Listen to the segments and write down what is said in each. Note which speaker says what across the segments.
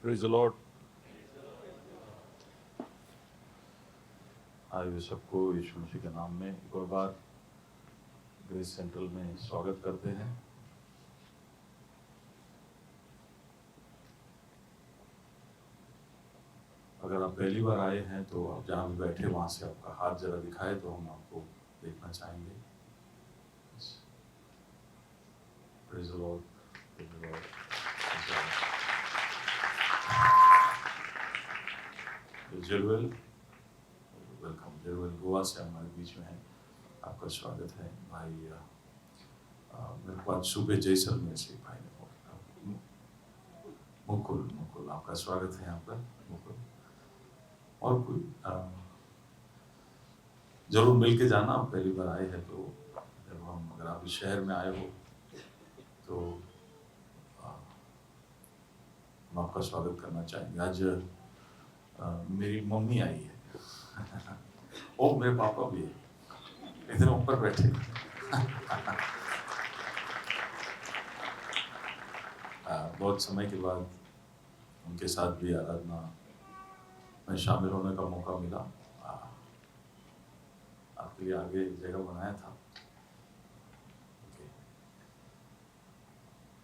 Speaker 1: Praise the Lord. आइए सबको यीशु मसीह के नाम में एक और बार ग्रेस सेंट्रल में स्वागत करते हैं। अगर आप पहली बार आए हैं तो आप जहाँ भी बैठे वहाँ से आपका हाथ जरा दिखाए तो हम आपको देखना चाहेंगे। Praise the Lord, praise the Lord. जेलवेल, वेलकम। जेलवेल गोवा से हमारे बीच में है, आपका स्वागत है भाई। मेरे को आज सुबह जैसलमेर से भाई ने मुकुल आपका स्वागत है यहाँ पर। मुकुल और कोई जरूर मिल के जाना, आप पहली बार आए हैं तो। जब हम अगर आप इस शहर में आए हो तो हम आपका स्वागत करना चाहेंगे। आज मेरी मम्मी आई है और मेरे पापा भी है, इधर ऊपर बैठे बहुत समय के बाद उनके साथ भी आराधना में शामिल होने का मौका मिला। आपके लिए आगे एक जगह बनाया था।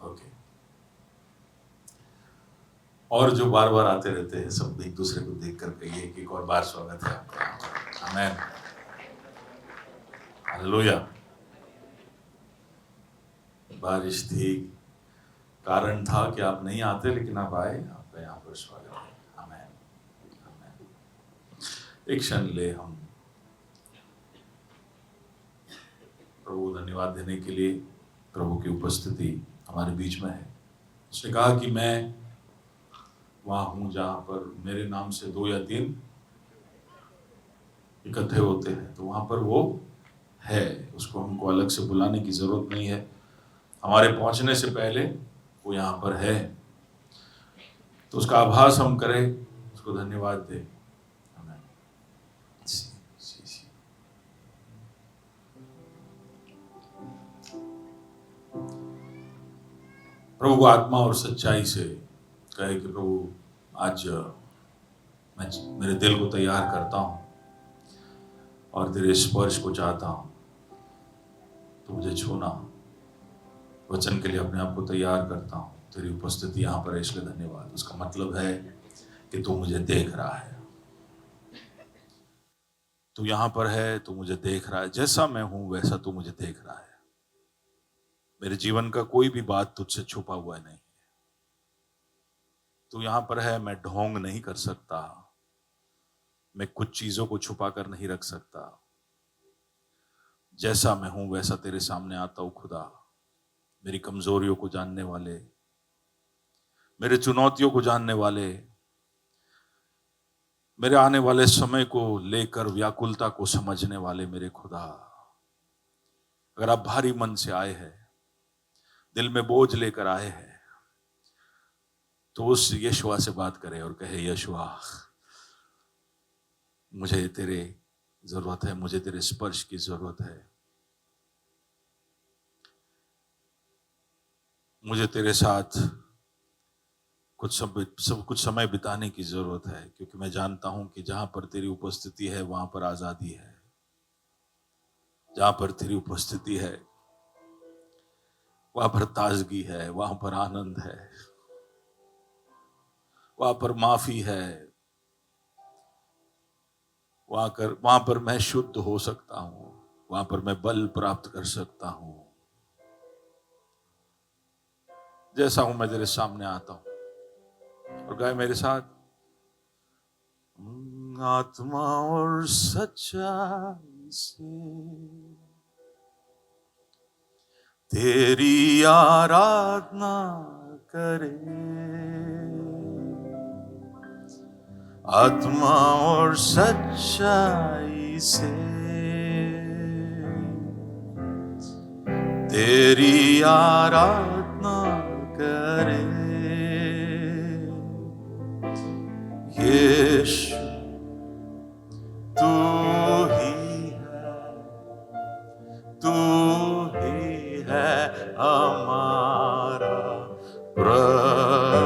Speaker 1: ओके। और जो बार बार आते रहते हैं सब एक दूसरे को देख कर कहिए कि एक और बार स्वागत है आपका। आमीन, हालेलुया। बारिश थी, कारण था कि आप नहीं आते, लेकिन आप आए, आपका यहाँ पर स्वागत है। आमीन, आमीन। एक क्षण ले हम प्रभु धन्यवाद देने के लिए। प्रभु की उपस्थिति हमारे बीच में है। उसने कहा कि मैं वहाँ हूँ जहाँ पर मेरे नाम से 2 या 3 इकट्ठे होते हैं, तो वहाँ पर वो है। उसको हमको अलग से बुलाने की जरूरत नहीं है। हमारे पहुंचने से पहले वो यहाँ पर है, तो उसका आभास हम करें, उसको धन्यवाद दें। प्रभु को आत्मा और सच्चाई से कहे कि प्रभु आज मैं मेरे दिल को तैयार करता हूँ और तेरे स्पर्श को चाहता हूँ। तो मुझे छूना, वचन के लिए अपने आप को तैयार करता हूँ। तेरी उपस्थिति यहाँ पर है, इसलिए धन्यवाद। उसका मतलब है कि तू मुझे देख रहा है, तू यहाँ पर है, तू मुझे देख रहा है। जैसा मैं हूं वैसा तू मुझे देख रहा है। मेरे जीवन का कोई भी बात तुझसे छुपा हुआ नहीं है। तू यहाँ पर है, मैं ढोंग नहीं कर सकता, मैं कुछ चीजों को छुपा कर नहीं रख सकता। जैसा मैं हूं वैसा तेरे सामने आता हूं खुदा। मेरी कमजोरियों को जानने वाले, मेरे चुनौतियों को जानने वाले, मेरे आने वाले समय को लेकर व्याकुलता को समझने वाले मेरे खुदा। अगर आप भारी मन से आए हैं, दिल में बोझ लेकर आए हैं, तो उस यशुआ से बात करें और कहे, यशुआ मुझे तेरे जरूरत है, मुझे तेरे स्पर्श की जरूरत है, मुझे तेरे साथ कुछ समय बिताने की जरूरत है। क्योंकि मैं जानता हूं कि जहां पर तेरी उपस्थिति है वहां पर आजादी है। जहां पर तेरी उपस्थिति है वहां पर ताजगी है, वहां पर आनंद है, वहां पर माफी है, वहां पर मैं शुद्ध हो सकता हूं, वहां पर मैं बल प्राप्त कर सकता हूं। जैसा हूं मैं तेरे सामने आता हूं। और गाए मेरे साथ, आत्मा और सच्चाई से तेरी आराधना करे। आत्मा और सच्चाई से तेरी आराधना करे। यीशु तू ही है, तू ही है हमारा प्रभु।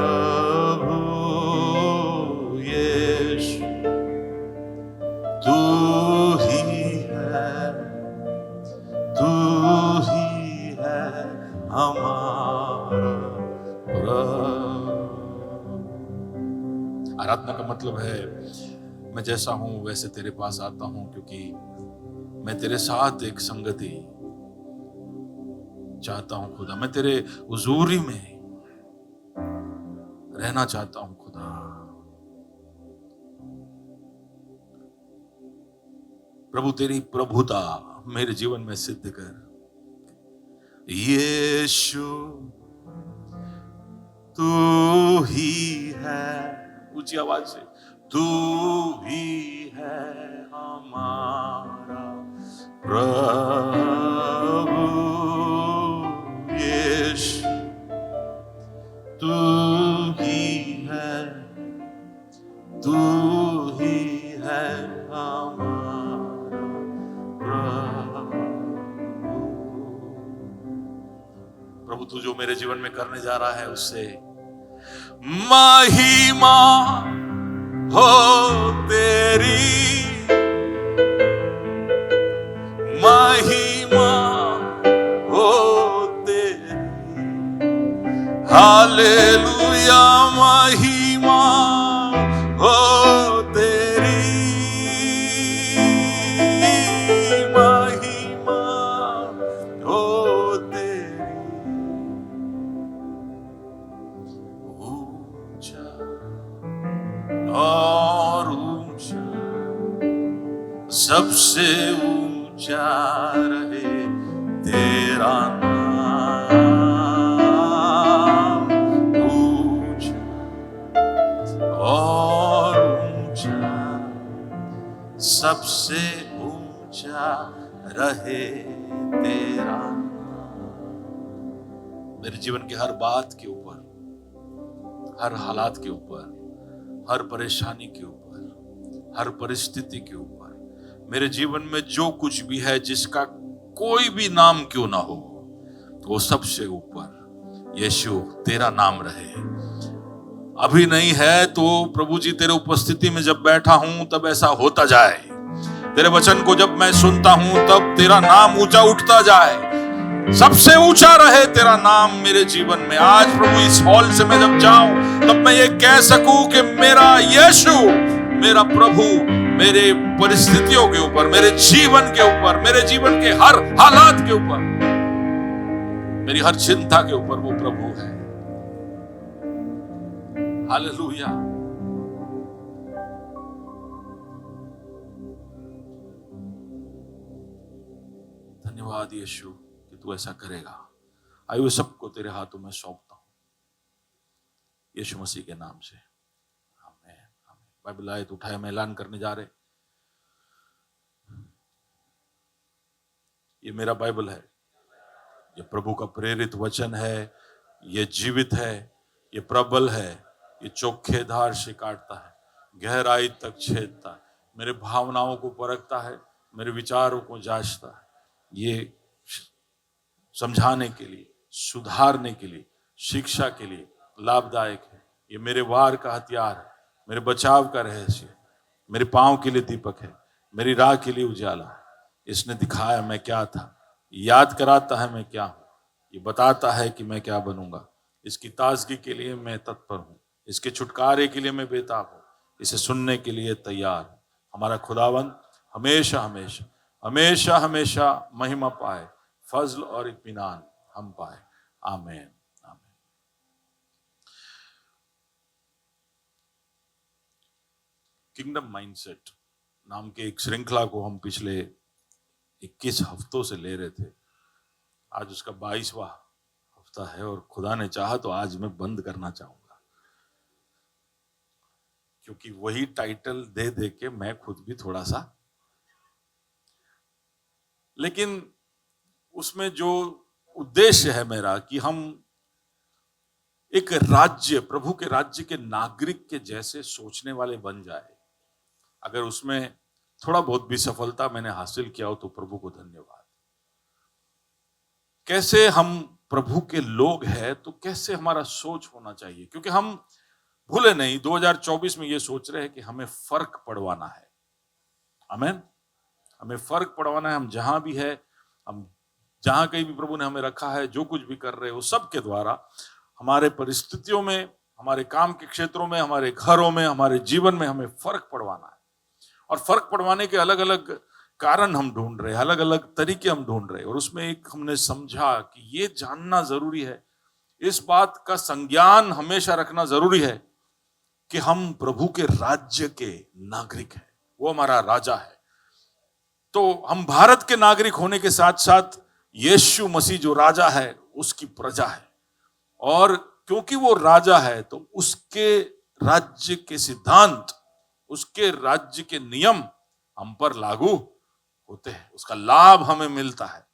Speaker 1: का मतलब है मैं जैसा हूं वैसे तेरे पास आता हूं, क्योंकि मैं तेरे साथ एक संगति चाहता हूं खुदा। मैं तेरे हुजूरी में रहना चाहता हूं खुदा। प्रभु तेरी प्रभुता मेरे जीवन में सिद्ध कर। यीशु तू ही है, ऊंची आवाज से, तू ही है हमारा प्रभु। यीशु तू ही है, तू ही है हमारा प्रभु। प्रभु तू जो मेरे जीवन में करने जा रहा है उससे महिमा हो तेरी, महिमा हो तेरी, हालेलुया। महिमा हो तेरी, महिमा हो तेरी। ऊंचा और ऊंचा, सबसे ऊंचा रहे तेरा नाम। ऊंचा और ऊंचा, सबसे ऊंचा रहे तेरा नाम। मेरे जीवन के हर बात के ऊपर, हर हालात के ऊपर, हर परेशानी के ऊपर, हर परिस्थिति के ऊपर, मेरे जीवन में जो कुछ भी है, जिसका कोई भी नाम क्यों ना हो, वो सबसे ऊपर यीशु तेरा नाम रहे। अभी नहीं है तो प्रभु जी तेरे उपस्थिति में जब बैठा हूं तब ऐसा होता जाए। तेरे वचन को जब मैं सुनता हूं तब तेरा नाम ऊंचा उठता जाए। सबसे ऊंचा रहे तेरा नाम मेरे जीवन में। आज प्रभु इस हॉल से मैं जब जाऊं तब मैं ये कह सकूं कि मेरा यीशु, मेरा प्रभु मेरे परिस्थितियों के ऊपर, मेरे जीवन के ऊपर, मेरे जीवन के हर हालात के ऊपर, मेरी हर चिंता के ऊपर वो प्रभु है। हालेलुया। धन्यवाद यीशु कि तू ऐसा करेगा। आइए सबको तेरे हाथों में सौंपता हूं यीशु मसीह के नाम से। आमीन आमीन। बाइबल आयत उठाए हम ऐलान करने जा रहे। ये मेरा बाइबल है, ये प्रभु का प्रेरित वचन है, ये जीवित है, ये प्रबल है, ये चोखे धार से काटता है, गहराई तक छेदता है, मेरे भावनाओं को परखता है, मेरे विचारों को जांचता है। ये समझाने के लिए, सुधारने के लिए, शिक्षा के लिए लाभदायक है। ये मेरे वार का हथियार है, मेरे बचाव का रहस्य है, मेरे पांव के लिए दीपक है, मेरी राह के लिए उजाला है। इसने दिखाया मैं क्या था, याद कराता है मैं क्या हूं, ये बताता है कि मैं क्या बनूंगा। इसकी ताजगी के लिए मैं तत्पर हूं, इसके छुटकारे के लिए मैं बेताब हूं, इसे सुनने के लिए तैयार हूं। हमारा खुदावंद हमेशा हमेशा हमेशा हमेशा महिमा पाए, फजल और इत्मीनान हम पाए। आमीन आमीन। किंगडम माइंडसेट नाम के एक श्रृंखला को हम पिछले 21 हफ्तों से ले रहे थे। आज उसका 22वां हफ्ता है और खुदा ने चाहा तो आज मैं बंद करना चाहूंगा, क्योंकि वही टाइटल दे दे के मैं खुद भी थोड़ा सा, लेकिन उसमें जो उद्देश्य है मेरा कि हम एक राज्य, प्रभु के राज्य के नागरिक के जैसे सोचने वाले बन जाए। अगर उसमें थोड़ा बहुत भी सफलता मैंने हासिल किया हो तो प्रभु को धन्यवाद। कैसे हम प्रभु के लोग हैं तो कैसे हमारा सोच होना चाहिए, क्योंकि हम भूले नहीं 2024 में ये सोच रहे हैं कि हमें फर्क पड़वाना है। आमीन। हमें फर्क पड़वाना है। हम जहां भी है, हम जहां कहीं भी प्रभु ने हमें रखा है, जो कुछ भी कर रहे हो, सबके द्वारा हमारे परिस्थितियों में हमारे काम के क्षेत्रों में, हमारे घरों में, हमारे जीवन में हमें फर्क पड़वाना है। और फर्क पड़वाने के अलग अलग कारण हम ढूंढ रहे हैं, अलग अलग तरीके हम ढूंढ रहे हैं। और उसमें एक हमने समझा कि ये जानना जरूरी है, इस बात का संज्ञान हमेशा रखना जरूरी है कि हम प्रभु के राज्य के नागरिक हैं, वो हमारा राजा है। तो हम भारत के नागरिक होने के साथ साथ यीशु मसीह जो राजा है उसकी प्रजा है। और क्योंकि वो राजा है तो उसके राज्य के सिद्धांत, उसके राज्य के नियम हम पर लागू होते हैं, उसका लाभ हमें मिलता है।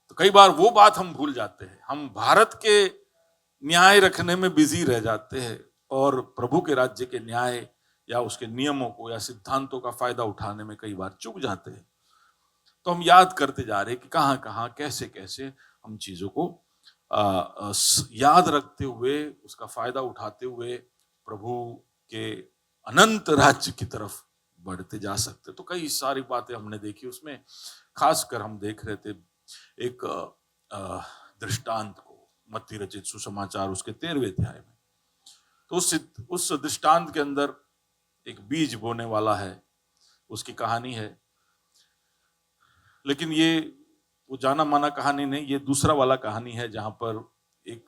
Speaker 1: तो कई बार वो बात हम भूल जाते हैं, हम भारत के न्याय रखने में बिजी रह जाते हैं और प्रभु के राज्य के न्याय या उसके नियमों को या सिद्धांतों का फायदा उठाने में कई बार चूक जाते हैं। तो हम याद करते जा रहे हैं कि कहां कहां कैसे कैसे हम चीजों को याद रखते हुए, उसका फायदा उठाते हुए प्रभु के अनंत राज्य की तरफ बढ़ते जा सकते। तो कई सारी बातें हमने देखी, उसमें खासकर हम देख रहे थे एक दृष्टांत को, मत्ती रचित सुसमाचार उसके 13वें अध्याय में। तो उस दृष्टांत के अंदर एक बीज बोने वाला है, उसकी कहानी है। लेकिन ये वो जाना माना कहानी नहीं, ये दूसरा वाला कहानी है जहां पर एक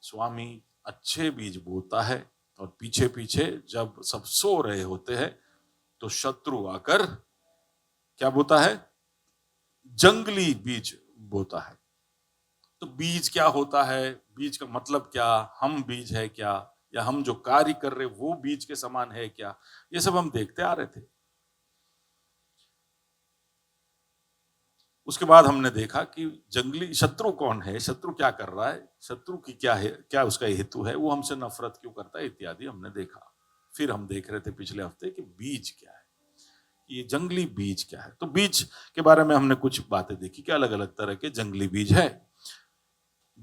Speaker 1: स्वामी अच्छे बीज बोता है और पीछे पीछे जब सब सो रहे होते हैं तो शत्रु आकर क्या बोता है, जंगली बीज बोता है। तो बीज क्या होता है, बीज का मतलब क्या, हम बीज है क्या, या हम जो कार्य कर रहे वो बीज के समान है क्या, ये सब हम देखते आ रहे थे। उसके बाद हमने देखा कि जंगली शत्रु कौन है, शत्रु क्या कर रहा है, शत्रु की क्या है, क्या उसका हेतु है, वो हमसे नफरत क्यों करता है, इत्यादि हमने देखा। फिर हम देख रहे थे पिछले हफ्ते कि बीज क्या है, ये जंगली बीज क्या है। तो बीज के बारे में हमने कुछ बातें देखी कि अलग अलग तरह के जंगली बीज है।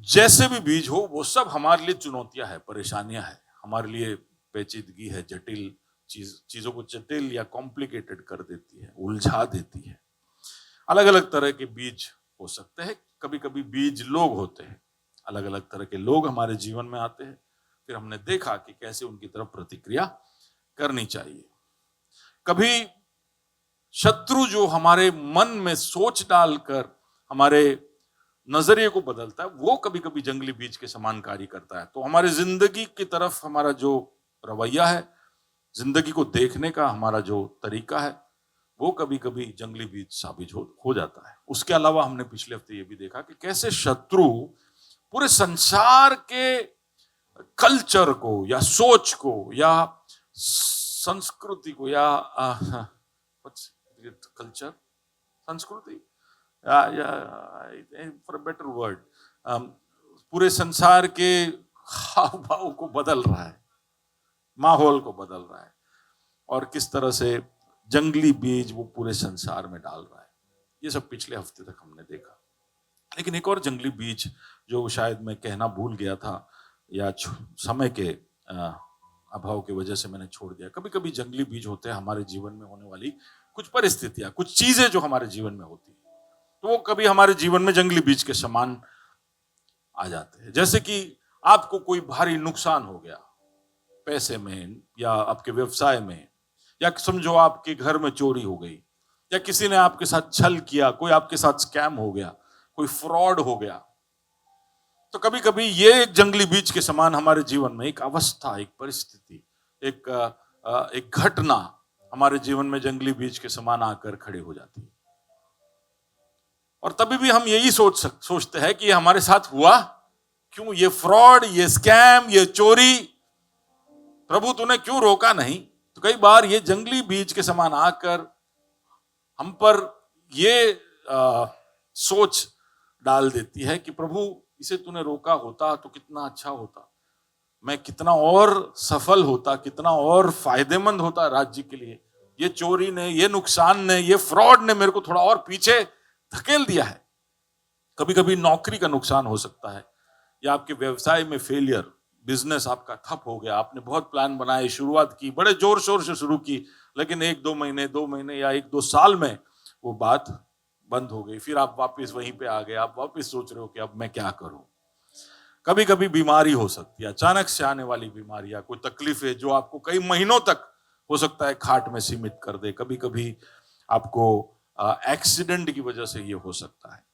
Speaker 1: जैसे भी बीज हो वो सब हमारे लिए चुनौतियां है, परेशानियां है, हमारे लिए पेचीदगी है, जटिल चीजों को जटिल या कॉम्प्लिकेटेड कर देती है, उलझा देती है। अलग अलग तरह के बीज हो सकते हैं। कभी कभी बीज लोग होते हैं, अलग अलग तरह के लोग हमारे जीवन में आते हैं। फिर हमने देखा कि कैसे उनकी तरफ प्रतिक्रिया करनी चाहिए। कभी शत्रु जो हमारे मन में सोच डालकर हमारे नजरिए को बदलता है, वो कभी कभी जंगली बीज के समान कार्य करता है। तो हमारी जिंदगी की तरफ हमारा जो रवैया है, जिंदगी को देखने का हमारा जो तरीका है, वो कभी कभी जंगली बीज साबित हो जाता है। उसके अलावा हमने पिछले हफ्ते ये भी देखा कि कैसे शत्रु पूरे संसार के कल्चर को या सोच को या संस्कृति को या कल्चर संस्कृति फॉर बेटर वर्ड, पूरे संसार के हाव भाव को बदल रहा है, माहौल को बदल रहा है, और किस तरह से जंगली बीज वो पूरे संसार में डाल रहा है। ये सब पिछले हफ्ते तक हमने देखा। लेकिन एक और जंगली बीज जो शायद मैं कहना भूल गया था या समय के अभाव की वजह से मैंने छोड़ दिया। कभी कभी जंगली बीज होते हैं हमारे जीवन में होने वाली कुछ परिस्थितियां, कुछ चीजें जो हमारे जीवन में होती है, तो वो कभी हमारे जीवन में जंगली बीज के समान आ जाते हैं। जैसे कि आपको कोई भारी नुकसान हो गया, पैसे में या आपके व्यवसाय में, या समझो आपके घर में चोरी हो गई, या किसी ने आपके साथ छल किया, कोई आपके साथ स्कैम हो गया, कोई फ्रॉड हो गया। तो कभी कभी ये एक जंगली बीज के समान हमारे जीवन में एक अवस्था, एक परिस्थिति, एक घटना हमारे जीवन में जंगली बीज के समान आकर खड़ी हो जाती है। और तभी भी हम यही सोचते हैं कि हमारे साथ हुआ क्यों, ये फ्रॉड, ये स्कैम, ये चोरी, प्रभु तूने क्यों रोका नहीं। तो कई बार ये जंगली बीज के समान आकर हम पर ये सोच डाल देती है कि प्रभु इसे तूने रोका होता तो कितना अच्छा होता, मैं कितना और सफल होता, कितना और फायदेमंद होता राज्य के लिए। ये चोरी ने, ये नुकसान ने, ये फ्रॉड ने मेरे को थोड़ा और पीछे धकेल दिया है। कभी कभी नौकरी का नुकसान हो सकता है, या आपके व्यवसाय में फेलियर, बिजनेस आपका ठप हो गया, आपने बहुत प्लान बनाए, शुरुआत की, बड़े जोर शोर से शुरू की, लेकिन 1-2 महीने, 2 महीने या 1-2 साल में वो बात बंद हो गई। फिर आप वापस वहीं पे आ गए, आप वापस सोच रहे हो कि अब मैं क्या करूं। कभी कभी बीमारी हो सकती है, अचानक से आने वाली बीमारी या कोई तकलीफ है जो आपको कई महीनों तक हो सकता है खाट में सीमित कर दे। कभी कभी आपको एक्सीडेंट की वजह से ये हो सकता है।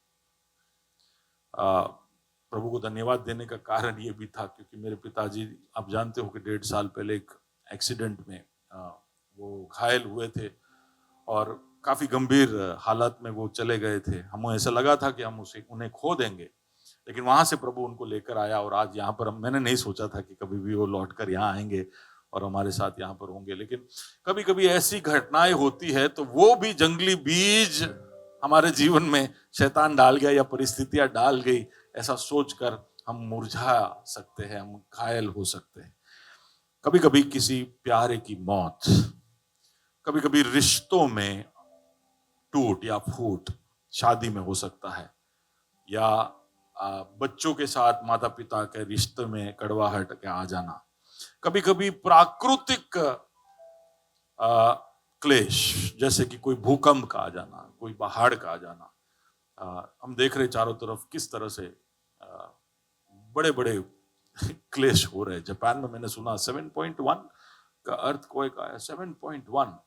Speaker 1: प्रभु को धन्यवाद देने का कारण ये भी था क्योंकि मेरे पिताजी, आप जानते हो कि 1.5 साल पहले एक एक्सीडेंट में वो घायल हुए थे और काफी गंभीर हालत में वो चले गए थे। हमें ऐसा लगा था कि हम उन्हें खो देंगे, लेकिन वहां से प्रभु उनको लेकर आया और आज यहाँ पर मैंने नहीं सोचा था कि कभी भी वो लौट कर यहाँ आएंगे और हमारे साथ यहाँ पर होंगे। लेकिन कभी कभी ऐसी घटनाएं होती है तो वो भी जंगली बीज हमारे जीवन में शैतान डाल गया या परिस्थितियां डाल गई, ऐसा सोचकर हम मुरझा सकते हैं, हम घायल हो सकते हैं। कभी कभी किसी प्यारे की मौत, कभी कभी रिश्तों में टूट या फूट शादी में हो सकता है, या बच्चों के साथ माता पिता के रिश्ते में कड़वाहट के आ जाना, कभी कभी प्राकृतिक क्लेश जैसे कि कोई भूकंप का आ जाना, कोई पहाड़ का आ जाना। हम देख रहे चारों तरफ किस तरह से बड़े बड़े क्लेश हो रहे हैं। जापान में मैंने सुना 7.1 का अर्थक्वेक आया, 7.1।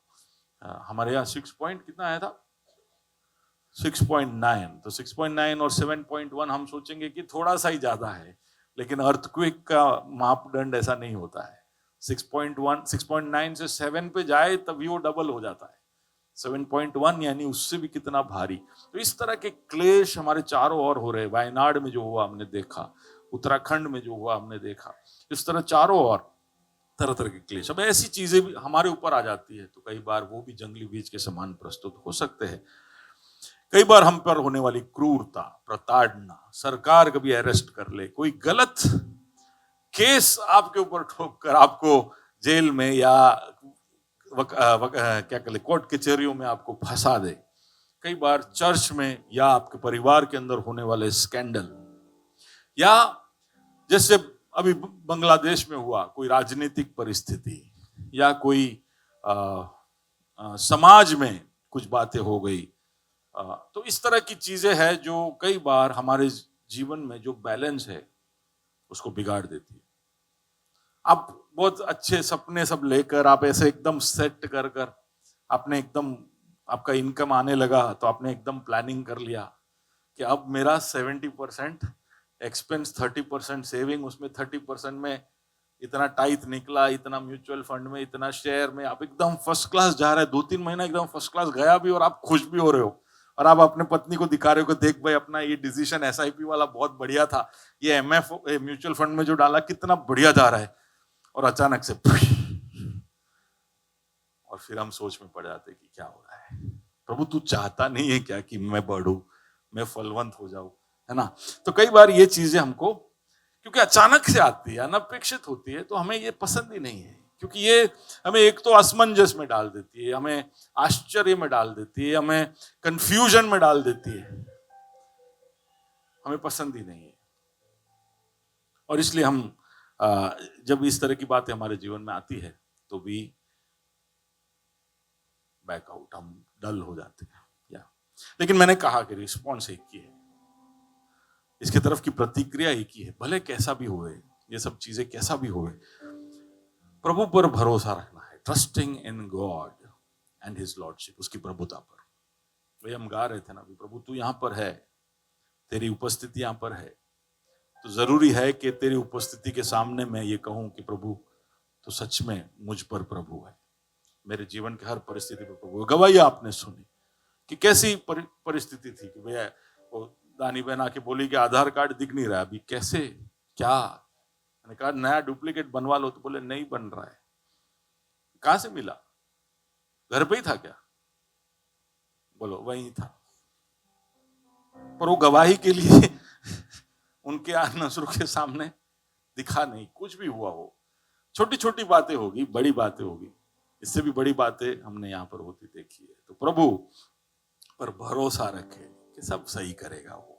Speaker 1: हमारे यहाँ 6 पॉइंट कितना आया था, 6.9। तो 6.9 और 7.1 हम सोचेंगे कि थोड़ा सा ही ज्यादा है, लेकिन अर्थक्वेक का मापदंड ऐसा नहीं होता है। 6.1 6.9 से 7 पे जाए तभी वो डबल हो जाता है। 7.1 यानी उससे भी कितना भारी। तो इस तरह के क्लेश हमारे चारों ओर हो रहे। वायनाड में जो हुआ हमने देखा, उत्तराखंड में जो हुआ हमने देखा, इस तरह चारों ओर तरह तरह के क्लेश। अब ऐसी चीजें भी हमारे ऊपर आ जाती है तो कई बार वो भी जंगली बीज के समान प्रस्तुत हो सकते हैं। कई बार हम पर होने वाली क्रूरता, प्रताड़ना, सरकार कभी अरेस्ट कर ले, कोई गलत केस आपके ऊपर ठोक कर आपको जेल में या क्या कहते कोर्ट कचहरियों में आपको फंसा दे। कई बार चर्च में या आपके परिवार के अंदर होने वाले स्कैंडल, या जैसे अभी बांग्लादेश में हुआ कोई राजनीतिक परिस्थिति, या कोई समाज में कुछ बातें हो गई। तो इस तरह की चीजें हैं जो कई बार हमारे जीवन में जो बैलेंस है उसको बिगाड़ देती है। आप बहुत अच्छे सपने सब लेकर आप ऐसे एकदम सेट कर कर आपने एकदम, आपका इनकम आने लगा तो आपने एकदम प्लानिंग कर लिया कि अब मेरा 70% एक्सपेंस, 30% सेविंग, उसमें 30% में इतना टाइथ निकला, इतना म्यूचुअल फंड में, इतना शेयर में, आप एकदम फर्स्ट क्लास जा रहे हैं। 2-3 महीना एकदम फर्स्ट क्लास गया भी और आप खुश भी हो रहे हो, और आप अपने पत्नी को दिखा रहे हो कि देख भाई अपना ये डिसीजन SIP वाला बहुत बढ़िया था, ये MF म्यूचुअल फंड में जो डाला कितना बढ़िया जा रहा है। और अचानक से और फिर हम सोच में पड़ जाते कि क्या हो रहा है, प्रभु तू चाहता नहीं है क्या कि मैं बढ़ूं, मैं फलवंत हो जाऊं, है ना। तो कई बार ये चीजें हमको क्योंकि अचानक से आती है, अनपेक्षित होती है, तो हमें ये पसंद ही नहीं है, क्योंकि ये हमें एक तो असमंजस में डाल देती है, हमें आश्चर्य में डाल देती है, हमें कंफ्यूजन में डाल देती है, हमें पसंद ही नहीं है। और इसलिए हम जब इस तरह की बातें हमारे जीवन में आती है तो भी बैकआउट, हम डल हो जाते हैं। लेकिन मैंने कहा कि रिस्पॉन्स एक ही है, इसके तरफ की प्रतिक्रिया एक ही है, भले कैसा भी होए, ये सब चीजें कैसा भी होए, प्रभु पर भरोसा रखना है। Trusting in God and his lordship, उसकी प्रभुता पर। वही हम गा रहे थे ना, प्रभु तू यहां पर है, तेरी उपस्थिति यहां पर है, तो जरूरी है कि तेरी उपस्थिति के सामने मैं ये कहूं कि प्रभु तो सच में मुझ पर प्रभु है, मेरे जीवन के हर परिस्थिति पर प्रभु है। गवाही आपने सुनी कि कैसी परिस्थिति थी कि भैया वो दानी बहन आके बोली कि आधार कार्ड दिख नहीं रहा अभी, कैसे क्या, मैंने कहा नया डुप्लीकेट बनवा लो, तो बोले नहीं बन रहा है। कहां से मिला, घर पे ही था क्या, बोलो वहीं था। पर वो गवाही के लिए उनके नजरों के सामने दिखा नहीं, कुछ भी हुआ हो। छोटी छोटी बातें होगी, बड़ी बातें होगी, इससे भी बड़ी बातें हमने यहाँ पर होती देखी है। तो प्रभु पर भरोसा रखे कि सब सही करेगा वो।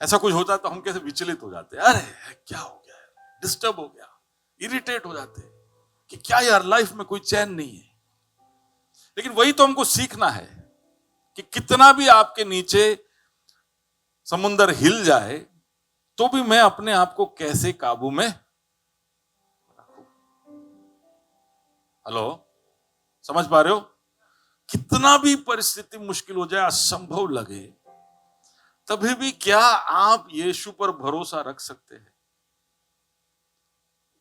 Speaker 1: ऐसा कुछ होता तो हम कैसे विचलित हो जाते, अरे क्या हो गया, डिस्टर्ब हो गया, इरिटेट हो जाते कि क्या यार लाइफ में कोई चैन नहीं है। लेकिन वही तो हमको सीखना है कि कितना भी आपके नीचे समुंदर हिल जाए, तो भी मैं अपने आप को कैसे काबू में रखूं। हेलो, समझ पा रहे हो? कितना भी परिस्थिति मुश्किल हो जाए, असंभव लगे, तभी भी क्या आप यीशु पर भरोसा रख सकते हैं?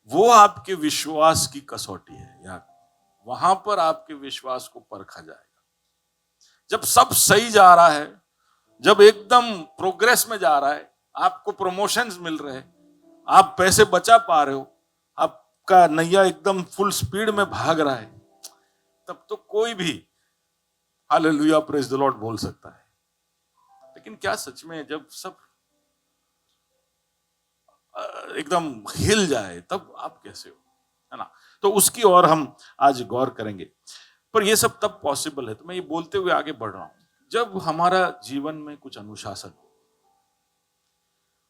Speaker 1: वो आपके विश्वास की कसौटी है यार। वहां पर आपके विश्वास को परखा जाएगा। जब सब सही जा रहा है, जब एकदम प्रोग्रेस में जा रहा है, आपको प्रमोशंस मिल रहे हैं, आप पैसे बचा पा रहे हो, आपका नैया एकदम फुल स्पीड में भाग रहा है, तब तो कोई भी हालेलुया प्रेज द लॉर्ड बोल सकता है। लेकिन क्या सच में जब सब एकदम हिल जाए तब आप कैसे हो, है ना? तो उसकी ओर हम आज गौर करेंगे। पर ये सब तब पॉसिबल है, तो मैं ये बोलते हुए आगे बढ़ रहा हूं, जब हमारा जीवन में कुछ अनुशासन हो।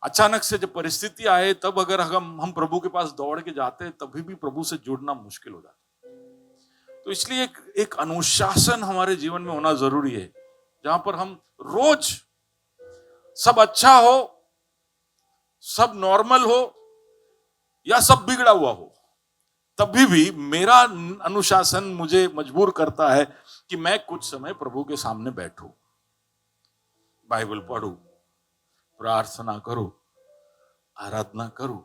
Speaker 1: अचानक से जब परिस्थिति आए, तब अगर हम प्रभु के पास दौड़ के जाते हैं, तभी भी प्रभु से जुड़ना मुश्किल हो जाता है। तो इसलिए एक अनुशासन हमारे जीवन में होना जरूरी है, जहां पर हम रोज सब अच्छा हो, सब नॉर्मल हो या सब बिगड़ा हुआ हो, तभी भी मेरा अनुशासन मुझे मजबूर करता है कि मैं कुछ समय प्रभु के सामने बैठूं, बाइबल पढ़ूं, प्रार्थना करूं, आराधना करूं,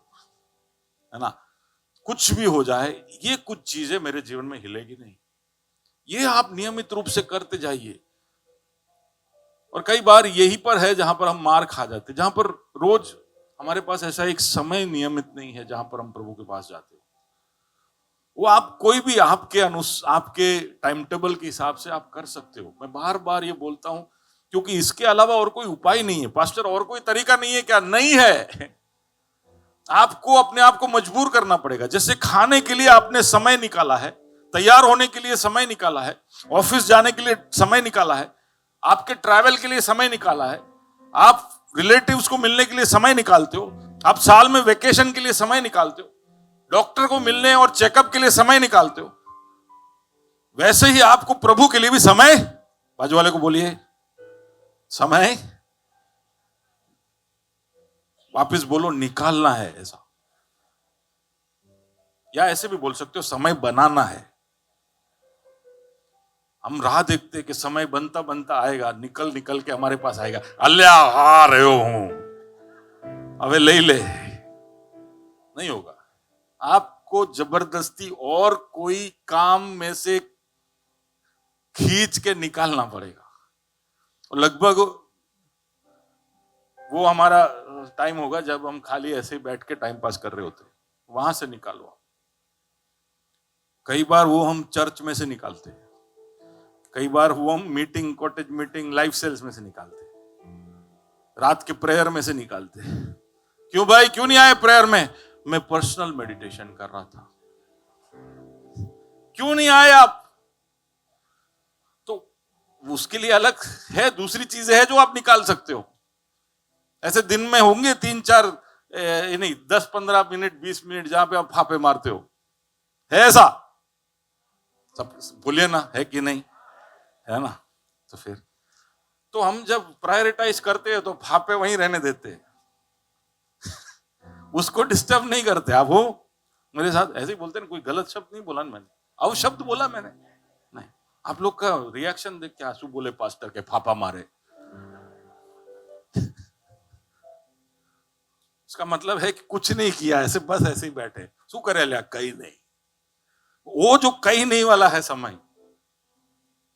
Speaker 1: है ना? कुछ भी हो जाए, ये कुछ चीजें मेरे जीवन में हिलेगी नहीं। ये आप नियमित रूप से करते जाइए। और कई बार यही पर है जहां पर हम मार खा जाते, जहां पर रोज हमारे पास ऐसा एक समय नियमित नहीं है जहां पर हम प्रभु के पास जाते हो। वो आप कोई भी आपके टाइम टेबल के हिसाब से आप कर सकते हो। मैं बार बार ये बोलता हूं, क्योंकि इसके अलावा और कोई उपाय नहीं है। पास्टर, और कोई तरीका नहीं है क्या? नहीं है। आपको अपने आप को मजबूर करना पड़ेगा। जैसे खाने के लिए आपने समय निकाला है, तैयार होने के लिए समय निकाला है, ऑफिस जाने के लिए समय निकाला है, आपके ट्रैवल के लिए समय निकाला है, आप रिलेटिव्स को मिलने के लिए समय निकालते हो, आप साल में वेकेशन के लिए समय निकालते हो, डॉक्टर को मिलने और चेकअप के लिए समय निकालते हो, वैसे ही आपको प्रभु के लिए भी समय, बाजू वाले को बोलिए, समय वापस बोलो, निकालना है। ऐसा, या ऐसे भी बोल सकते हो, समय बनाना है। हम राह देखते हैं कि समय बनता बनता आएगा, निकल निकल के हमारे पास आएगा। अल्लाह आ रहे हूं, अबे ले नहीं होगा। आपको जबरदस्ती और कोई काम में से खींच के निकालना पड़ेगा। लगभग वो हमारा टाइम होगा जब हम खाली ऐसे ही बैठ के टाइम पास कर रहे होते, वहां से निकालो। कई बार वो हम चर्च में से निकालते हैं, कई बार वो हम meeting, cottage meeting, life cells में से निकालते हैं, रात के प्रेयर में से निकालते हैं। क्यों भाई, क्यों नहीं आए प्रेयर में? मैं पर्सनल मेडिटेशन कर रहा था। क्यों नहीं आए आप? तो उसके लिए अलग है, दूसरी चीजें है जो आप निकाल सकते हो। ऐसे दिन में होंगे 3-4 नहीं 10-15 मिनट 20 मिनट जहां पे आप फापे मारते हो, है ऐसा? सब बोलिए ना, है कि नहीं, है ना? तो फिर तो हम जब प्रायोरिटाइज करते हैं तो फापे वहीं रहने देते हैं, उसको डिस्टर्ब नहीं करते। आप हो मेरे साथ ऐसे ही बोलते हैं, कोई गलत शब्द नहीं बोला मैंने, अवशब्द बोला मैंने नहीं। आप लोग का रिएक्शन देख के आंसू बोले पास्टर के फापा मारे, उसका मतलब है कि कुछ नहीं किया, ऐसे बस ऐसे ही बैठे। शू करे लिया, कहीं नहीं। वो जो कहीं नहीं वाला है समय,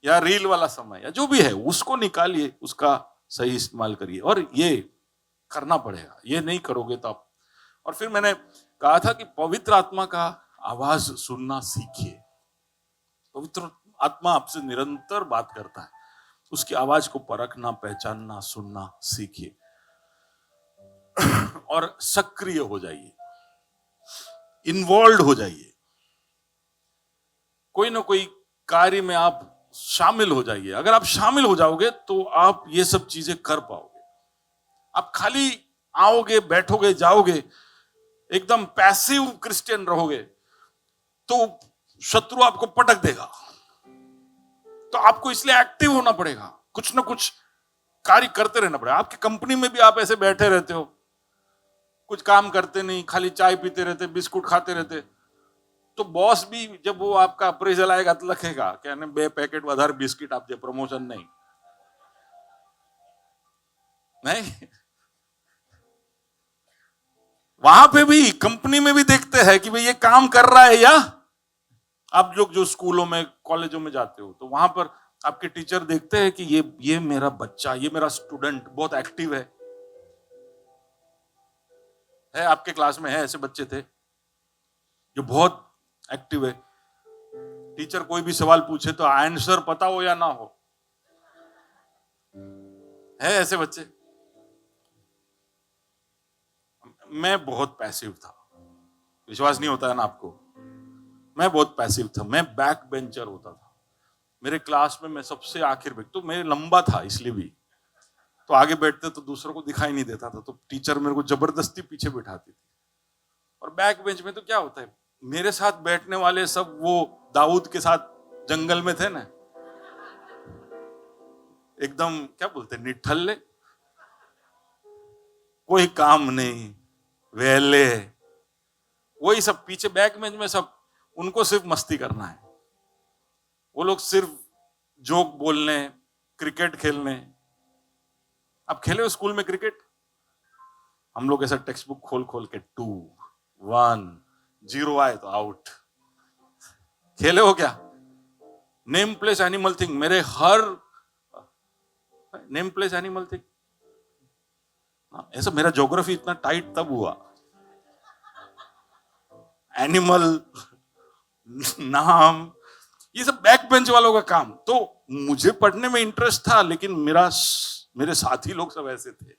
Speaker 1: या रील वाला समय, या जो भी है, उसको निकालिए, उसका सही इस्तेमाल करिए। और ये करना पड़ेगा, ये नहीं करोगे तो आप। और फिर मैंने कहा था कि पवित्र आत्मा का आवाज सुनना सीखिए। पवित्र आत्मा आपसे निरंतर बात करता है, उसकी आवाज को परखना, पहचानना, सुनना सीखिए और सक्रिय हो जाइए, इन्वॉल्व हो जाइए। कोई ना कोई कार्य में आप शामिल हो जाइए। अगर आप शामिल हो जाओगे तो आप ये सब चीजें कर पाओगे। आप खाली आओगे, बैठोगे, जाओगे, एकदम पैसिव क्रिश्चियन रहोगे तो शत्रु आपको पटक देगा। तो आपको इसलिए एक्टिव होना पड़ेगा, कुछ ना कुछ कार्य करते रहना पड़ेगा। आपकी कंपनी में भी आप ऐसे बैठे रहते हो, कुछ काम करते नहीं, खाली चाय पीते रहते, बिस्कुट खाते रहते, तो बॉस भी जब वो आपका अप्रेजल आएगा तो लिखेगा कहने 2 पैकेट વધારે बिस्किट आपके प्रमोशन नहीं नहीं। वहां पे भी कंपनी में भी देखते हैं कि भाई ये काम कर रहा है या। आप लोग जो स्कूलों में कॉलेजों में जाते हो तो वहां पर आपके टीचर देखते हैं कि ये मेरा बच्चा, ये मेरा स्टूडेंट बहुत एक्टिव है। आपके क्लास में है ऐसे बच्चे थे जो बहुत एक्टिव है, टीचर कोई भी सवाल पूछे तो आंसर पता हो या ना हो, है ऐसे बच्चे। मैं बहुत पैसिव था, विश्वास नहीं होता है ना आपको, मैं बहुत पैसिव था, मैं बैक बेंचर होता था। मेरे क्लास में मैं सबसे आखिर बैठ, तो मैं लंबा था इसलिए भी, तो आगे बैठते तो दूसरों को दिखाई नहीं देता था, तो टीचर मेरे को जबरदस्ती पीछे बिठाती थी। और बैक बेंच में तो क्या होता है, मेरे साथ बैठने वाले सब वो दाऊद के साथ जंगल में थे ना, एकदम क्या बोलते निठल्ले, कोई काम नहीं, वेले, वही सब पीछे बैक बेंच में सब, उनको सिर्फ मस्ती करना है, वो लोग सिर्फ जोक बोलने, क्रिकेट खेलने। आप खेले हो स्कूल में क्रिकेट? हम लोग ऐसा टेक्स्ट बुक खोल खोल के 2 1 0 आए तो आउट, खेले हो क्या? नेम प्लेस एनिमल थिंग, मेरे her name place animal thing, ऐसा मेरा ज्योग्राफी इतना टाइट तब हुआ, एनिमल नाम ये सब बैक बेंच वालों का काम। तो मुझे पढ़ने में इंटरेस्ट था, लेकिन मेरे साथी लोग सब ऐसे थे।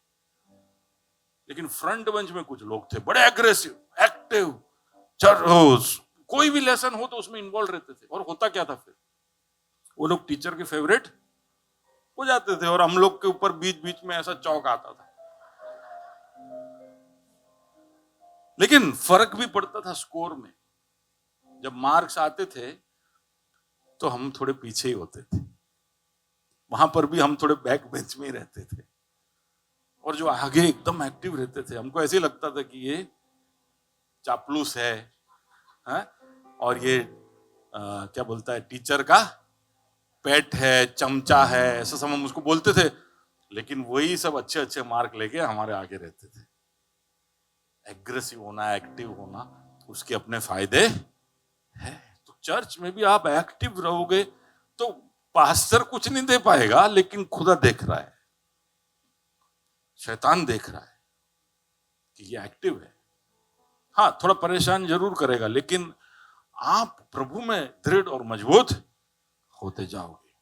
Speaker 1: लेकिन फ्रंट बेंच में कुछ लोग थे बड़े एग्रेसिव, एक्टिव, कोई भी लेसन हो तो उसमें इन्वॉल्व रहते थे। और होता क्या था फिर, वो लोग टीचर के फेवरेट हो जाते थे और हम लोग के ऊपर बीच बीच में ऐसा चौक आता था। लेकिन फर्क भी पड़ता था स्कोर में, जब मार्क्स आते थे तो हम थोड़े पीछे ही होते थे, वहां पर भी हम थोड़े बैक बेंच में ही रहते थे। और जो आगे एकदम एक्टिव रहते थे, हमको ऐसे ही लगता था कि ये चापलूस है, और ये क्या बोलता है, टीचर का पेट है, चमचा है, ऐसा सब हम उसको बोलते थे। लेकिन वही सब अच्छे अच्छे मार्क लेके हमारे आगे रहते थे। एग्रेसिव होना, एक्टिव होना, उसके अपने फायदे हैं। तो चर्च में भी आप एक्टिव रहोगे तो पास्टर कुछ नहीं दे पाएगा, लेकिन खुदा देख रहा है, शैतान देख रहा है कि ये एक्टिव है। हाँ, थोड़ा परेशान जरूर करेगा, लेकिन आप प्रभु में दृढ़ और मजबूत होते जाओगे।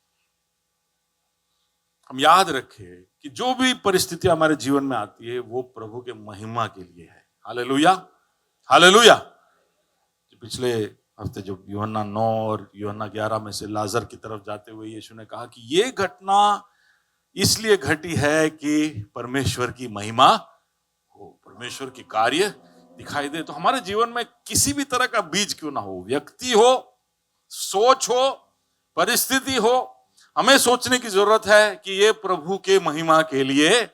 Speaker 1: हम याद रखें कि जो भी परिस्थिति हमारे जीवन में आती है वो प्रभु के महिमा के लिए है। Hallelujah, hallelujah. पिछले हफ्ते जो यूहन्ना 9 और यूहन्ना 11 में से लाजर की तरफ जाते हुए यीशु ने कहा कि ये घटना इसलिए घटी है कि परमेश्वर की महिमा हो, परमेश्वर की कार्य दिखाई दे। तो हमारे जीवन में किसी भी तरह का बीज क्यों ना हो, व्यक्ति हो, सोच हो, परिस्थिति हो, हमें सोचने की जरूरत है कि ये प्रभु के महिमा के लिए है।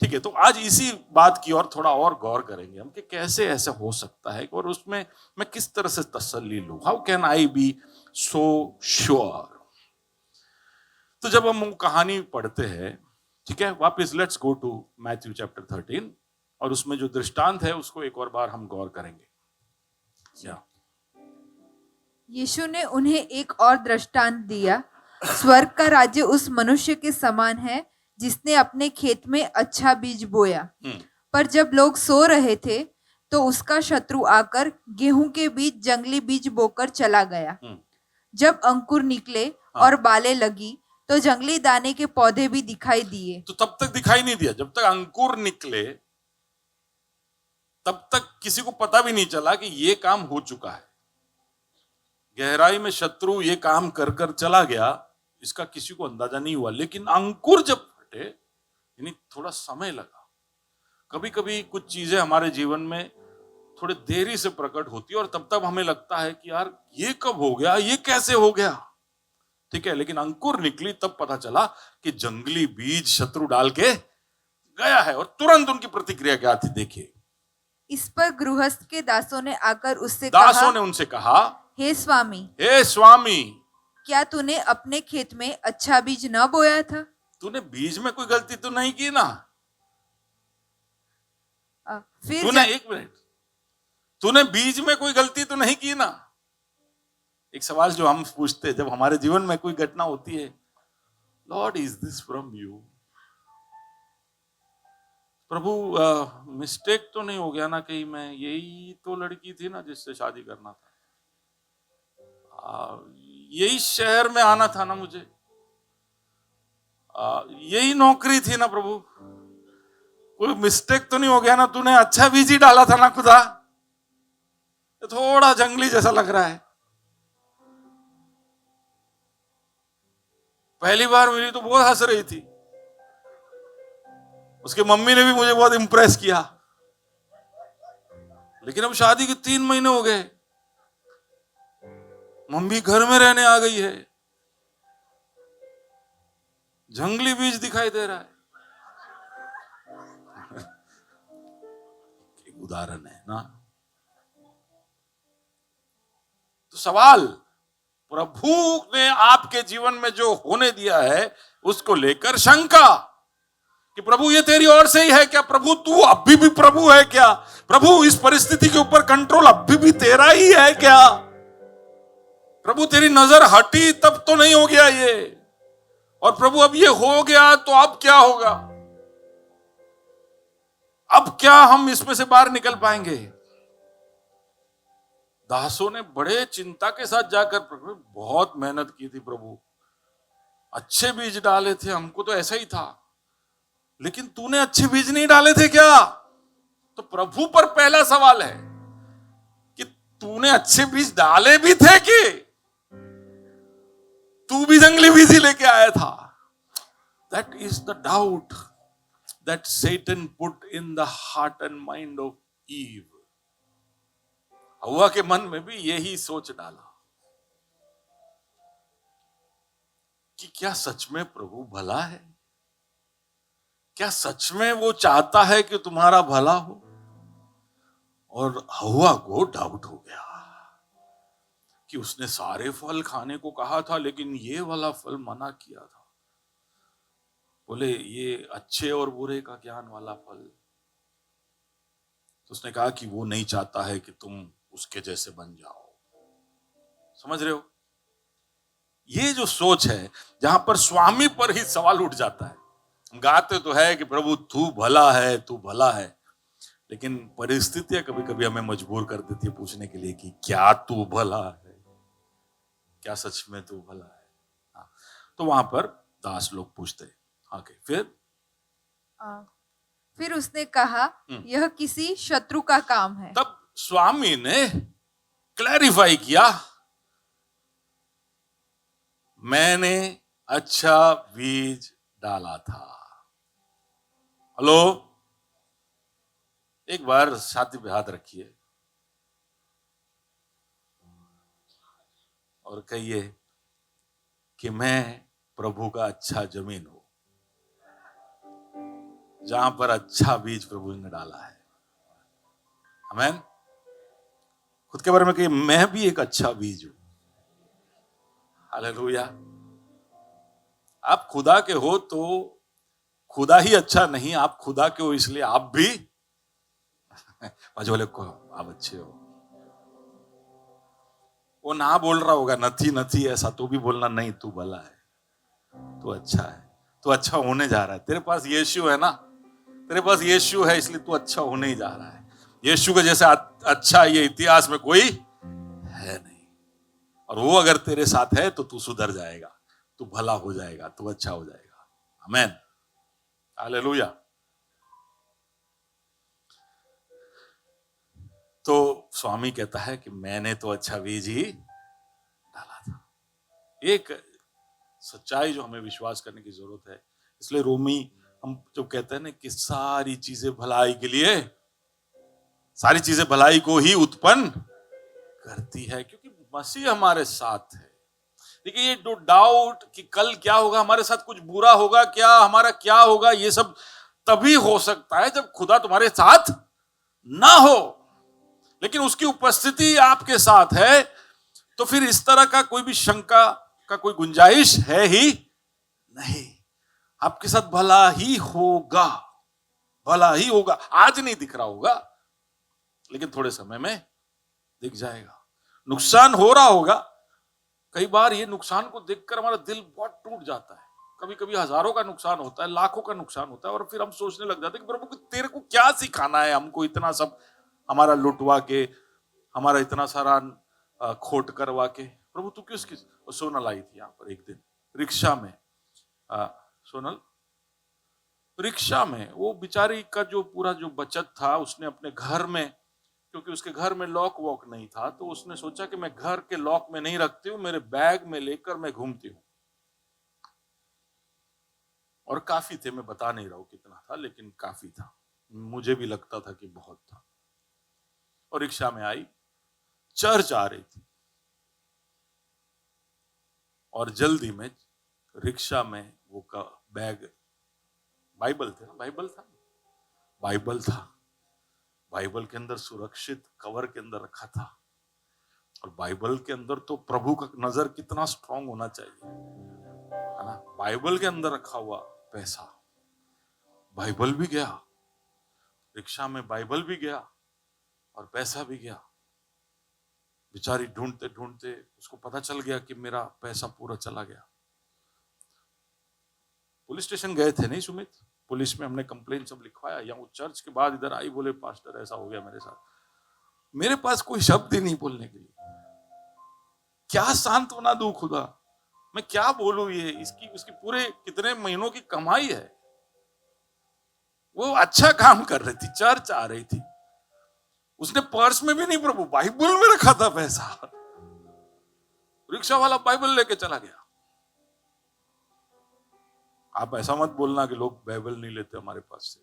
Speaker 1: ठीक है, तो आज इसी बात की और थोड़ा और गौर करेंगे हम कि कैसे ऐसा हो सकता है और उसमें मैं किस तरह से तसल्ली लूं। How can I be so sure. तो जब हम कहानी पढ़ते हैं, ठीक है, वापस let's go to Matthew chapter 13 और उसमें जो दृष्टांत है उसको एक और बार हम गौर करेंगे। क्या
Speaker 2: यीशु ने उन्हें एक और दृष्टांत दिया, स्वर्ग का राज्य उस मनुष्य के समान है जिसने अपने खेत में अच्छा बीज बोया। पर जब लोग सो रहे थे तो उसका शत्रु आकर गेहूं के बीच जंगली बीज बोकर चला गया। जब अंकुर निकले और बालें लगी तो जंगली दाने के पौधे भी दिखाई दिए।
Speaker 1: तो तब तक दिखाई नहीं दिया, जब तक अंकुर निकले तब तक किसी को पता भी नहीं चला कि ये काम हो चुका है। गहराई में शत्रु ये काम कर कर चला गया, इसका किसी को अंदाजा नहीं हुआ। लेकिन अंकुर जब फटे, यानी थोड़ा समय लगा। कभी कभी कुछ चीजें हमारे जीवन में थोड़े देरी से प्रकट होती है और तब तक हमें लगता है कि यार ये कब हो गया, ये कैसे हो गया, ठीक है। लेकिन अंकुर निकली तब पता चला कि जंगली बीज शत्रु डाल के गया है। और तुरंत उनकी प्रतिक्रिया क्या थी, देखिए।
Speaker 2: इस पर गृहस्थ के दासों ने आकर उससे
Speaker 1: दासों
Speaker 2: कहा,
Speaker 1: ने उनसे कहा,
Speaker 2: हे स्वामी,
Speaker 1: हे स्वामी,
Speaker 2: क्या तूने अपने खेत में अच्छा बीज न बोया था?
Speaker 1: तूने बीज में कोई गलती तो नहीं की ना?
Speaker 2: फिर
Speaker 1: तूने एक मिनट, तूने बीज में कोई गलती तो नहीं की ना? एक सवाल जो हम पूछते हैं जब हमारे जीवन में कोई घटना होती है, Lord is this from you? Prabhu mistake तो नहीं हो गया ना कहीं? मैं यही तो लड़की थी ना जिससे शादी करना था, यही शहर में आना था ना मुझे, यही नौकरी थी ना प्रभु? कोई मिस्टेक तो नहीं हो गया ना? तूने अच्छा बीज ही डाला था ना खुदा? थोड़ा जंगली जैसा लग रहा है। पहली बार मिली तो बहुत हंस रही थी, उसकी मम्मी ने भी मुझे बहुत इंप्रेस किया, लेकिन अब शादी के 3 महीने हो गए, मम्मी घर में रहने आ गई है, जंगली बीज दिखाई दे रहा है। एक उदाहरण है ना। तो सवाल, प्रभु ने आपके जीवन में जो होने दिया है उसको लेकर शंका कि प्रभु ये तेरी ओर से ही है क्या? प्रभु तू अभी भी प्रभु है क्या? प्रभु इस परिस्थिति के ऊपर कंट्रोल अभी भी तेरा ही है क्या? प्रभु तेरी नजर हटी तब तो नहीं हो गया ये, और प्रभु अब ये हो गया तो अब क्या होगा? अब क्या हम इसमें से बाहर निकल पाएंगे? दासों ने बड़े चिंता के साथ जाकर, प्रभु बहुत मेहनत की थी प्रभु, अच्छे बीज डाले थे, हमको तो ऐसा ही था, लेकिन तूने अच्छे बीज नहीं डाले थे क्या? तो प्रभु पर पहला सवाल है कि तूने अच्छे बीज डाले भी थे कि तू भी जंगली बीज ही लेके आया था? That is the doubt that Satan put in the heart and mind of Eve. हव्वा के मन में भी यही सोच डाला कि क्या सच में प्रभु भला है? क्या सच में वो चाहता है कि तुम्हारा भला हो? और हव्वा को डाउट हो गया कि उसने सारे फल खाने को कहा था, लेकिन ये वाला फल मना किया था। बोले ये अच्छे और बुरे का ज्ञान वाला फल। तो उसने कहा कि वो नहीं चाहता है कि तुम उसके जैसे बन जाओ। समझ रहे हो? ये जो सोच है, जहां पर स्वामी पर ही सवाल उठ जाता है। हम गाते तो है कि प्रभु तू भला है, तू भला है, लेकिन परिस्थितियां कभी कभी हमें मजबूर कर देती है पूछने के लिए कि क्या तू भला है? क्या सच में तू भला है? हाँ। तो वहां पर दास लोग पूछते हैं। आगे
Speaker 2: फिर उसने कहा, यह किसी शत्रु का काम है।
Speaker 1: तब स्वामी ने क्लैरिफाई किया, मैंने अच्छा बीज डाला था। हेलो, एक बार छाती पे हाथ रखिए और कहिए कि मैं प्रभु का अच्छा जमीन हूं, जहां पर अच्छा बीज प्रभु ने डाला है। आमीन। खुद के बारे में कहिए, मैं भी एक अच्छा बीज हूं। हालेलुया। आप खुदा के हो तो खुदा ही अच्छा नहीं, आप खुदा के हो इसलिए आप भी वाले को आप अच्छे हो। वो ना बोल रहा होगा नथी नथी ऐसा, तो भी बोलना नहीं, तू भला है, तू अच्छा है, तू अच्छा होने जा रहा है। तेरे पास यीशु है ना, तेरे पास यीशु है, इसलिए तू अच्छा होने ही जा रहा है। यीशु के जैसा अच्छा ये इतिहास में कोई है नहीं, और वो अगर तेरे साथ है तो तू सुधर जाएगा, तू भला हो जाएगा, तू अच्छा हो जाएगा। आमीन। हालेलुया। तो स्वामी कहता है कि मैंने तो अच्छा बीज ही डाला था। एक सच्चाई जो हमें विश्वास करने की जरूरत है। इसलिए रोमी हम जब कहते हैं ना कि सारी चीजें भलाई के लिए, सारी चीजें भलाई को ही उत्पन्न करती है, क्योंकि मसीह हमारे साथ है। देखिए ये डाउट कि कल क्या होगा, हमारे साथ कुछ बुरा होगा क्या, हमारा क्या होगा, ये सब तभी हो सकता है जब खुदा तुम्हारे साथ ना हो। लेकिन उसकी उपस्थिति आपके साथ है तो फिर इस तरह का कोई भी शंका का कोई गुंजाइश है ही नहीं। आपके साथ भला ही होगा, भला ही होगा। आज नहीं दिख रहा होगा लेकिन थोड़े समय में दिख जाएगा। नुकसान हो रहा होगा। कई बार ये नुकसान को देखकर हमारा दिल बहुत टूट जाता है। कभी कभी हजारों का नुकसान होता है, लाखों का नुकसान होता है, और फिर हम सोचने लग जाते हैं कि प्रभु तेरे को क्या सिखाना है हमको, इतना सब हमारा लुटवा के, हमारा इतना सारा खोट करवा के। प्रभु तू क्यों इसकी। सोनल आई थी यहाँ पर एक दिन रिक्शा में, सोनल रिक्शा में, वो बेचारी का जो पूरा जो बचत था उसने अपने घर में, क्योंकि उसके घर में लॉक वॉक नहीं था, तो उसने सोचा कि मैं घर के लॉक में नहीं रखती हूँ, मेरे बैग में लेकर मैं घूमती हूँ। और काफी थे, मैं बता नहीं रहा हूं कितना था, लेकिन काफी था, मुझे भी लगता था कि बहुत था। और रिक्शा में आई, चर्च आ रही थी, और जल्दी में रिक्शा में वो का बैग, बाइबल थे ना, बाइबल था, बाइबल के अंदर सुरक्षित कवर के अंदर रखा था। और बाइबल के अंदर तो प्रभु का नजर कितना स्ट्रांग होना चाहिए, है ना। बाइबल के अंदर रखा हुआ पैसा, बाइबल भी गया, रिक्शा में बाइबल भी गया और पैसा भी गया। बेचारी ढूंढते ढूंढते उसको पता चल गया कि मेरा पैसा पूरा चला गया। पुलिस स्टेशन गए थे नहीं सुमित, पुलिस में हमने कंप्लेन सब लिखवाया। या वो चर्च के बाद इधर आई, बोले पास्टर ऐसा हो गया मेरे साथ। मेरे पास कोई शब्द ही नहीं बोलने के लिए, क्या सांत्वना दूं खुदा, मैं क्या बोलूं। ये इसकी उसकी पूरे कितने महीनों की कमाई है। वो अच्छा काम कर रही थी, चर्च आ रही थी, उसने पर्स में भी नहीं प्रभु, बाइबल में रखा था पैसा। रिक्शा वाला बाइबल लेके चला गया। आप ऐसा मत बोलना कि लोग बाइबल नहीं लेते हमारे पास से।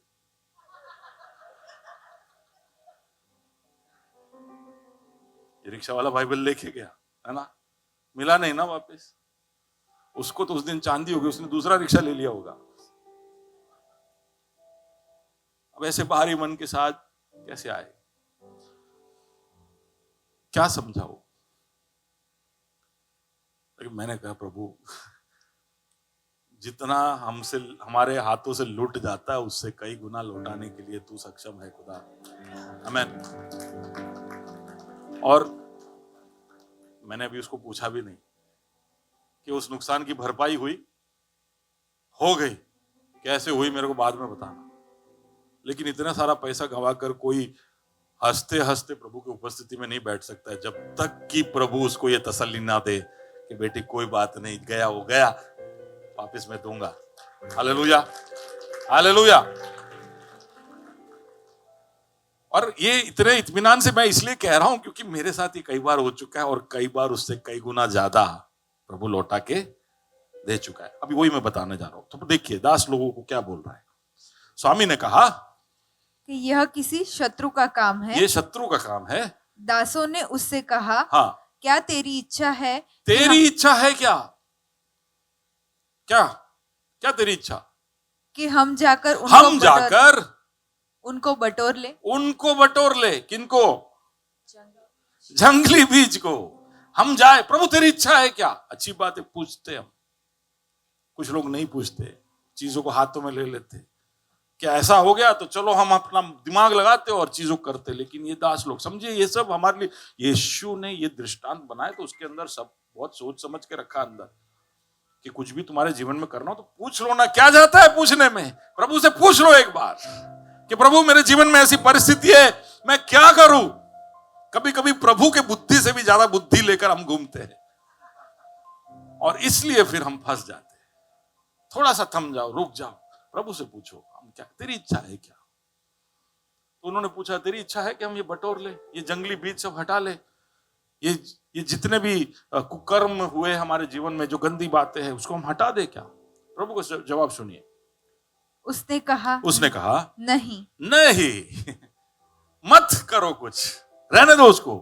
Speaker 1: ये रिक्शा वाला बाइबल लेके गया, है ना, मिला नहीं ना वापस। उसको तो उस दिन चांदी होगी, उसने दूसरा रिक्शा ले लिया होगा। अब ऐसे बाहरी मन के साथ कैसे आए, क्या समझाओ। लेकिन मैंने कहा प्रभु जितना हमसे हमारे हाथों से लूट जाता है उससे कई गुना लौटाने के लिए तू सक्षम है खुदा। आमीन। और मैंने अभी उसको पूछा भी नहीं कि उस नुकसान की भरपाई हुई, हो गई, कैसे हुई मेरे को बाद में बताना। लेकिन इतना सारा पैसा गंवाकर कोई हंसते हंसते प्रभु की उपस्थिति में नहीं बैठ सकता है जब तक कि प्रभु उसको ये तसल्ली ना दे कि बेटी कोई बात नहीं, गया वो गया, वापस मैं दूंगा। Hallelujah, hallelujah. और ये इतने इत्मीनान से मैं इसलिए कह रहा हूं क्योंकि मेरे साथ ये कई बार हो चुका है, और कई बार उससे कई गुना ज्यादा प्रभु लौटा के दे चुका है। अभी वही मैं बताने जा रहा हूं। तो देखिए दास लोगों को क्या बोल रहा है। स्वामी ने कहा
Speaker 2: कि यह किसी शत्रु का काम है।
Speaker 1: ये शत्रु का काम है।
Speaker 2: दासों ने उससे कहा,
Speaker 1: हाँ,
Speaker 2: क्या तेरी इच्छा है,
Speaker 1: तेरी इच्छा है क्या, क्या क्या तेरी इच्छा,
Speaker 2: कि हम जाकर उनको बटोर ले। उनको
Speaker 1: बटोर ले। किनको? जंगली बीज को। हम जाए, प्रभु तेरी इच्छा है क्या। अच्छी बात है, पूछते हम। कुछ लोग नहीं पूछते, चीजों को हाथों में ले लेते। क्या ऐसा हो गया तो चलो हम अपना दिमाग लगाते और चीजों करते। लेकिन ये दास लोग समझिए, ये सब हमारे लिए यीशु ने ये दृष्टांत बनाए तो उसके अंदर सब बहुत सोच समझ के रखा अंदर कि कुछ भी तुम्हारे जीवन में करना हो तो पूछ लो ना। क्या जाता है पूछने में, प्रभु से पूछ लो एक बार कि प्रभु मेरे जीवन में ऐसी परिस्थिति है, मैं क्या करूं। कभी कभी प्रभु के बुद्धि से भी ज्यादा बुद्धि लेकर हम घूमते हैं और इसलिए फिर हम फंस जाते हैं। थोड़ा सा थम जाओ, रुक जाओ, प्रभु से पूछो हम क्या, तेरी इच्छा है क्या। तो उन्होंने पूछा तेरी इच्छा है कि हम ये बटोर ले, ये जंगली बीज सब हटा ले, ये जितने भी कुकर्म हुए हमारे जीवन में, जो गंदी बातें हैं उसको हम हटा दे क्या। प्रभु को जवाब सुनिए। उसने कहा नहीं मत करो कुछ, रहने दो उसको,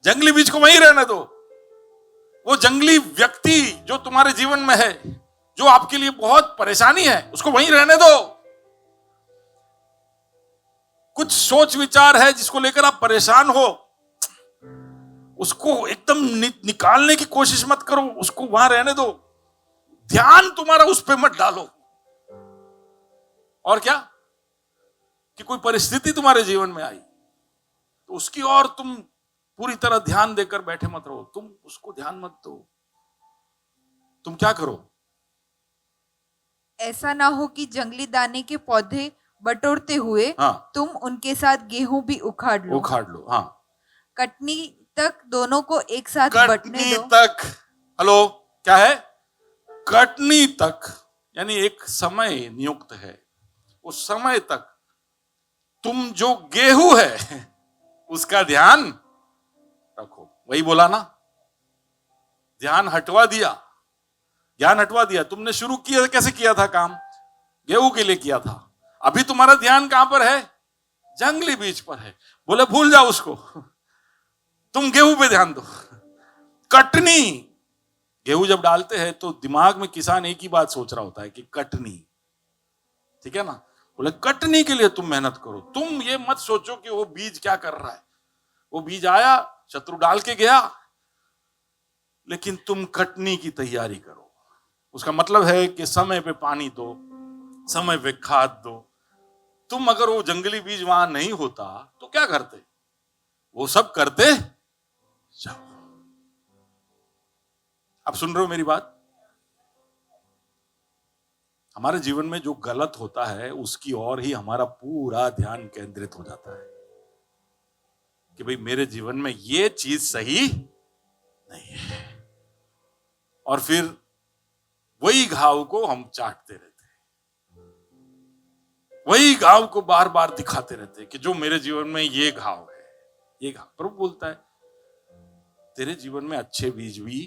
Speaker 1: जंगली बीज को वहीं रहने दो। वो जंगली व्यक्ति जो तुम्हारे जीवन में है, जो आपके लिए बहुत परेशानी है, उसको वहीं रहने दो। कुछ सोच विचार है जिसको लेकर आप परेशान हो, उसको एकदम निकालने की कोशिश मत करो, उसको वहां रहने दो। ध्यान तुम्हारा उस पर मत डालो। और क्या कि कोई परिस्थिति तुम्हारे जीवन में आई तो उसकी और तुम पूरी तरह ध्यान देकर बैठे मत रहो, तुम उसको ध्यान मत दो। तुम क्या करो?
Speaker 2: ऐसा ना हो कि जंगली दाने के पौधे बटोरते हुए
Speaker 1: हाँ,
Speaker 2: तुम उनके साथ गेहूं भी उखाड़ लो।
Speaker 1: हाँ,
Speaker 2: कटनी तक दोनों को एक साथ बटने
Speaker 1: कटनी
Speaker 2: दो।
Speaker 1: तक। हेलो, क्या है? कटनी तक, यानी एक समय नियुक्त है, उस समय तक तुम जो गेहूं है उसका ध्यान रखो। वही बोला ना, ध्यान हटवा दिया, ज्ञान हटवा दिया। तुमने शुरू किया, कैसे किया था काम? गेहूं के लिए किया था। अभी तुम्हारा ध्यान कहां पर है? जंगली बीज पर है। बोले भूल जाओ उसको, तुम गेहूं पे ध्यान दो। कटनी, गेहूं जब डालते हैं तो दिमाग में किसान एक ही बात सोच रहा होता है कि कटनी, ठीक है ना? बोले कटनी के लिए तुम मेहनत करो। तुम ये मत सोचो कि वो बीज क्या कर रहा है। वो बीज आया, शत्रु डाल के गया, लेकिन तुम कटनी की तैयारी करो। उसका मतलब है कि समय पे पानी दो, समय पे खाद दो। तुम अगर वो जंगली बीज वहां नहीं होता तो क्या करते? वो सब करते जाओ। आप सुन रहे हो मेरी बात? हमारे जीवन में जो गलत होता है उसकी ओर ही हमारा पूरा ध्यान केंद्रित हो जाता है कि भाई मेरे जीवन में ये चीज सही नहीं है, और फिर वही घाव को हम चाटते रहते हैं, वही घाव को बार बार दिखाते रहते हैं कि जो मेरे जीवन में ये घाव है, ये घाव। प्रभु बोलता है तेरे जीवन में अच्छे बीज भी,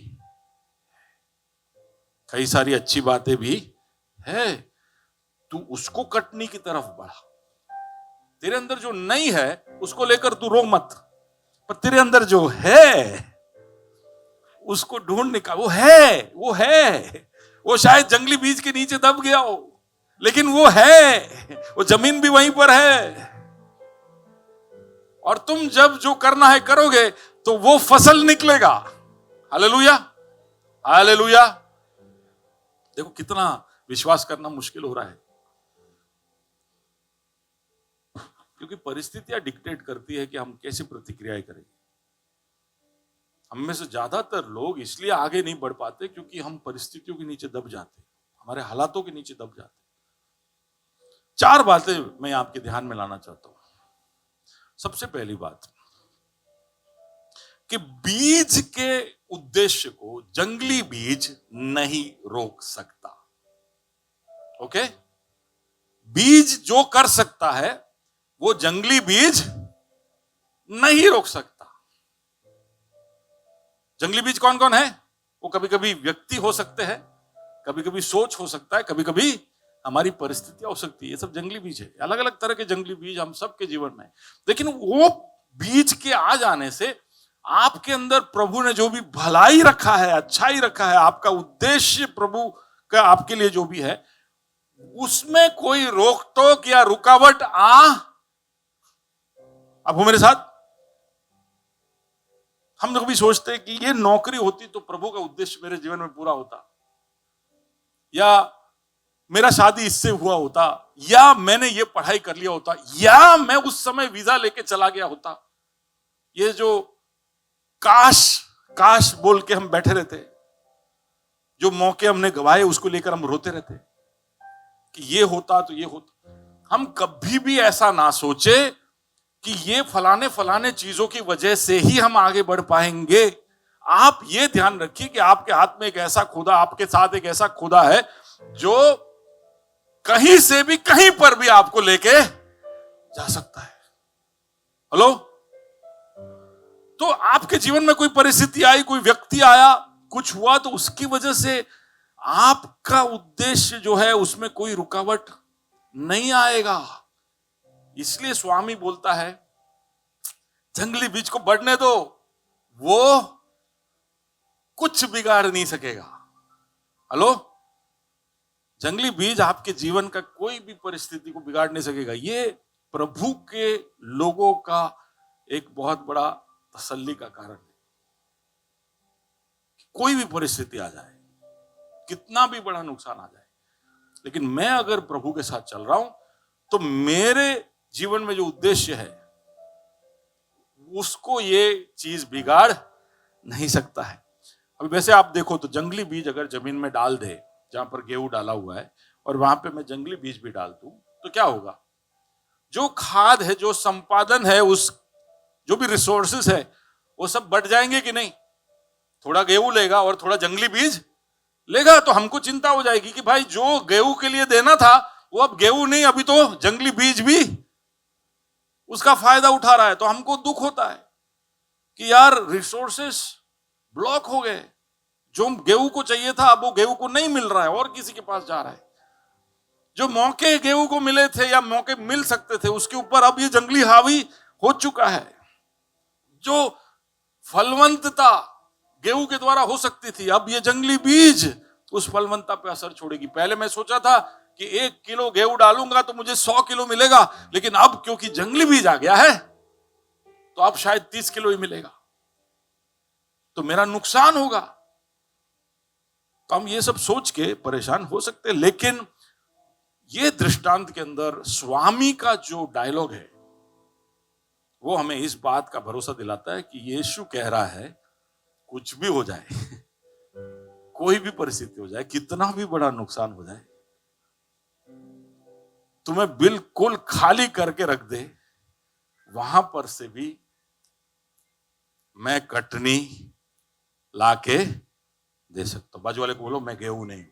Speaker 1: कई सारी अच्छी बातें भी है, तू उसको कटनी की तरफ बढ़ा। तेरे अंदर जो नहीं है उसको लेकर तू रो मत, पर तेरे अंदर जो है उसको ढूंढ निकाल। वो है, वो है, वो शायद जंगली बीज के नीचे दब गया हो, लेकिन वो है, वो जमीन भी वहीं पर है। और तुम जब जो करना है करोगे तो वो फसल निकलेगा। Hallelujah, hallelujah. देखो कितना विश्वास करना मुश्किल हो रहा है, क्योंकि परिस्थितियां डिक्टेट करती है कि हम कैसे प्रतिक्रियाएं करेंगे। हम में से ज्यादातर लोग इसलिए आगे नहीं बढ़ पाते क्योंकि हम परिस्थितियों के नीचे दब जाते, हमारे हालातों के नीचे दब जाते। 4 बातें मैं आपके ध्यान में लाना चाहता हूं। सबसे पहली बात कि बीज के उद्देश्य को जंगली बीज नहीं रोक सकता। ओके? बीज जो कर सकता है वो जंगली बीज नहीं रोक सकता। जंगली बीज कौन कौन है? वो कभी कभी व्यक्ति हो सकते हैं, कभी कभी सोच हो सकता है, कभी कभी हमारी परिस्थितियां हो सकती है। ये सब जंगली बीज है। अलग अलग तरह के जंगली बीज हम सबके जीवन में। लेकिन वो बीज के आ जाने से आपके अंदर प्रभु ने जो भी भलाई रखा है, अच्छाई रखा है, आपका उद्देश्य प्रभु का आपके लिए जो भी है, उसमें कोई रोक टोक या रुकावट अब हो मेरे साथ? हम लोग भी सोचते हैं कि ये नौकरी होती तो प्रभु का उद्देश्य मेरे जीवन में पूरा होता, या मेरा शादी इससे हुआ होता, या मैंने ये पढ़ाई कर लिया होता, या मैं उस समय वीजा लेके चला गया होता। ये जो काश काश बोल के हम बैठे रहते, जो मौके हमने गवाए उसको लेकर हम रोते रहते कि ये होता तो ये होता। हम कभी भी ऐसा ना सोचे कि ये फलाने फलाने चीजों की वजह से ही हम आगे बढ़ पाएंगे। आप ये ध्यान रखिए कि आपके हाथ में एक ऐसा खुदा, आपके साथ एक ऐसा खुदा है जो कहीं से भी कहीं पर भी आपको लेके जा सकता है। हेलो? तो आपके जीवन में कोई परिस्थिति आई, कोई व्यक्ति आया, कुछ हुआ, तो उसकी वजह से आपका उद्देश्य जो है उसमें कोई रुकावट नहीं आएगा। इसलिए स्वामी बोलता है जंगली बीज को बढ़ने दो, वो कुछ बिगाड़ नहीं सकेगा। हेलो? जंगली बीज आपके जीवन का कोई भी परिस्थिति को बिगाड़ नहीं सकेगा। ये प्रभु के लोगों का एक बहुत बड़ा तसल्ली का कारण है। कोई भी परिस्थिति आ जाए, कितना भी बड़ा नुकसान आ जाए, लेकिन मैं अगर प्रभु के साथ चल रहा हूं तो मेरे जीवन में जो उद्देश्य है उसको ये चीज बिगाड़ नहीं सकता है। अभी वैसे आप देखो तो जंगली बीज अगर जमीन में डाल दे, जहां पर गेहूं डाला हुआ है, और वहां पे मैं जंगली बीज भी डाल दूं तो क्या होगा? जो खाद है, जो संपादन है, उस जो भी रिसोर्सेस है, वो सब बढ़ जाएंगे कि नहीं? थोड़ा गेहूं लेगा और थोड़ा जंगली बीज लेगा तो हमको चिंता हो जाएगी कि भाई जो गेहूं के लिए देना था वो अब गेहूं नहीं, अभी तो जंगली बीज भी उसका फायदा उठा रहा है। तो हमको दुख होता है कि यार रिसोर्सेस ब्लॉक हो गए, जो गेहूं को चाहिए था अब वो गेहूं को नहीं मिल रहा है और किसी के पास जा रहा है। जो मौके गेहूं को मिले थे या मौके मिल सकते थे उसके ऊपर अब ये जंगली हावी हो चुका है। जो फलवंतता गेहूं के द्वारा हो सकती थी, अब ये जंगली बीज उस फलवंतता पे असर छोड़ेगी। पहले मैं सोचा था कि 1 किलो गेहूं डालूंगा तो मुझे 100 किलो मिलेगा, लेकिन अब क्योंकि जंगली बीज आ गया है तो अब शायद 30 किलो ही मिलेगा, तो मेरा नुकसान होगा। तो हम ये सब सोच के परेशान हो सकते हैं, लेकिन ये दृष्टांत के अंदर स्वामी का जो डायलॉग है वो हमें इस बात का भरोसा दिलाता है कि यीशु कह रहा है कुछ भी हो जाए, कोई भी परिस्थिति हो जाए, कितना भी बड़ा नुकसान हो जाए, तुम्हें बिल्कुल खाली करके रख दे, वहां पर से भी मैं कटनी लाके दे सकता हूं। बाजू वाले को बोलो मैं गेहूं नहीं।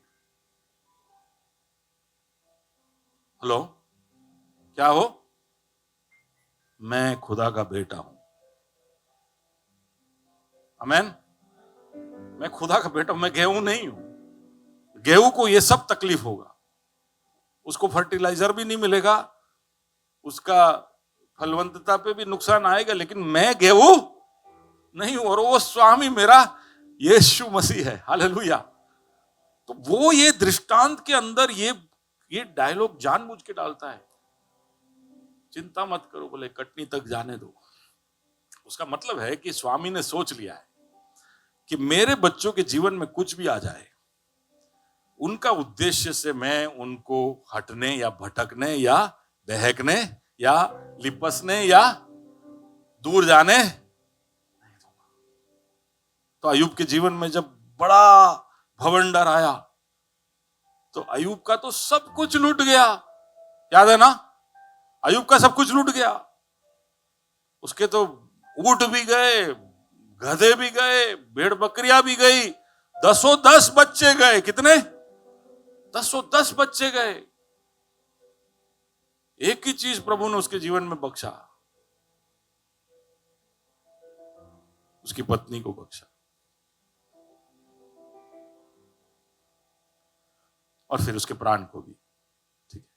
Speaker 1: हेलो, क्या हो? मैं खुदा का बेटा हूं। आमेन। मैं खुदा का बेटा हूं, मैं गेहूं नहीं हूं। गेहूं को ये सब तकलीफ होगा, उसको फर्टिलाइजर भी नहीं मिलेगा, उसका फलवंतता पे भी नुकसान आएगा, लेकिन मैं गेहूं नहीं हूं और वो स्वामी मेरा यीशु मसीह है। हालेलुया। तो वो ये दृष्टांत के अंदर ये डायलॉग जानबूझ के डालता है, चिंता मत करो, बोले कटनी तक जाने दो। उसका मतलब है कि स्वामी ने सोच लिया है कि मेरे बच्चों के जीवन में कुछ भी आ जाए, उनका उद्देश्य से मैं उनको हटने या भटकने या बहकने या लिपसने या दूर जाने नहीं दूंगा। तो अय्यूब के जीवन में जब बड़ा भवंडर आया तो अय्यूब का तो सब कुछ लूट गया, याद है ना? अय्यूब का सब कुछ लूट गया। उसके तो ऊंट भी गए, गधे भी गए, भेड़ बकरियां भी गई, 10 बच्चे गए। कितने? 10 बच्चे गए। एक ही चीज प्रभु ने उसके जीवन में बख्शा, उसकी पत्नी को बख्शा और फिर उसके प्राण को भी। ठीक है,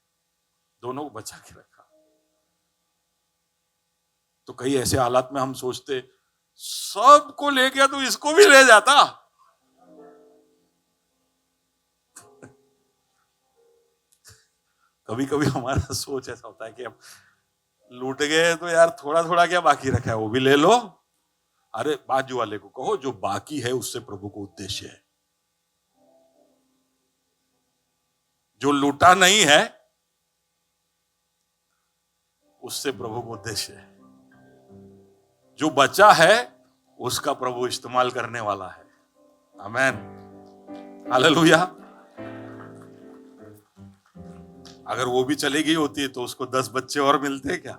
Speaker 1: दोनों को बचा के रखा। तो कई ऐसे हालात में हम सोचते सबको ले गया तो इसको भी ले जाता। कभी कभी हमारा सोच ऐसा होता है कि अब लूट गए तो यार थोड़ा थोड़ा क्या बाकी रखा है वो भी ले लो। अरे बाजू वाले को कहो जो बाकी है उससे प्रभु को उद्देश्य है, जो लूटा नहीं है उससे प्रभु को उद्देश्य है, जो बचा है उसका प्रभु इस्तेमाल करने वाला है। आमेन, हालेलुया। अगर वो भी चली गई होती तो उसको 10 बच्चे और मिलते क्या?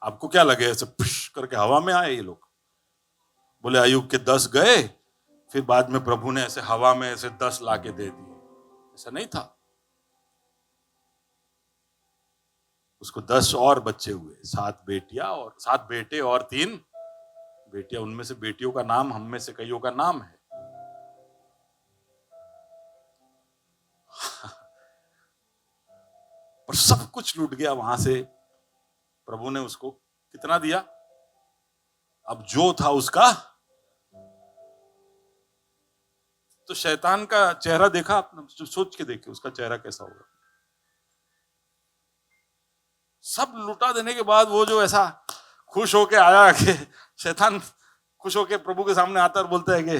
Speaker 1: आपको क्या लगे ऐसे पुश करके हवा में आए ये लोग? बोले अय्यूब के 10 गए, फिर बाद में प्रभु ने ऐसे हवा में ऐसे 10 लाके दे दिए। ऐसा नहीं था। उसको 10 और बच्चे हुए, 7 बेटियां और 7 बेटे और 3 बेटियां। उनमें से बेटियों का नाम हम में से कईयों का नाम है। और सब कुछ लूट गया वहां से। प्रभु ने उसको कितना दिया? अब जो था उसका। तो शैतान का चेहरा देखा आपने? सोच के देखिए उसका चेहरा कैसा होगा। सब लुटा देने के बाद वो जो ऐसा खुश होके आया कि शैतान खुश होके प्रभु के सामने आता और बोलता है कि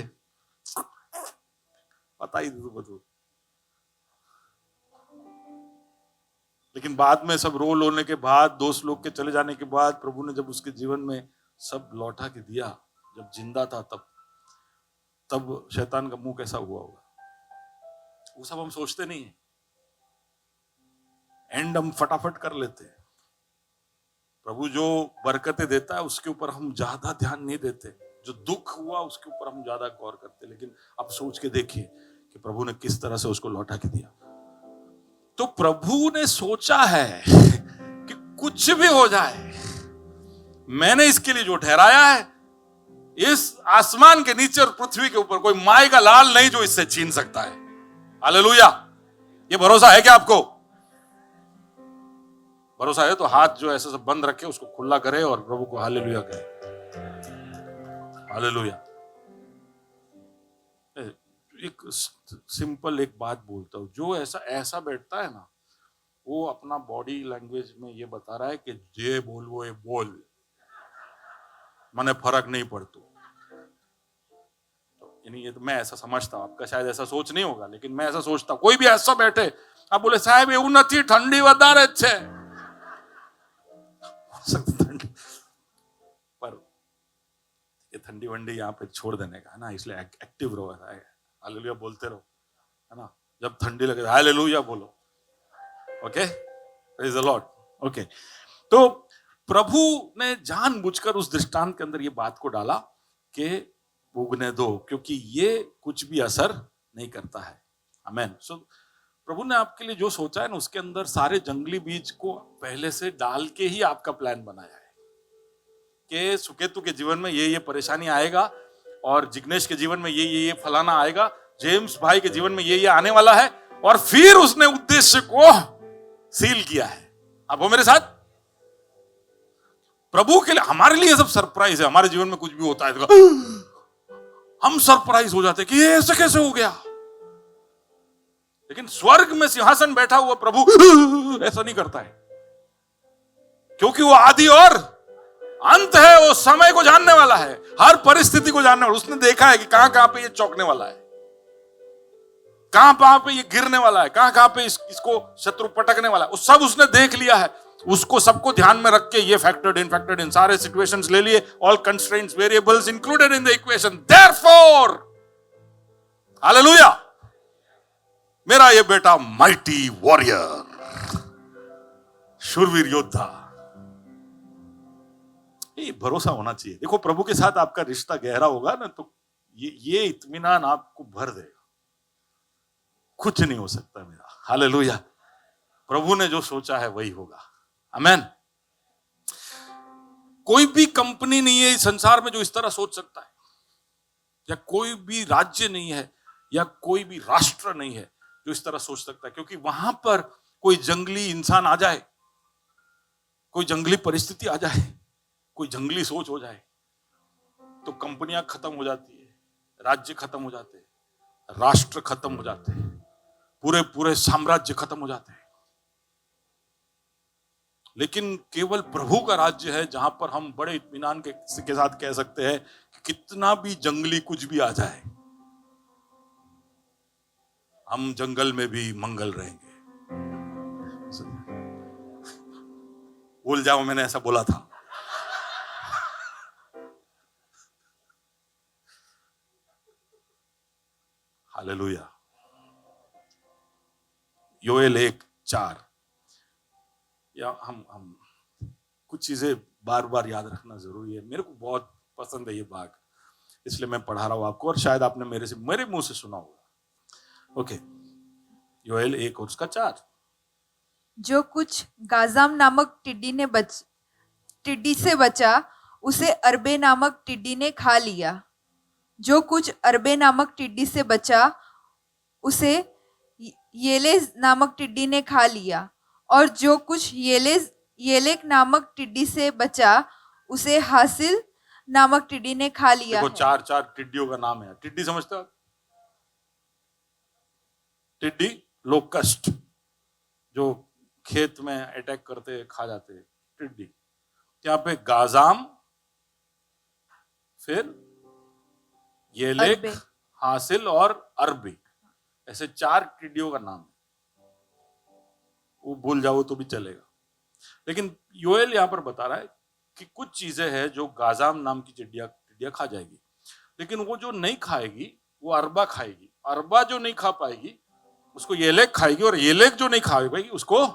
Speaker 1: पता ही तू। लेकिन बाद में सब रोल होने के बाद, दोस्त लोग के चले जाने के बाद, प्रभु ने जब उसके जीवन में सब लौटा के दिया, जब जिंदा था तब शैतान का मुंह कैसा हुआ होगा, वो सब हम सोचते नहीं है। एंड हम फटाफट कर लेते हैं। प्रभु जो बरकतें देता है उसके ऊपर हम ज्यादा ध्यान नहीं देते, जो दुख हुआ उसके ऊपर हम ज्यादा गौर करते। लेकिन अब सोच के देखिए कि प्रभु ने किस तरह से उसको लौटा के दिया। तो प्रभु ने सोचा है कि कुछ भी हो जाए, मैंने इसके लिए जो ठहराया है, इस आसमान के नीचे और पृथ्वी के ऊपर कोई माई का लाल नहीं जो इससे छीन सकता है। हालेलुया। ये भरोसा है क्या आपको? भरोसा है तो हाथ जो ऐसे सब बंद रखे उसको खुला करे और प्रभु को हालेलुया कहे। हालेलुया। एक सिंपल एक बात बोलता हूं, जो ऐसा बैठता है ना, वो अपना बॉडी लैंग्वेज में ये बता रहा है कि जे बोल वो ये बोल, मने फर्क नहीं पड़तो। यानी ये तो मैं ऐसा समझता हूं, आपका शायद ऐसा सोच नहीं होगा, लेकिन मैं ऐसा सोचता हूं। कोई भी ऐसा बैठे, आप बोले साहब એવું નથી, ठंडी વધારે છે, पर ये ठंडी वंडी यहाँ पे छोड़ देने का है ना, इसलिए एक्टिव रहो, हालेलुया बोलते रहो, है ना। जब ठंडी लगे हालेलुया बोलो। Okay, praise the Lord. Okay, तो प्रभु ने जानबूझकर उस दृष्टांत के अंदर ये बात को डाला कि उगने दो, क्योंकि ये कुछ भी असर नहीं करता है। आमेन। सो प्रभु ने आपके लिए जो सोचा है ना, उसके अंदर सारे जंगली बीज को पहले से डाल के ही आपका प्लान बनाया है कि सुकेतु के जीवन में ये परेशानी आएगा, और जिग्नेश के जीवन में ये फलाना आएगा, जेम्स भाई के जीवन में ये आने वाला है, और फिर उसने उद्देश्य को सील किया है। आप हो मेरे साथ? प्रभु के लिए, हमारे लिए सब सरप्राइज है। हमारे जीवन में कुछ भी होता है तो हम सरप्राइज हो जाते हैं कि ये ऐसे कैसे हो गया। लेकिन स्वर्ग में सिंहासन बैठा हुआ प्रभु ऐसा नहीं करता है, क्योंकि वो आदि और अंत है। वो समय को जानने वाला है, हर परिस्थिति को जानने वाला। उसने देखा है कि कहां पे ये चौंकने वाला है, कहां पे ये गिरने वाला है, कहां पे इसको शत्रु पटकने वाला है, वो सब उसने देख लिया है। उसको सबको ध्यान में रख के ये फैक्टर्ड इन सारे सिचुएशंस ले लिए, all constraints variables included in the equation. Therefore hallelujah, मेरा ये बेटा माइटी वॉरियर, शूरवीर योद्धा। ये भरोसा होना चाहिए। देखो, प्रभु के साथ आपका रिश्ता गहरा होगा ना, तो ये इत्मीनान आपको भर देगा। कुछ नहीं हो सकता मेरा। हालेलुया। प्रभु ने जो सोचा है वही होगा। आमेन। कोई भी कंपनी नहीं है इस संसार में जो इस तरह सोच सकता है, या कोई भी राज्य नहीं है, या कोई भी राष्ट्र नहीं है जो इस तरह सोच सकता है। क्योंकि वहां पर कोई जंगली इंसान आ जाए, कोई जंगली परिस्थिति आ जाए, कोई जंगली सोच हो जाए, तो कंपनियां खत्म हो जाती है, राज्य खत्म हो जाते हैं, राष्ट्र खत्म हो जाते हैं, पूरे साम्राज्य खत्म हो जाते हैं। लेकिन केवल प्रभु का राज्य है जहां पर हम बड़े इत्मीनान के साथ कह सकते हैं कि कितना भी जंगली कुछ भी आ जाए, हम जंगल में भी मंगल रहेंगे। भूल जाओ मैंने ऐसा बोला था। हालेलुया। योएल 1:4। या हम कुछ चीजें बार बार याद रखना जरूरी है। मेरे को बहुत पसंद है ये भाग, इसलिए मैं पढ़ा रहा हूं आपको, और शायद आपने मेरे मुंह से सुना होगा। ओके, योएल 1 और उसका 4।
Speaker 2: जो कुछ गाजाम नामक टिड्डी से बचा, उसे अरबे नामक टिड्डी ने खा लिया। जो कुछ अरबे नामक टिड्डी से बचा, उसे येले नामक टिड्डी ने खा लिया। और जो कुछ येलेक नामक टिड्डी से बचा, उसे हासिल नामक टिड्डी ने खा लिया।
Speaker 1: देखो, 4 टिड्डियों का नाम है। टिड्डी समझते हो? टिड्डी लोकस्ट, जो खेत में अटैक करते, खा जाते टिड्डी। यहाँ पे गाजाम, फिर येलेक,
Speaker 2: अरबे।
Speaker 1: हासिल और अरबी, ऐसे 4 टिड्डियों का नाम है। वो भूल जाओ तो भी चलेगा, लेकिन योएल यहां पर बता रहा है कि कुछ चीजें हैं जो गाजाम नाम की टिड्डियां खा जाएगी, लेकिन वो जो नहीं खाएगी वो अरबा खाएगी। अरबा जो नहीं खा पाएगी उसको येलेक खाएगी, और येलेक जो नहीं खा पाएगी उसको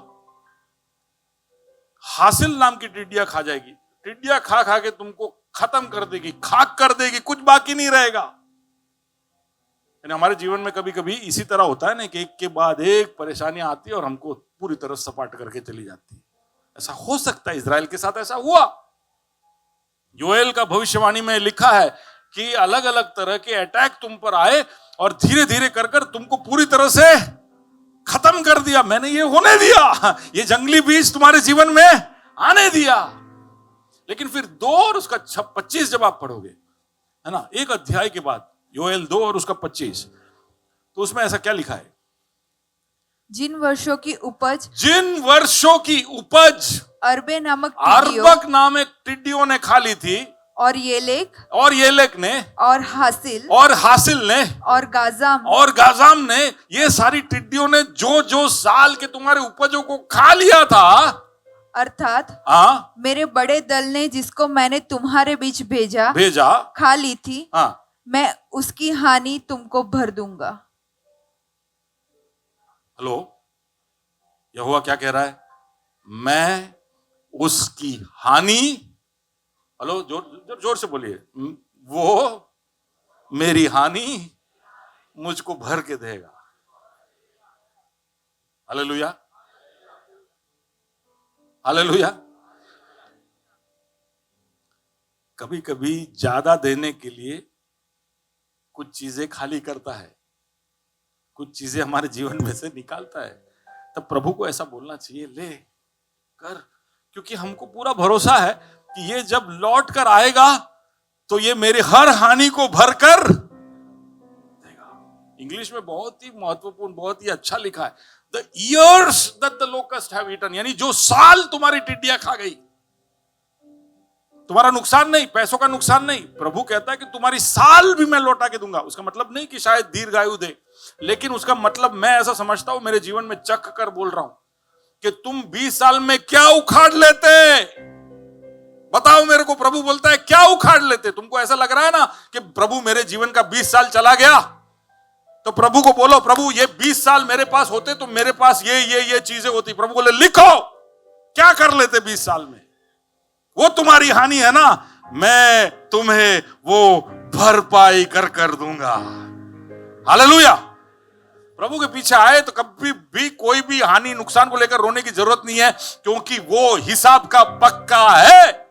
Speaker 1: हासिल नाम की टिड्डियां खा जाएगी। टिड्डियां खा खा के तुमको खत्म कर देगी, खाक कर देगी, कुछ बाकी नहीं रहेगा। हमारे जीवन में कभी कभी इसी तरह होता है ना कि एक के बाद एक परेशानियां आती है और हमको पूरी तरह सपाट करके चली जाती है। ऐसा हो सकता है, इजराइल के साथ ऐसा हुआ। योएल का भविष्यवाणी में लिखा है कि अलग अलग तरह के अटैक तुम पर आए और धीरे धीरे कर कर तुमको पूरी तरह से खत्म कर दिया। मैंने ये होने दिया, ये जंगली बीज तुम्हारे जीवन में आने दिया। लेकिन फिर 2 और उसका 25 जब आप पढ़ोगे, है ना, एक अध्याय के बाद योएल 2 और उसका 25, तो उसमें ऐसा क्या लिखा है?
Speaker 2: जिन वर्षों की उपज अरबे नामक
Speaker 1: अरबक नामक टिड्डियों ने खा ली थी,
Speaker 2: और येलेक
Speaker 1: ने
Speaker 2: और हासिल ने
Speaker 1: और गाजाम ने, ये सारी टिड्डियों ने जो जो साल के तुम्हारे उपजों को खा लिया था,
Speaker 2: अर्थात मेरे बड़े दल ने जिसको मैंने तुम्हारे बीच भेजा खा ली थी, मैं उसकी हानि तुमको भर दूंगा।
Speaker 1: हेलो, यहोवा क्या कह रहा है? मैं उसकी हानि, हेलो जोर से बोलिए, वो मेरी हानि मुझको भर के देगा। Hallelujah, hallelujah. कभी कभी ज्यादा देने के लिए कुछ चीजें खाली करता है, कुछ चीजें हमारे जीवन में से निकालता है। तब प्रभु को ऐसा बोलना चाहिए, ले कर, क्योंकि हमको पूरा भरोसा है कि ये जब लौट कर आएगा तो ये मेरी हर हानि को भर कर देगा। इंग्लिश में बहुत ही महत्वपूर्ण, बहुत ही अच्छा लिखा है, the years that the locust have eaten, यानी जो साल तुम्हारी टिड्डियां खा गई। तुम्हारा नुकसान नहीं, पैसों का नुकसान नहीं, प्रभु कहता है कि तुम्हारी साल भी मैं लौटा के दूंगा। उसका मतलब नहीं कि शायद दीर्घायु दे, लेकिन उसका मतलब मैं ऐसा समझता हूं, मेरे जीवन में चख कर बोल रहा हूं कि तुम 20 साल में क्या उखाड़ लेते, बताओ मेरे को। प्रभु बोलता है क्या उखाड़ लेते। तुमको ऐसा लग रहा है ना कि प्रभु मेरे जीवन का 20 साल चला गया, तो प्रभु को बोलो, प्रभु ये 20 साल मेरे पास होते तो मेरे पास ये चीजें होती। प्रभु बोले लिखो क्या कर लेते 20 साल में, वो तुम्हारी हानि है ना, मैं तुम्हें वो भरपाई कर दूंगा। हालेलुया। प्रभु के पीछे आए तो कभी भी कोई भी हानि नुकसान को लेकर रोने की जरूरत नहीं है, क्योंकि वो हिसाब का पक्का है,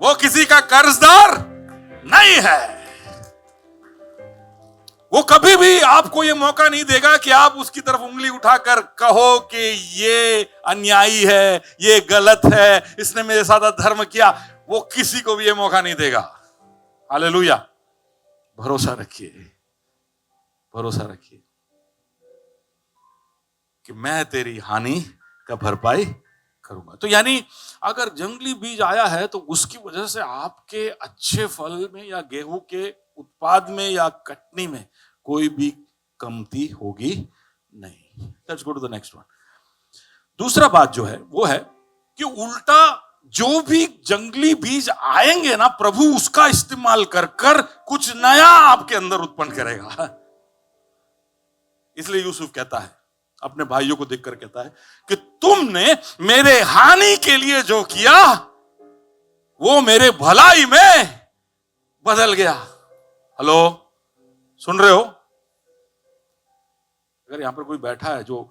Speaker 1: वो किसी का कर्जदार नहीं है। वो कभी भी आपको ये मौका नहीं देगा कि आप उसकी तरफ उंगली उठाकर कहो कि ये अन्यायी है, ये गलत है, इसने मेरे साथ अधर्म किया। वो किसी को भी ये मौका नहीं देगा। हालेलुया। भरोसा रखिए, भरोसा रखिए कि मैं तेरी हानि का भरपाई करूंगा। तो यानी अगर जंगली बीज आया है तो उसकी वजह से आपके अच्छे फल में या गेहूं के उत्पाद में या कटनी में कोई भी कमती होगी नहीं। Let's go to the next one. दूसरा बात जो है वो है कि उल्टा जो भी जंगली बीज आएंगे ना, प्रभु उसका इस्तेमाल कर कर कुछ नया आपके अंदर उत्पन्न करेगा। इसलिए यूसुफ कहता है, अपने भाइयों को देखकर कहता है कि तुमने मेरे हानि के लिए जो किया वो मेरे भलाई में बदल गया। हेलो, सुन रहे हो? अगर यहां पर कोई बैठा है जो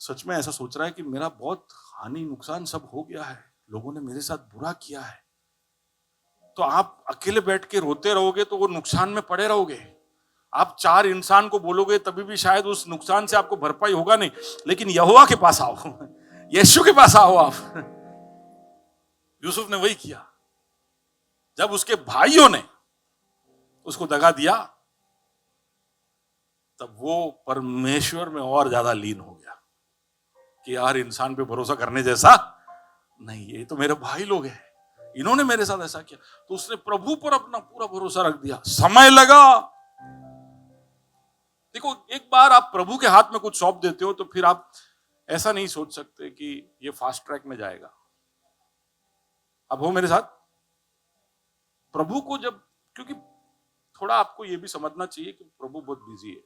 Speaker 1: सच में ऐसा सोच रहा है कि मेरा बहुत हानि नुकसान सब हो गया है, लोगों ने मेरे साथ बुरा किया है, तो आप अकेले बैठ के रोते रहोगे तो वो नुकसान में पड़े रहोगे। आप 4 इंसान को बोलोगे तभी भी शायद उस नुकसान से आपको भरपाई होगा नहीं। लेकिन यहोवा के पास आओ, यीशु के पास आओ आप। यूसुफ ने वही किया। जब उसके भाइयों ने उसको दगा दिया तब वो परमेश्वर में और ज्यादा लीन हो गया। कि यार इंसान पे भरोसा करने जैसा नहीं, ये तो मेरे भाई लोग हैं, इन्होंने मेरे साथ ऐसा किया। तो उसने प्रभु पर अपना पूरा भरोसा रख दिया। समय लगा। देखो, एक बार आप प्रभु के हाथ में कुछ सौंप देते हो तो फिर आप ऐसा नहीं सोच सकते कि ये फास्ट ट्रैक में जाएगा। अब हो मेरे साथ? प्रभु को जब, क्योंकि थोड़ा आपको ये भी समझना चाहिए कि प्रभु बहुत बिजी है,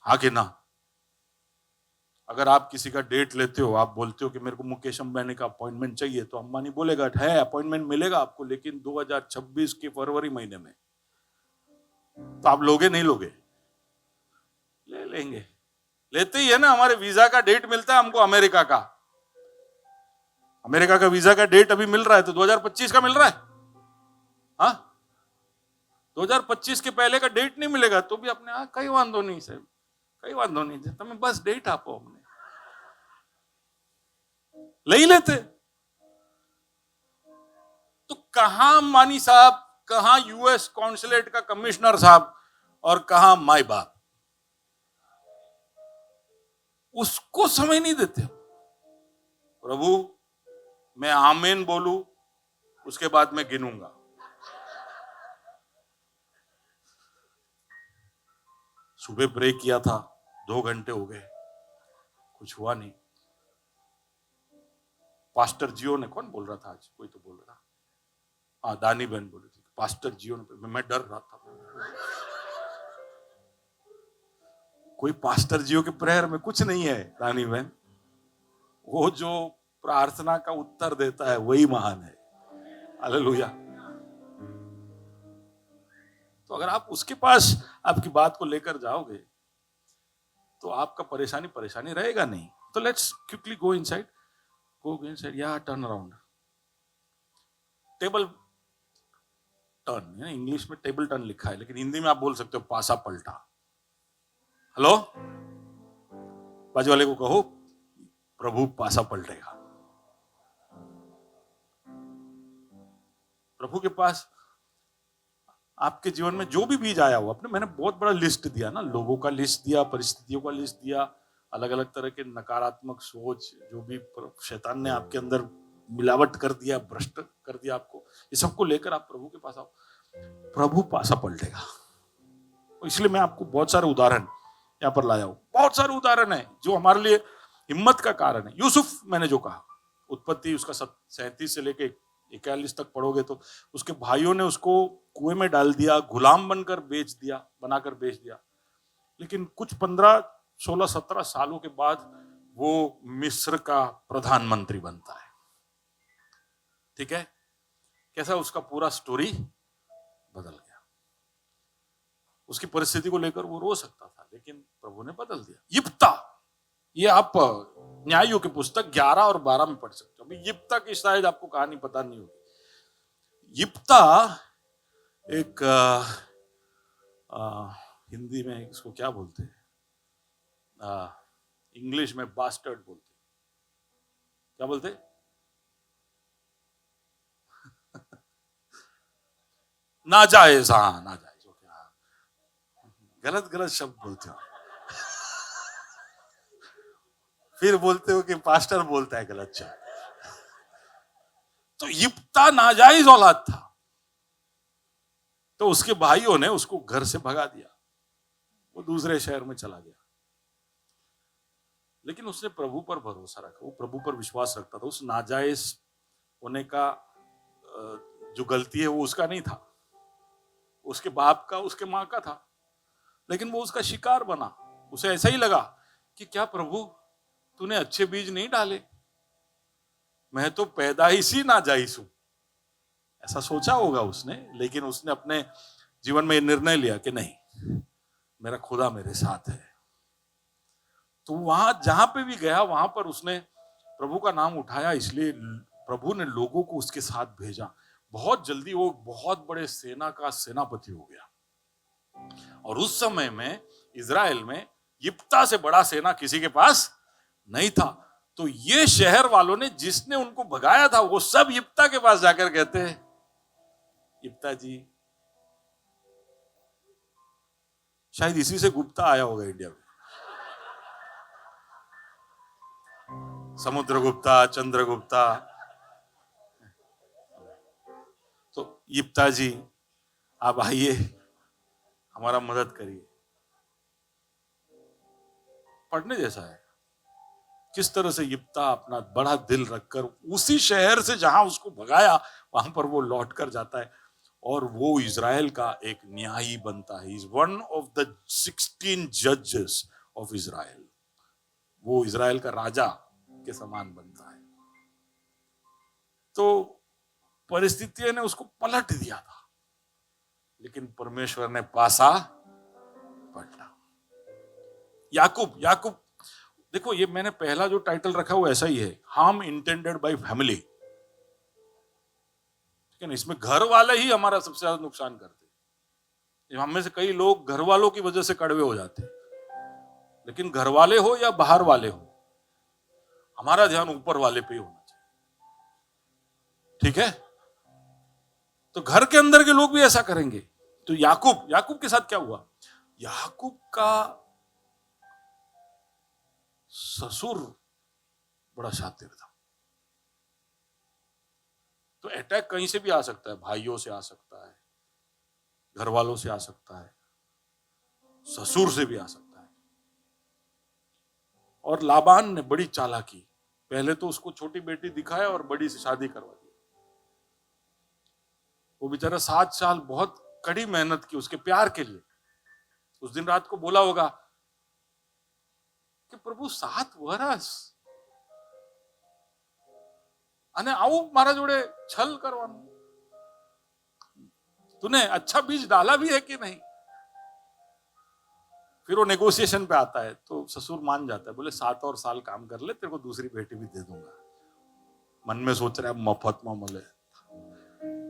Speaker 1: हाँ कि ना? अगर आप किसी का डेट लेते हो, आप बोलते हो कि मेरे को मुकेश अंबानी का अपॉइंटमेंट चाहिए, तो अंबानी बोलेगा है अपॉइंटमेंट मिलेगा आपको, लेकिन 2026 के फरवरी महीने में। तो आप लोगे नहीं लोगे? ले लेंगे। लेते ही है ना। हमारे वीजा का डेट मिलता है हमको, अमेरिका का वीजा का डेट अभी मिल रहा है, तो 2025 का मिल रहा है। हाँ, 2025 के पहले का डेट नहीं मिलेगा तो भी अपने कई वांधो नहीं साहब, कई वांधो नहीं, तमें बस डेट आपो, हमने ले ही लेते। तो कहां अंबानी साहब, कहां यूएस कॉन्सुलेट का कमिश्नर साहब, और कहां माई बाप, उसको समय नहीं देते। प्रभु मैं आमीन बोलूं, उसके बाद मैं गिनूंगा। सुबह प्रे किया था, 2 घंटे हो गए, कुछ हुआ नहीं। पास्टर जियो ने, कौन बोल रहा था आज, कोई तो बोल रहा था, हाँ दानी बहन बोली थी, पास्टर जियो ने, मैं डर रहा था। कोई पास्टर जियो के प्रेयर में कुछ नहीं है दानी बहन, वो जो प्रार्थना का उत्तर देता है वही महान है। हालेलुया। तो अगर आप उसके पास आपकी बात को लेकर जाओगे तो आपका परेशानी रहेगा नहीं। तो लेट्स क्विकली गो इनसाइड, या turn around, table turn, English में टेबल टर्न लिखा है, लेकिन हिंदी में आप बोल सकते हो पासा पलटा। हेलो, बाजू वाले को कहो प्रभु पासा पलटेगा। प्रभु के पास आपके जीवन में जो भी बीज आया हो, अपने, मैंने बहुत बड़ा लिस्ट दिया ना, लोगों का लिस्ट दिया, परिस्थितियों का लिस्ट दिया, अलग अलग तरह के नकारात्मक सोच, जो भी शैतान ने आपके अंदर मिलावट कर दिया, भ्रष्ट कर दिया आपको, ये सबको लेकर आप प्रभु के पास आओ, प्रभु पासा पलटेगा। इसलिए मैं आपको बहुत सारे उदाहरण यहाँ पर लाया हूं। बहुत सारे उदाहरण है जो हमारे लिए हिम्मत का कारण है। यूसुफ, मैंने जो कहा, उत्पत्ति उसका 37 से लेके 41 तक पढ़ोगे तो उसके भाइयों ने उसको कुएं में डाल दिया, गुलाम बनाकर बेच दिया। लेकिन कुछ 15, 16, 17 सालों के बाद वो मिस्र का प्रधानमंत्री बनता है। ठीक है, कैसा उसका पूरा स्टोरी बदल गया। उसकी परिस्थिति को लेकर वो रो सकता था, लेकिन प्रभु ने बदल दिया। यिप्ता, ये आप न्यायों की पुस्तक 11 और 12 में पढ़ सकते हो। अभी यिप्ता की शायद आपको कहानी पता नहीं होगी। यिप्ता एक हिंदी में इसको क्या बोलते हैं, इंग्लिश में बास्टर्ड बोलते हैं, क्या बोलते हैं? नाजायज, हाँ नाजायज, गलत शब्द बोलते हो, फिर बोलते हो कि पास्टर बोलता है गलत शब्द। तो यिप्ता नाजायज औलाद था, तो उसके भाइयों ने उसको घर से भगा दिया, वो दूसरे शहर में चला गया। लेकिन उसने प्रभु पर भरोसा रखा, वो प्रभु पर विश्वास रखता था। उस नाजायज होने का जो गलती है वो उसका नहीं था, उसके बाप का, उसके माँ का था, लेकिन वो उसका शिकार बना। उसे ऐसा ही लगा कि क्या प्रभु तूने अच्छे बीज नहीं डाले, मैं तो पैदाइशी नाजायज हूं, ऐसा सोचा होगा उसने। लेकिन उसने अपने जीवन में निर्णय लिया कि नहीं, मेरा खुदा मेरे साथ है। तो वहां जहां पे भी गया वहां पर उसने प्रभु का नाम उठाया, इसलिए प्रभु ने लोगों को उसके साथ भेजा। बहुत जल्दी वो बहुत बड़े सेना का सेनापति हो गया। और उस समय में इजराइल में यिप्ता से बड़ा सेना किसी के पास नहीं था। तो ये शहर वालों ने, जिसने उनको भगाया था, वो सब यिप्ता के पास जाकर कहते हैं, यिप्ता जी, शायद इसी से गुप्ता आया होगा इंडिया में, समुद्रगुप्ता, चंद्रगुप्ता। तो यिप्ता जी आप आइए, हमारा मदद करिए। पढ़ने जैसा है किस तरह से यिप्ता अपना बड़ा दिल रखकर उसी शहर से जहां उसको भगाया वहां पर वो लौट कर जाता है और वो इजराइल का एक न्यायी बनता है। इज वन ऑफ द 16 जजेस ऑफ इजराइल। वो इजराइल का राजा के समान बनता है। तो परिस्थितियों ने उसको पलट दिया था, लेकिन परमेश्वर ने पासा पलटा। याकूब देखो, ये मैंने पहला जो टाइटल रखा वो ऐसा ही है, हार्म इंटेंडेड बाय फैमिली। ठीक है, इसमें घर वाले ही हमारा सबसे ज्यादा नुकसान करते हैं। हम में से कई लोग घर वालों की वजह से कड़वे हो जाते हैं, लेकिन घर वाले हो या बाहर वाले हो, हमारा ध्यान ऊपर वाले पे ही होना चाहिए। ठीक है, तो घर के अंदर के लोग भी ऐसा करेंगे। तो याकूब के साथ क्या हुआ? याकूब का ससुर बड़ा शातिर था। तो अटैक कहीं से भी आ सकता है, भाइयों से आ सकता है, घर वालों से आ सकता है, ससुर से भी आ सकता है। और लाबान ने बड़ी चालाकी, पहले तो उसको छोटी बेटी दिखाया और बड़ी से शादी करवा दी। वो बेचारा 7 साल बहुत कड़ी मेहनत की उसके प्यार के लिए। उस दिन रात को बोला होगा कि प्रभु 7 વર્ષ અને આવું મારા જોડે છલ કરવાનું, तूने अच्छा बीज डाला भी है कि नहीं? फिर वो नेगोशिएशन पे आता है तो ससुर मान जाता है, बोले 7 और साल काम कर ले, तेरे को दूसरी बेटी भी दे दूंगा। मन में सोच रहा है मफत में मिले,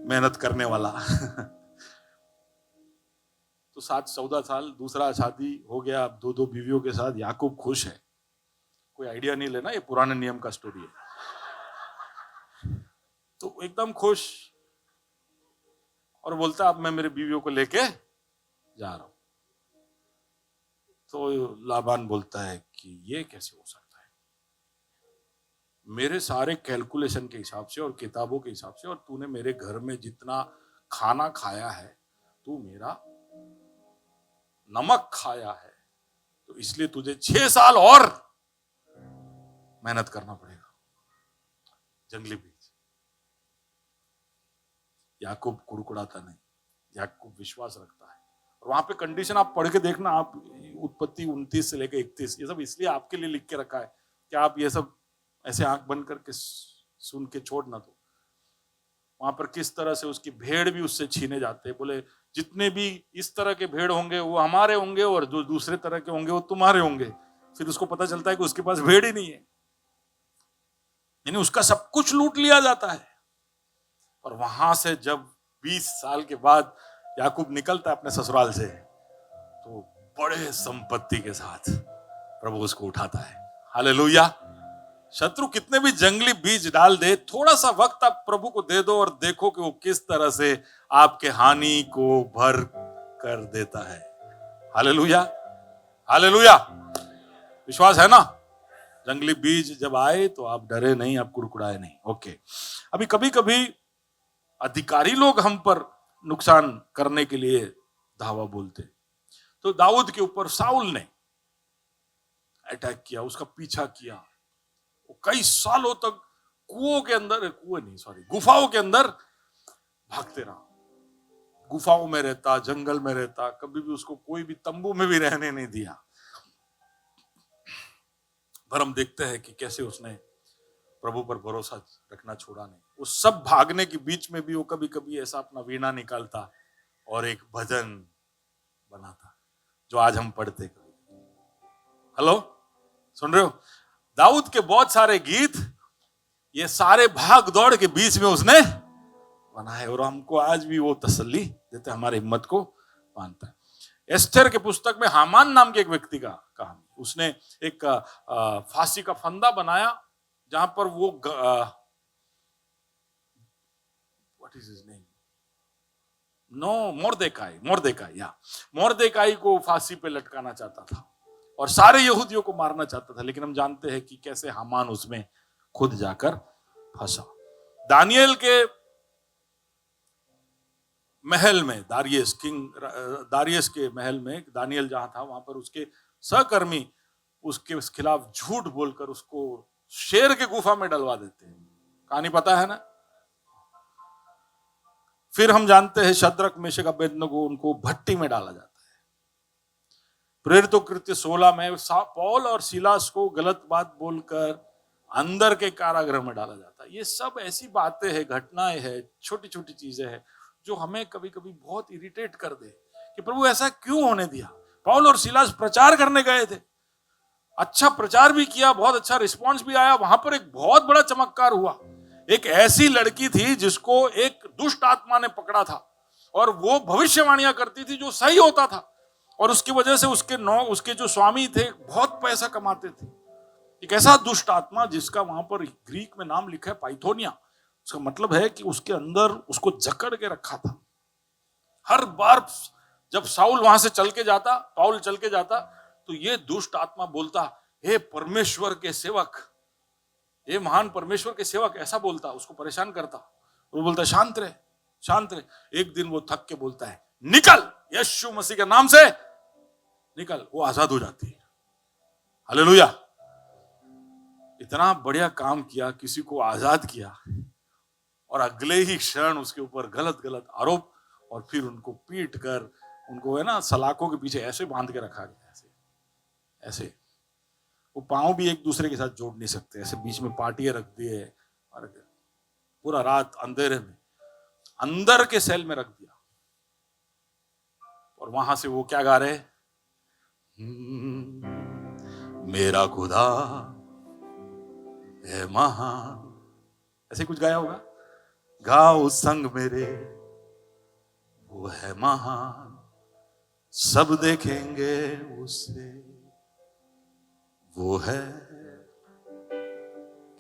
Speaker 1: मेहनत करने वाला। तो 7-14 साल दूसरा शादी हो गया, अब 2 बीवियों के साथ याकूब खुश है। कोई आइडिया नहीं लेना, ये पुराने नियम का स्टोरी है। तो एकदम खुश और बोलता अब मैं मेरी बीवियों को लेके जा रहा हूं। तो लाबान बोलता है कि ये कैसे हो सकता है, मेरे सारे कैलकुलेशन के हिसाब से और किताबों के हिसाब से, और तूने मेरे घर में जितना खाना खाया है, तू मेरा नमक खाया है, तो इसलिए तुझे 6 साल और मेहनत करना पड़ेगा। जंगली बीज। याकूब कुड़कुड़ाता नहीं, याकूब विश्वास रखता है। और वहां पे कंडीशन आप पढ़ के देखना, आप उत्पत्ति 29 से लेकर 31, ये सब इसलिए आपके लिए लिख के रखा है कि आप ये सब ऐसे आंख बंद करके सुन के छोड़ ना दो। वहां पर किस तरह से उसकी भेड़ भी उससे छीने जाते हैं। बोले जितने भी इस तरह के भेड़ होंगे वो हमारे होंगे, और जो दूसरे तरह के होंगे वो तुम्हारे होंगे। फिर उसको पता चलता है कि उसके पास भेड़ ही नहीं है, यानी उसका सब कुछ लूट लिया जाता है। और वहां से जब 20 साल के बाद याकूब निकलता है अपने ससुराल से, तो बड़े संपत्ति के साथ प्रभु उसको उठाता है। हालेलुया। शत्रु कितने भी जंगली बीज डाल दे, थोड़ा सा वक्त आप प्रभु को दे दो और देखो कि वो किस तरह से आपके हानि को भर कर देता है। Hallelujah, hallelujah. विश्वास है ना? जंगली बीज जब आए तो आप डरे नहीं, आप कुड़कुड़ाए नहीं। ओके, अभी कभी कभी अधिकारी लोग हम पर नुकसान करने के लिए धावा बोलते। तो दाऊद के ऊपर साउल ने अटैक किया, उसका पीछा किया। वो कई सालों तक गुफाओं के अंदर भागते रहा। गुफाओं में रहता, जंगल में रहता, कभी भी उसको कोई भी तंबू में भी रहने नहीं दिया। पर हम देखते हैं कि कैसे उसने प्रभु पर भरोसा रखना छोड़ा नहीं। उस सब भागने के बीच में भी वो कभी कभी ऐसा अपना वीणा निकालता और एक भजन बनाता, जो आज हम पढ़ते कभी। हेलो, सुन रहे हो? दाऊद के बहुत सारे गीत ये सारे भाग दौड़ के बीच में उसने बनाए, और हमको आज भी वो तसल्ली देते, हमारी हिम्मत को मानता है। एस्थर के पुस्तक में हामान नाम के एक व्यक्ति का कहानी, उसने एक फांसी का फंदा बनाया जहां पर वो व्हाट इज हिज नेम, मोर्देकाई को फांसी पे लटकाना चाहता था और सारे यहूदियों को मारना चाहता था। लेकिन हम जानते हैं कि कैसे हामान उसमें खुद जाकर फंसा। दानियल के महल में, दारियस के महल में दानियल जहां था, वहां पर उसके सहकर्मी उसके खिलाफ झूठ बोलकर उसको शेर के गुफा में डलवा देते हैं। कहानी पता है ना। फिर हम जानते हैं शद्रक, मेशक, अबेदनगो, उनको भट्टी में डाला जाता है। प्रेरितों कृत्य 16 में पौल और सिलास को गलत बात बोलकर अंदर के कारागृह में डाला जाता है। ये सब ऐसी बातें हैं, घटनाएं हैं, छोटी छोटी चीजें हैं जो हमें कभी कभी बहुत इरिटेट कर दे कि प्रभु ऐसा क्यों होने दिया। पौल और सिलास प्रचार करने गए थे, अच्छा प्रचार भी किया, बहुत अच्छा रिस्पॉन्स भी आया। वहां पर एक बहुत बड़ा चमत्कार हुआ। एक ऐसी लड़की थी जिसको एक दुष्ट आत्मा ने पकड़ा था और वो भविष्यवाणियां करती थी जो सही होता था, और उसकी वजह से उसके जो स्वामी थे बहुत पैसा कमाते थे। एक ऐसा दुष्ट आत्मा जिसका वहां पर ग्रीक में नाम लिखा है पाइथोनिया, उसका मतलब है कि उसके अंदर उसको जकड़ के रखा था। हर बार जब साउल वहां से पौल चल के जाता तो ये दुष्ट आत्मा बोलता, हे परमेश्वर के सेवक, हे महान परमेश्वर के सेवक, ऐसा बोलता, उसको परेशान करता। वो बोलता शांत रहे, शांत रहे। एक दिन वो थक के बोलता है, निकल, यीशु मसीह के नाम से निकल। वो आजाद हो जाती है। हालेलुया। इतना बढ़िया काम किया, किसी को आजाद किया, और अगले ही क्षण उसके ऊपर गलत गलत आरोप, और फिर उनको पीट कर, उनको है ना सलाखों के पीछे ऐसे बांध के रखा गया, ऐसे वो पांव भी एक दूसरे के साथ जोड़ नहीं सकते, ऐसे बीच में पाटियां रख दिए और पूरा रात अंधेरे में अंदर के सेल में रख दिया। और वहां से वो क्या गा रहे, मेरा खुदा है महान, ऐसे कुछ गाया होगा। गाओ संग मेरे, वो है महान, सब देखेंगे उसे, वो है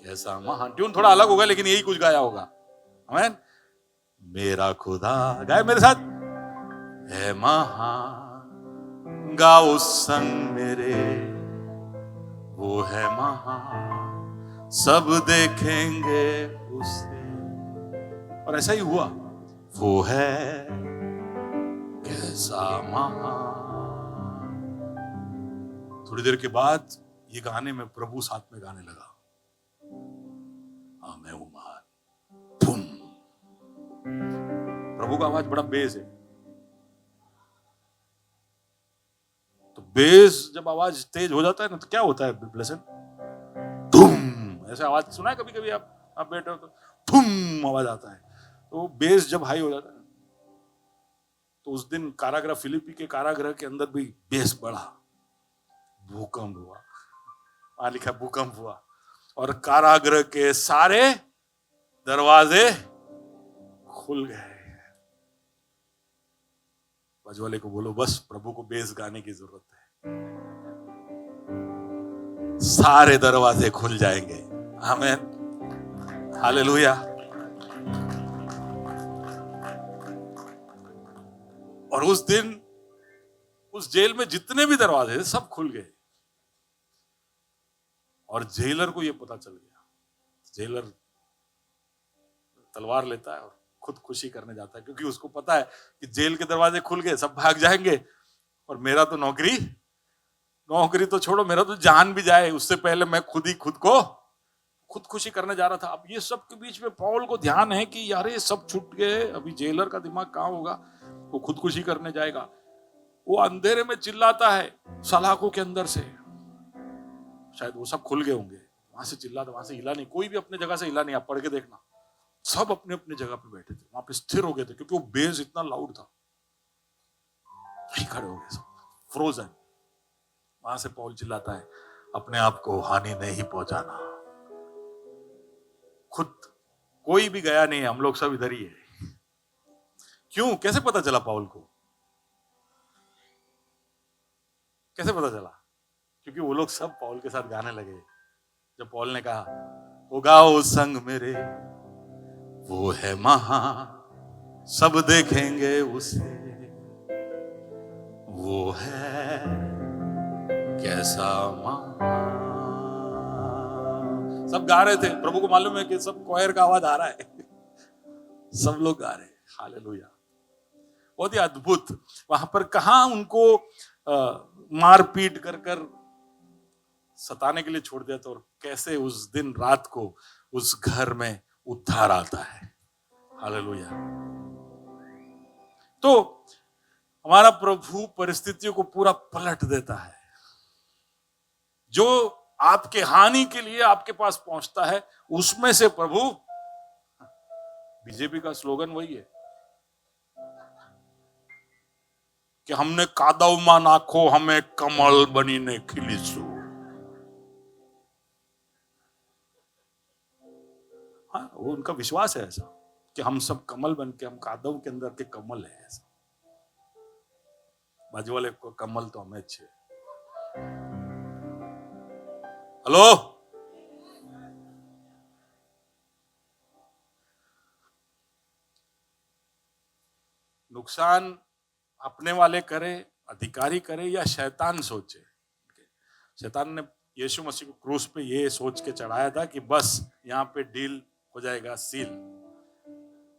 Speaker 1: कैसा महान। ट्यून थोड़ा अलग होगा लेकिन यही कुछ गाया होगा। आमीन। मेरा खुदा, गाए मेरे साथ, है महान, गाओ संग मेरे, वो है महान, सब देखेंगे उसे। और ऐसा ही हुआ, वो है कैसा महान। थोड़ी देर के बाद ये गाने में प्रभु साथ में गाने लगा, मैं हूं महान। धुम। प्रभु का आवाज बड़ा बेस है, तो बेस जब आवाज तेज हो जाता है ना तो क्या होता है ब्लेसन, धुम। ऐसे आवाज सुना है कभी कभी आप बैठे हो तो धुम आवाज आता है। तो बेस जब हाई हो जाता है, तो उस दिन कारागृह, फिलिपी के कारागृह के अंदर भी बेस बढ़ा, भूकंप हुआ। वहां लिखा भूकंप हुआ और कारागृह के सारे दरवाजे खुल गए। बाजू को बोलो, बस प्रभु को बेस गाने की जरूरत है, सारे दरवाजे खुल जाएंगे। आमीन, हालेलुया। और उस दिन उस जेल में जितने भी दरवाजे थे सब खुल गए, और जेलर को यह पता चल गया। जेलर तलवार लेता है और खुद खुशी करने जाता है, क्योंकि उसको पता है कि जेल के दरवाजे खुल गए, सब भाग जाएंगे, और मेरा तो नौकरी तो छोड़ो, मेरा तो जान भी जाए, उससे पहले मैं खुद खुशी करने जा रहा था। अब ये सब के बीच में पौल को ध्यान है कि यार ये सब छूट गए, अभी जेलर का दिमाग कहां होगा, वो खुदकुशी करने जाएगा। वो अंधेरे में चिल्लाता है सलाखों के अंदर से, शायद वो सब खुल गए होंगे, वहां से चिल्लाता, वहां से हिला नहीं, कोई भी अपने जगह से हिला नहीं। आप पढ़ के देखना, सब अपने अपने जगह पे बैठे थे, वहां पे स्थिर हो गए थे, क्योंकि वो बेस इतना लाउड था। वहीं खड़े हो गए सब, फ्रोजन। वहां से पौल चिल्लाता है, अपने आप को हानि नहीं पहुंचाना। खुद कोई भी गया नहीं है, हम लोग सब इधर ही है। क्यों, कैसे पता चला पौल को, कैसे पता चला? क्योंकि वो लोग सब पौल के साथ गाने लगे। जब पौल ने कहा, वो गाओ संग मेरे, वो है महान, सब देखेंगे उसे, वो है कैसा महान, सब गा रहे थे, प्रभु को मालूम है कि सब क्वायर का आवाज आ रहा है, सब लोग गा रहे हैं, हालेलुया। बहुत ही अद्भुत। वहां पर कहां उनको मारपीट कर कर सताने के लिए छोड़ दिया था, और कैसे उस दिन रात को उस घर में उद्धार आता है, हालेलुया। तो हमारा प्रभु परिस्थितियों को पूरा पलट देता है। जो आपके हानि के लिए आपके पास पहुंचता है, उसमें से प्रभु, बीजेपी का स्लोगन वही है कि हमने कादवमा नाखो हमें कमल बनी ने खिलीसु। हाँ, वो उनका विश्वास है ऐसा कि हम सब कमल बन के, हम कादव के अंदर के कमल है ऐसा। बाजू वाले को कमल तो हमें अच्छे। हेलो, नुकसान अपने वाले करे, अधिकारी करे, या शैतान सोचे। शैतान ने यीशु मसीह को क्रूस पे ये सोच के चढ़ाया था कि बस यहाँ पे डील हो जाएगा, सील,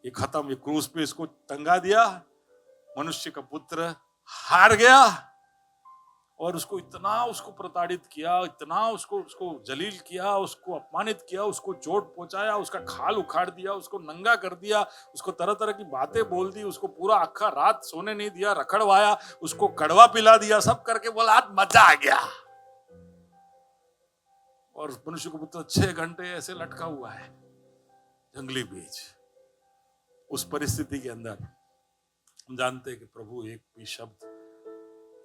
Speaker 1: ये खत्म, ये क्रूस पे इसको टंगा दिया, मनुष्य का पुत्र हार गया, और उसको इतना उसको प्रताड़ित किया, इतना उसको जलील किया, उसको अपमानित किया, उसको चोट पहुंचाया, उसका खाल उखाड़ दिया, उसको नंगा कर दिया, उसको तरह तरह की बातें बोल दी, उसको पूरा आखा रात सोने नहीं दिया, रखड़वाया, उसको कड़वा पिला दिया, सब करके बोला आज मजा आ गया। और मनुष्य को पुत्र 6 घंटे ऐसे लटका हुआ है जंगली बीज। उस परिस्थिति के अंदर हम जानते हैं कि प्रभु एक भी शब्द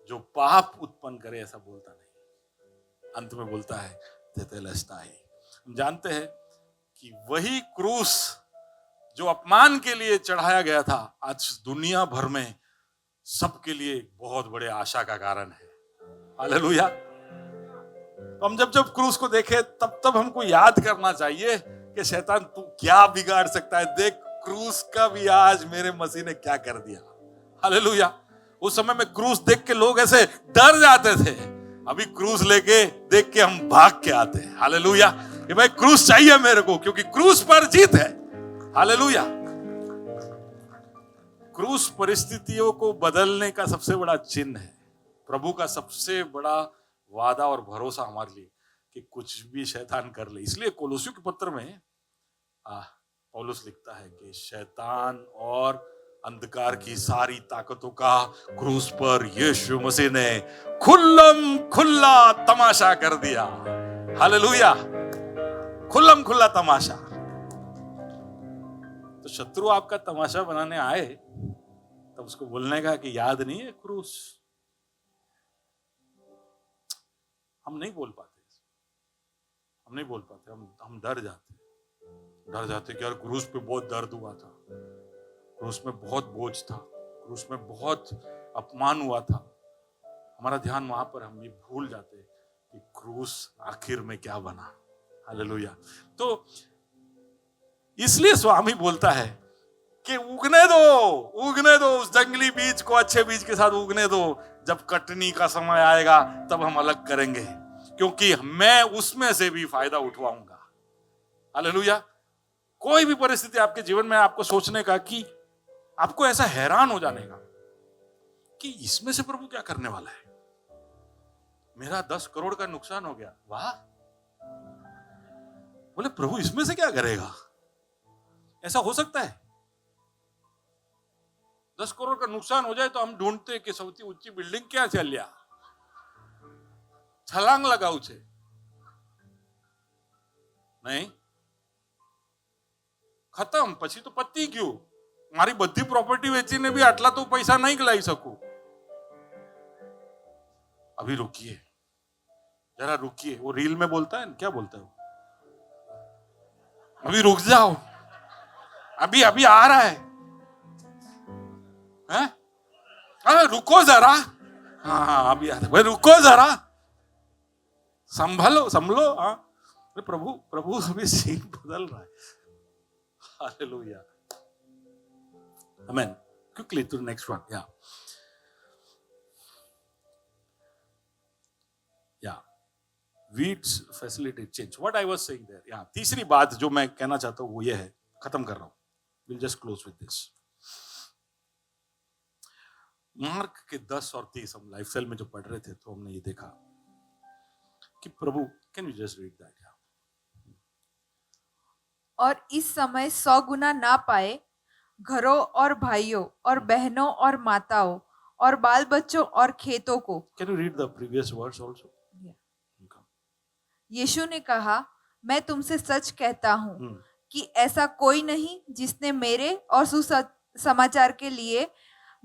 Speaker 1: जो पाप उत्पन्न करे ऐसा बोलता नहीं, अंत में बोलता है तेतेलस्ताई। हम जानते हैं कि वही क्रूस जो अपमान के लिए चढ़ाया गया था, आज दुनिया भर में सबके लिए बहुत बड़े आशा का कारण है, हालेलुया। तो हम जब क्रूस को देखें तब हमको याद करना चाहिए कि शैतान तू क्या बिगाड़ सकता है, देख क्रूस का भी आज मेरे मसीह ने क्या कर दिया, हालेलुया। उस समय में क्रूस देख के लोग ऐसे डर जाते थे, अभी क्रूस लेके देख के हम भाग के आते हैं, हालेलुया, कि भाई क्रूस चाहिए मेरे को, क्योंकि क्रूस पर जीत है, हालेलुया। क्रूस परिस्थितियों को बदलने का सबसे बड़ा चिन्ह है, प्रभु का सबसे बड़ा वादा और भरोसा हमारे लिए कि कुछ भी शैतान कर ले। इसलिए कोलोसियों के पत्र में पौलुस लिखता है कि शैतान और अंधकार की सारी ताकतों का क्रूस पर यीशु मसीह ने खुल्लम खुल्ला तमाशा कर दिया, हालेलुया, खुल्लम खुल्ला तमाशा। तो शत्रु आपका तमाशा बनाने आए तब उसको बोलने का कि याद नहीं है क्रूस। हम नहीं बोल पाते, हम डर जाते कि यार क्रूस पे बहुत दर्द हुआ था, क्रूस में बहुत बोझ था, क्रूस में बहुत अपमान हुआ था। हमारा ध्यान वहां पर हम ये भूल जाते कि क्रूस आखिर में क्या बना, हालेलुया। तो इसलिए स्वामी बोलता है कि उगने दो उस जंगली बीज को अच्छे बीज के साथ उगने दो, जब कटनी का समय आएगा तब हम अलग करेंगे, क्योंकि मैं उसमें से भी फायदा उठवाऊंगा, हालेलुया। कोई भी परिस्थिति आपके जीवन में आपको सोचने का कि आपको ऐसा हैरान हो जाने का कि इसमें से प्रभु क्या करने वाला है, मेरा 10 करोड़ का नुकसान हो गया, वाह, बोले प्रभु इसमें से क्या करेगा, ऐसा हो सकता है। 10 करोड़ का नुकसान हो जाए तो हम ढूंढते कि સૌથી ઊંચી બિલ્ડિંગ ક્યાં છે, લ્યા છલાંગ લગાવું છે, नहीं, खत्म, પછી તો પતી ગયું, મારી બધી પ્રોપર્ટી વેચીને भी આટલા તો પૈસા નહીં લાવી શકું। अभी रुकिए, जरा रुकिए, वो रील में बोलता है ना, क्या बोलता है वो, अभी रुक जाओ, अभी अभी आ रहा है, हैं? अरे रुको जरा, हाँ अभी आ रहा है, भाई रुको जरा, संभलो, हाँ। प्रभु अभी सीन बदल रहा है, hallelujah, amen. Quickly to the next one, yeah. Weeds facilitate change. What I was saying there. यहाँ तीसरी बात जो मैं कहना चाहता हूँ वो ये है, खत्म कर रहा हूँ. Will just close with this. Mark के 10 और 30 हम लाइफस्टाइल में जो पढ़ रहे थे तो हमने ये देखा कि प्रभु, can you just read that.
Speaker 2: और इस समय 100 गुना ना पाए घरों और भाइयों और बहनों और माताओं और बाल बच्चों और खेतों को.
Speaker 1: Can you read the previous words also.
Speaker 2: Yeshu ने कहा, मैं तुमसे सच कहता हूँ कि ऐसा कोई नहीं जिसने मेरे और सुसमाचार के लिए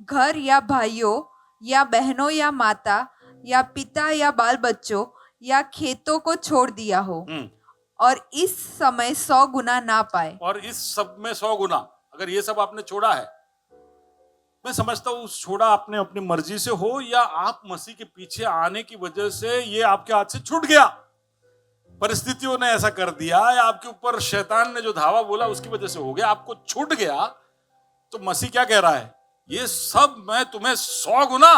Speaker 2: घर या भाइयों या बहनों या माता या पिता या बाल बच्चों या खेतों को छोड़ दिया हो और इस समय 100 गुना ना पाए.
Speaker 1: और इस सब में 100 गुना, अगर ये सब आपने छोड़ा है, मैं समझता हूँ छोड़ा आपने अपनी मर्जी से हो या आप मसीह के पीछे आने की वजह से ये आपके हाथ से छूट गया, परिस्थितियों ने ऐसा कर दिया या आपके ऊपर शैतान ने जो धावा बोला उसकी वजह से हो गया, आपको छूट गया, तो मसीह क्या कह रहा है, ये सब मैं तुम्हें 100 गुना.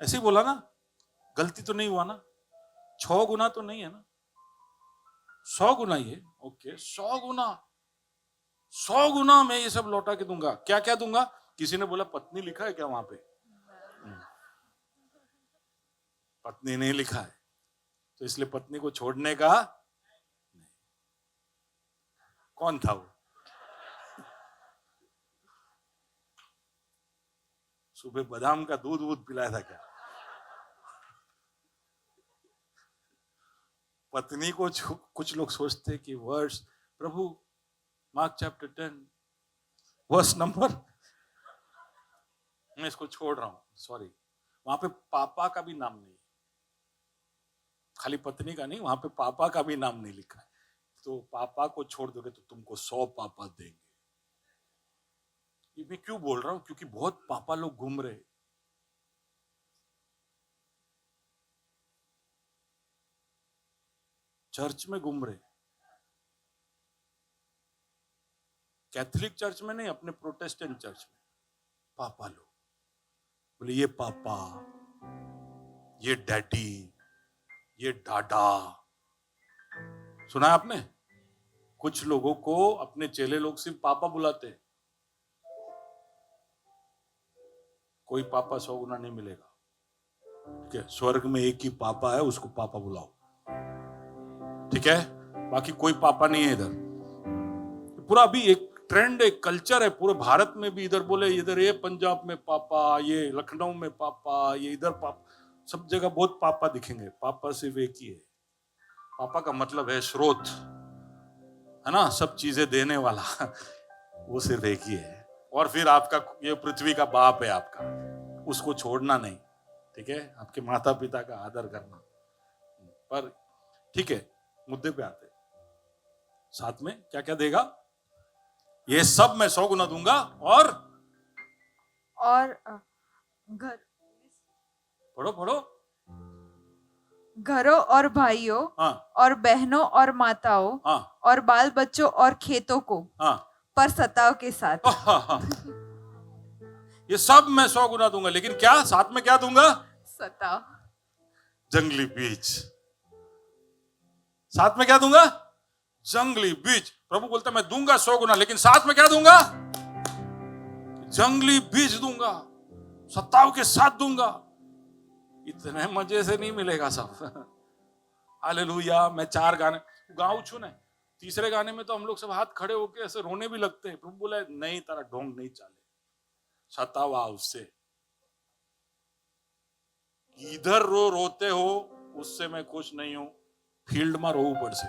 Speaker 1: ऐसे ही बोला ना, गलती तो नहीं हुआ ना, 6 गुना तो नहीं है ना, 100 गुना. ये ओके, 100 गुना, 100 गुना मैं ये सब लौटा के दूंगा. क्या क्या दूंगा? किसी ने बोला पत्नी लिखा है क्या वहां पे? पत्नी नहीं लिखा है, तो इसलिए पत्नी को छोड़ने का नहीं. कौन था वो? सुबह बादाम का दूध पिलाया था क्या? पत्नी को कुछ लोग सोचते कि वर्स, प्रभु मार्क चैप्टर 10 वर्स नंबर, मैं इसको छोड़ रहा हूं, सॉरी. वहां पे पापा का भी नाम नहीं, खाली पत्नी का नहीं, वहां पे पापा का भी नाम नहीं लिखा है. तो पापा को छोड़ दोगे तो तुमको 100 पापा देंगे. ये मैं क्यों बोल रहा हूं? क्योंकि बहुत पापा लोग घूम रहे, चर्च में घूम रहे, कैथोलिक चर्च में नहीं, अपने प्रोटेस्टेंट चर्च में पापा लोग बोले ये पापा, ये डैडी, ये डाडा. सुना है आपने? कुछ लोगों को अपने चेले लोग सिर्फ पापा बुलाते हैं. कोई पापा 100 गुना नहीं मिलेगा. ठीक है, स्वर्ग में एक ही पापा है, उसको पापा बुलाओ. ठीक है, बाकी कोई पापा नहीं है इधर. पूरा अभी एक ट्रेंड, एक कल्चर है पूरे भारत में भी. इधर बोले, इधर ये पंजाब में पापा, ये लखनऊ में पापा, ये इधर पापा, सब जगह बहुत पापा दिखेंगे. पापा सिर्फ एक ही है. पापा का मतलब है स्रोत, है ना, सब चीजें देने वाला. वो सिर्फ एक ही है. और फिर आपका ये पृथ्वी का बाप है आपका, उसको छोड़ना नहीं. ठीक है, आपके माता पिता का आदर करना. पर ठीक है, मुद्दे पे आते, साथ में क्या क्या देगा? ये सब मैं 100 गुना दूंगा. और
Speaker 2: घर,
Speaker 1: पढ़ो.
Speaker 2: घरों और भाइयों और बहनों और माताओं और बाल बच्चों और खेतों को पर सताव के साथ.
Speaker 1: ये सब मैं 100 गुना दूंगा, लेकिन क्या साथ में क्या दूंगा?
Speaker 2: सताव,
Speaker 1: जंगली बीज. साथ में क्या दूंगा? जंगली बीज. प्रभु बोलता मैं दूंगा 100 गुना, लेकिन साथ में क्या दूंगा? जंगली बीज दूंगा, सताव के साथ दूंगा. इतने मजे से नहीं मिलेगा सब. हालेलुया. मैं 4 गाने गाऊं छू ने, तीसरे गाने में तो हम लोग सब हाथ खड़े होके ऐसे रोने भी लगते हैं. प्रभु बोला नहीं, तारा ढोंग नहीं चाले, सतावा उससे. इधर रोते हो, उससे मैं खुश नहीं हूं. फील्ड में रो ऊपर से,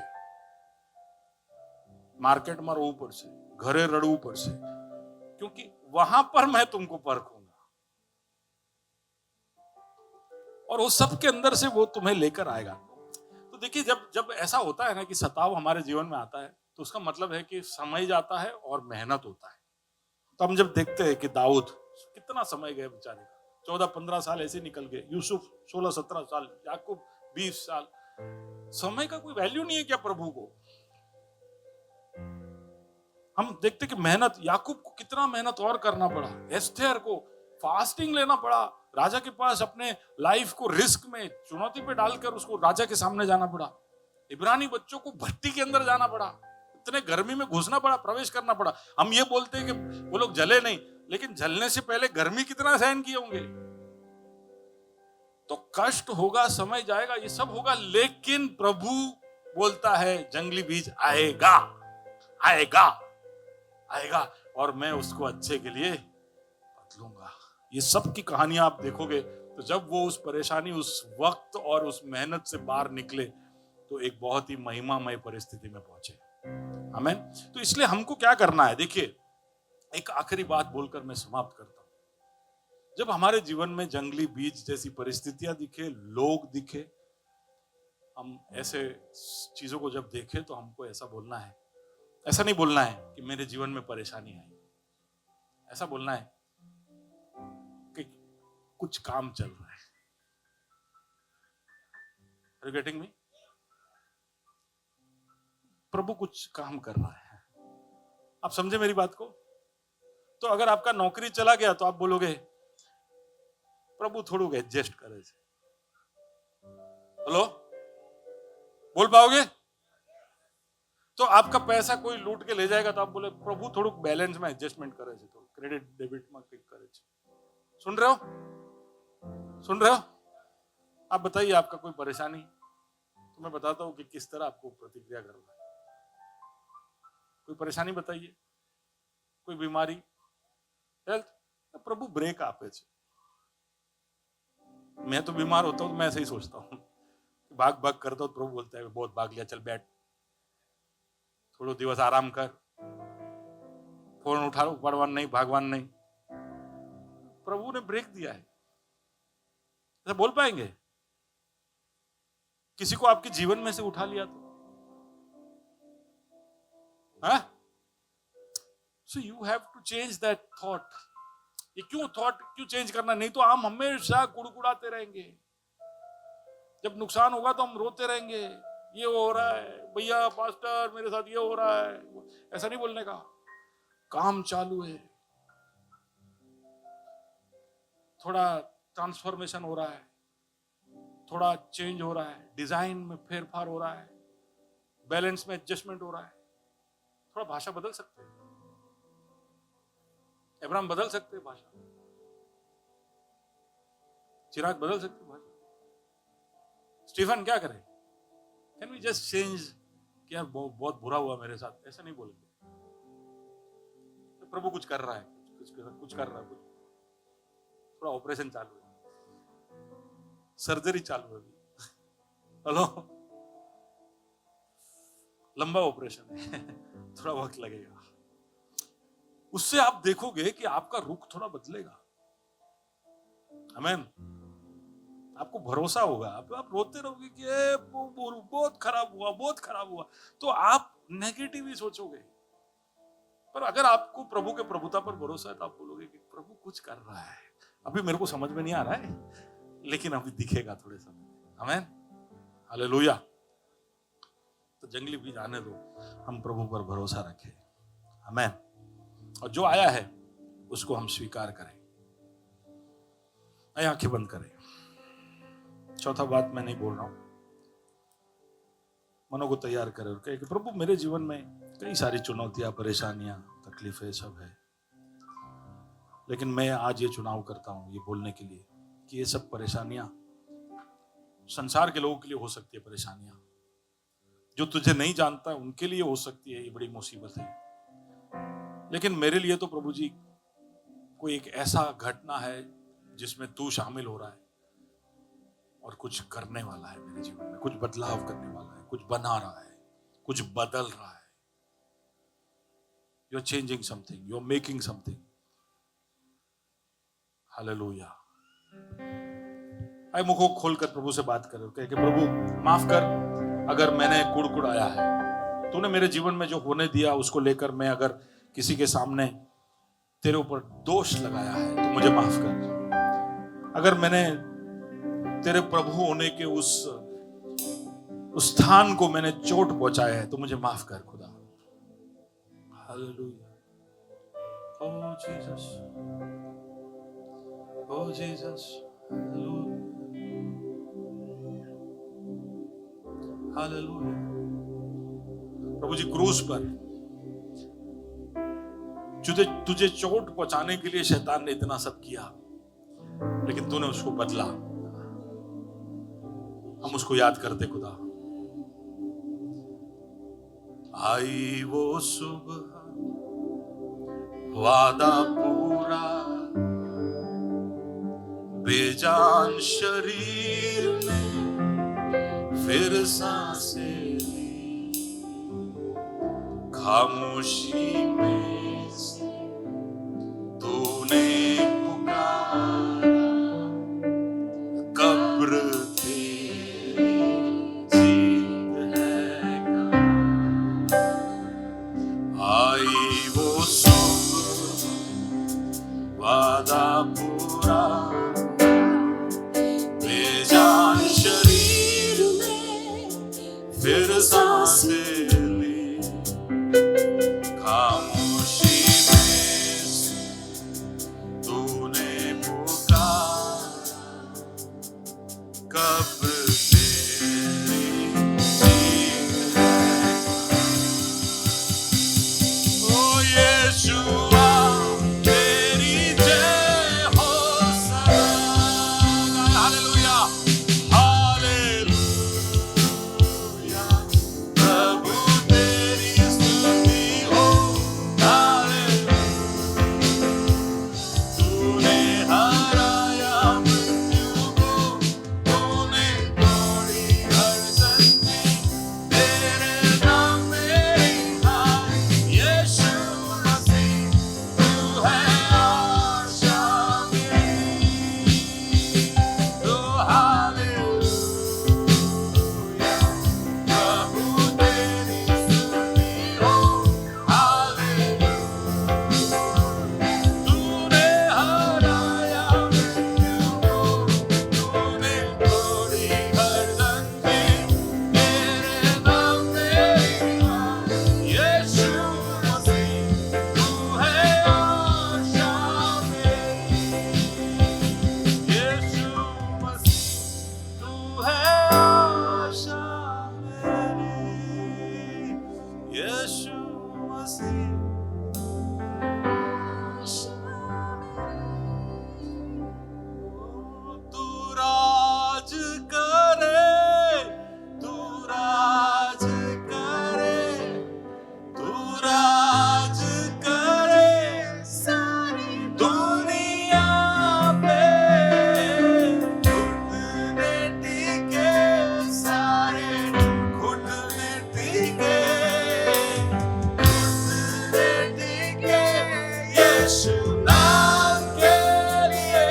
Speaker 1: मार्केट में रो ऊपर से, घरे रड़ू ऊपर से, क्योंकि वहां पर मैं तुमको परखूंगा. और वो सब के अंदर से वो तुम्हें लेकर आएगा. तो देखिए, जब ऐसा होता है ना कि सताव हमारे जीवन में आता है, तो उसका मतलब है कि समय जाता है और मेहनत होता है. तो हम जब देखते हैं कि दाऊद कितना समय गए बेचारे का, 14-15 साल ऐसे निकल गए, यूसुफ 16-17 साल, याकूब 20 साल. समय का कोई वैल्यू नहीं है क्या प्रभु को? हम देखते कि मेहनत, याकूब को कितना मेहनत और करना पड़ा, एस्थेर को फास्टिंग लेना पड़ा, राजा के पास अपने लाइफ को रिस्क में, चुनौती पे डालकर उसको राजा के सामने जाना पड़ा। इब्रानी बच्चों को भट्टी के अंदर जाना पड़ा, इतने गर्मी में घुसना पड़ा, प्रवेश करना पड़ा। हम ये बोलते हैं कि वो लोग जले नहीं, लेकिन जलने से पहले गर्मी कितना सहन किए होंगे। तो कष्ट होगा, समय जाएगा, ये सब होगा, लेकिन प्रभु बोलता है जंगली बीज आएगा, आएगा, आएगा, और मैं उसको अच्छे के लिए बदलूंगा। ये सब की कहानियां आप देखोगे तो जब वो उस परेशानी, उस वक्त और उस मेहनत से बाहर निकले तो एक बहुत ही महिमामय परिस्थिति में पहुंचे। आमीन। तो इसलिए हमको क्या करना है, देखिए एक आखिरी बात बोलकर मैं समाप्त करता हूं। जब हमारे जीवन में जंगली बीज जैसी परिस्थितियां दिखे, लोग दिखे, हम ऐसे चीजों को जब देखें तो हमको ऐसा बोलना है, ऐसा नहीं बोलना है कि मेरे जीवन में परेशानी आई, ऐसा बोलना है कि कुछ काम चल रहा है। Are you getting me? प्रभु कुछ काम कर रहा है। आप समझे मेरी बात को? तो अगर आपका नौकरी चला गया तो आप बोलोगे प्रभु थोड़ू एडजस्ट करे। हेलो, बोल पाओगे? तो आपका पैसा कोई लूट के ले जाएगा तो आप बोले प्रभु थोड़ा बैलेंस में एडजस्टमेंट करे, तो क्रेडिट डेबिट में क्लिक करे। सुन रहे हो? सुन रहे हो? आप बताइए आपका कोई परेशानी, तो मैं बताता हूं कि किस तरह आपको प्रतिक्रिया करना है। कोई परेशानी बताइए, कोई बीमारी, हेल्थ, तो प्रभु ब्रेक आपे छे। मैं तो बीमार होता हूं तो मैं ऐसे ही सोचता हूं, भाग भाग करता हूं, प्रभु बोलता है बहुत भाग लिया, चल बैठ, थोड़ो दिवस आराम कर, फोन उठा, पड़वान नहीं, भागवान नहीं। प्रभु ने ब्रेक दिया है। ऐसा बोल पाएंगे? किसी को आपके जीवन में से उठा लिया तो so you have to change that thought. ये क्यों थॉट क्यों चेंज करना? नहीं तो हम हमेशा कुड़कुड़ाते रहेंगे। जब नुकसान होगा तो हम रोते रहेंगे, ये हो रहा है भैया, पास्टर मेरे साथ ये हो रहा है। ऐसा नहीं बोलने का। काम चालू है, थोड़ा ट्रांसफॉर्मेशन हो रहा है, थोड़ा चेंज हो रहा है, डिजाइन में फेरफार हो रहा है, बैलेंस में एडजस्टमेंट हो रहा है। थोड़ा भाषा बदल सकते हैं, अब्राहम बदल सकते हैं भाषा, चिराग बदल सकते हैं भाषा, स्टीफन क्या करे? कैन वी जस्ट चेंज कि यार बहुत बुरा हुआ मेरे साथ, ऐसा नहीं बोलेंगे। तो प्रभु कुछ कर रहा है, कुछ कर रहा है, कुछ थोड़ा ऑपरेशन चालू है, सर्जरी चालू है। हेलो, लंबा ऑपरेशन है, थोड़ा वक्त लगेगा। उससे आप देखोगे कि आपका रुख थोड़ा बदलेगा। आमीन। आपको भरोसा होगा। आप रोते रहोगे कि बहुत खराब हुआ, बहुत खराब हुआ, तो आप नेगेटिव ही सोचोगे। पर अगर आपको प्रभु के प्रभुता पर भरोसा है तो आप बोलोगे कि प्रभु कुछ कर रहा है, अभी मेरे को समझ में नहीं आ रहा है, लेकिन अभी दिखेगा थोड़े समय। आमीन, हालेलुया। तो जंगली बीज आने दो, हम प्रभु पर भरोसा रखें। आमीन। और जो आया है उसको हम स्वीकार करें। आंखें बंद करें। चौथा बात मैं नहीं बोल रहा हूं, मनों को तैयार करें और कहे कि प्रभु मेरे जीवन में कई सारी चुनौतियां, परेशानियां, तकलीफें सब है, लेकिन मैं आज ये चुनाव करता हूं ये बोलने के लिए कि ये सब परेशानियां संसार के लोगों के लिए हो सकती है। परेशानियां जो तुझे नहीं जानता उनके लिए हो सकती है, ये बड़ी मुसीबत है, लेकिन मेरे लिए तो प्रभु जी कोई एक ऐसा घटना है जिसमें तू शामिल हो रहा है और कुछ करने वाला है मेरे जीवन में, कुछ बदलाव करने वाला है, कुछ बना रहा है, कुछ बदल रहा है। You are changing something, you are making something. Hallelujah. आए मुखों खोलकर प्रभु से बात करो, कहे कि प्रभु माफ कर, अगर मैंने कुड़कुड़ाया है, तूने मेरे जीवन में जो होने दिया उसको लेकर मैं अगर किसी के सामने तेरे ऊपर दोष लगाया है तो मुझे माफ कर। अगर मैंने तेरे प्रभु होने के उस स्थान को मैंने चोट पहुंचाया है तो मुझे माफ कर खुदा। हालेलुया। ओह जीसस, ओह जीसस। हालेलुया। प्रभु जी क्रूस पर तुझे चोट पहुंचाने के लिए शैतान ने इतना सब किया, लेकिन तूने उसको बदला। हम उसको याद करते खुदा। आई वो सुबह, वादा पूरा, बेजान शरीर में फिर सांसें ली, खामोशी में तूने पुकारा, कब्र तेरी जीत है कहाँ। आई वो सुबह, वादा पूरा, बेजान शरीर में फिर सांसें ली, खामोशी में तूने पुकारा, कब्र तेरी जीत है। ओ यीशुआ तेरी जय हो सदा। Hallelujah, hallelujah. प्रभु तेरी स्तुति हो। हालेलुया। तूने हराया मृत्यु को, तूने तोड़ी हर संधि, तेरे नाम में हाय यीशु मसीह, तू है आशा मेरी। तो हालेलुया, प्रभु तेरी स्तुति हो। हालेलुया। तूने हराया मृत्यु को, तूने तोड़ी हर संधि, तेरे नाम में हाय यीशु मसीह, तू है आशा मेरी। यीशु मसीह, तू है आशा मेरी। यीशु मसीह, तू राज करे, तू राज करे, तू राज करे सारी दुनिया पे। घुटने टिके सारे, घुटने टिके, घुटने टिके यीशु नाम के लिए।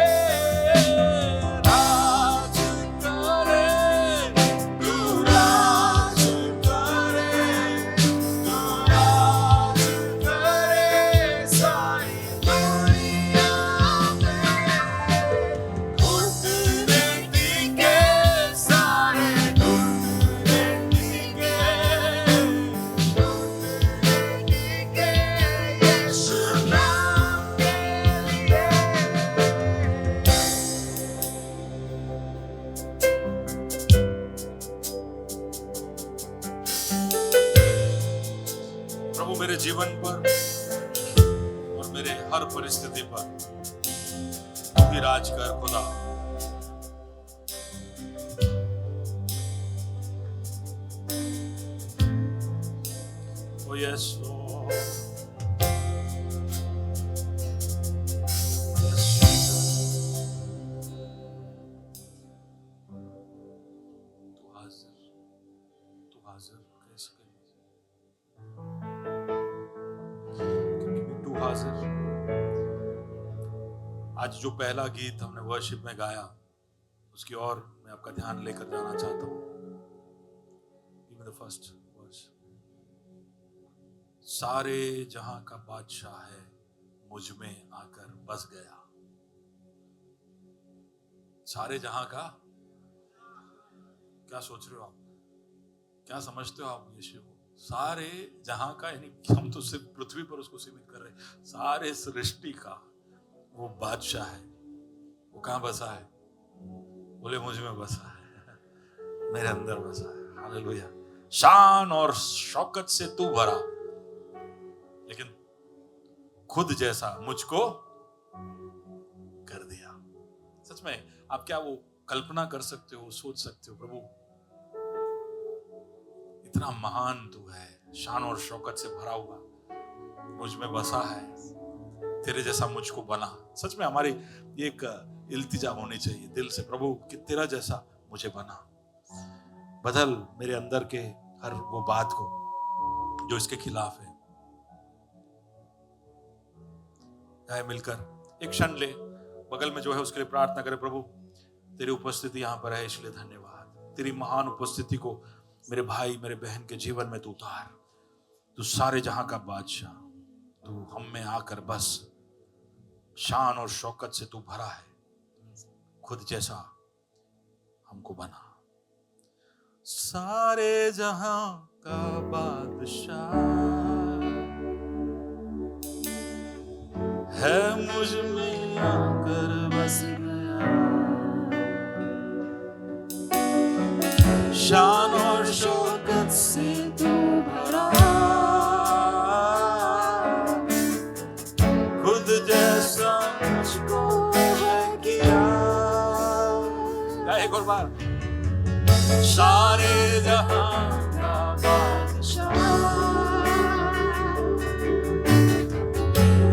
Speaker 1: राज करे, तू राज करे, तू राज करे सारी दुनिया में। घुटने टिके सारे, घुटने टिके, घुटने टिके यीशु नाम के लिए। प्रभु मेरे जीवन पर और मेरे हर परिस्थिति पर तू ही राज कर खुदा। ओ यस लॉर्ड, तू हाजिर कैसे करें, क्योंकि तू हाजिर। आज जो पहला गीत हमने वर्शिप में गाया, उसकी ओर मैं आपका ध्यान लेकर जाना चाहता हूँ। Give me the first verse. सारे जहां का बादशाह है, मुझ में आकर बस गया। सारे जहां का, क्या सोच रहे हो आप, क्या समझते हो आप यीशु को? सारे जहां का, यानी हम तो सिर्फ पृथ्वी पर उसको सीमित कर रहे हैं। सारे सृष्टि का वो बादशाह है। वो कहां बसा है? बोले मुझ में बसा है, मेरे अंदर बसा है। हालेलुया। शान और शौकत से तू भरा, लेकिन खुद जैसा मुझको कर दिया। सच में आप क्या वो कल्पना कर सकते हो, सोच सकते हो, प्रभु इतना महान तू है, शान और शौकत से भरा हुआ, मुझ में बसा है, तेरे जैसा मुझको बना। सच में हमारी एक इल्तिजा होनी चाहिए दिल से, प्रभु कि तेरा जैसा मुझे बना, बदल मेरे अंदर के हर वो बात को जो इसके खिलाफ है। आए मिलकर एक क्षण ले, बगल में जो है उसके लिए प्रार्थना करें। प्रभु तेरी उपस्थिति यहाँ पर है, इसलिए धन्यवाद। तेरी महान उपस्थिति को मेरे भाई मेरे बहन के जीवन में तू उतार। तू सारे जहां का बादशाह, तू हम में आकर बस। शान और शौकत से तू भरा है, खुद जैसा हमको बना। सारे जहां का बादशाह है, मुझ में आकर बस गया। शान और शौकत से तू भरा, खुद जैसा मुझको है किया। एक और बार, सारे जहां का बादशाह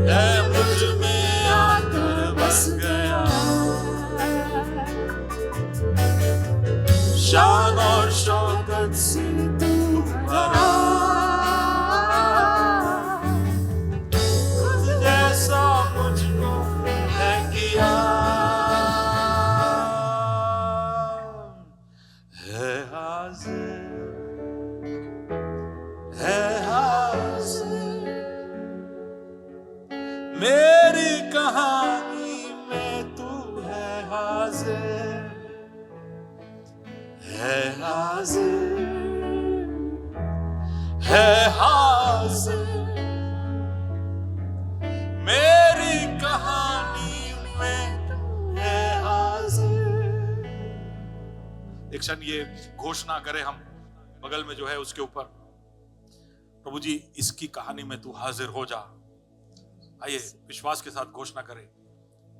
Speaker 1: है, मुझ में आकर बस गया। शान और शौकत से तू भरा, खुद जैसा मुझको है किया। है हाजिर, है हाजिर, मेरी कहानी में तू है हाजिर। है हाजिर, है हाजिर, मेरी कहानी में तू है हाजिर। एक क्षण ये घोषणा करें हम, बगल में जो है उसके ऊपर, प्रभु जी इसकी कहानी में तू हाजिर हो जा। आइए विश्वास के साथ घोषणा करें,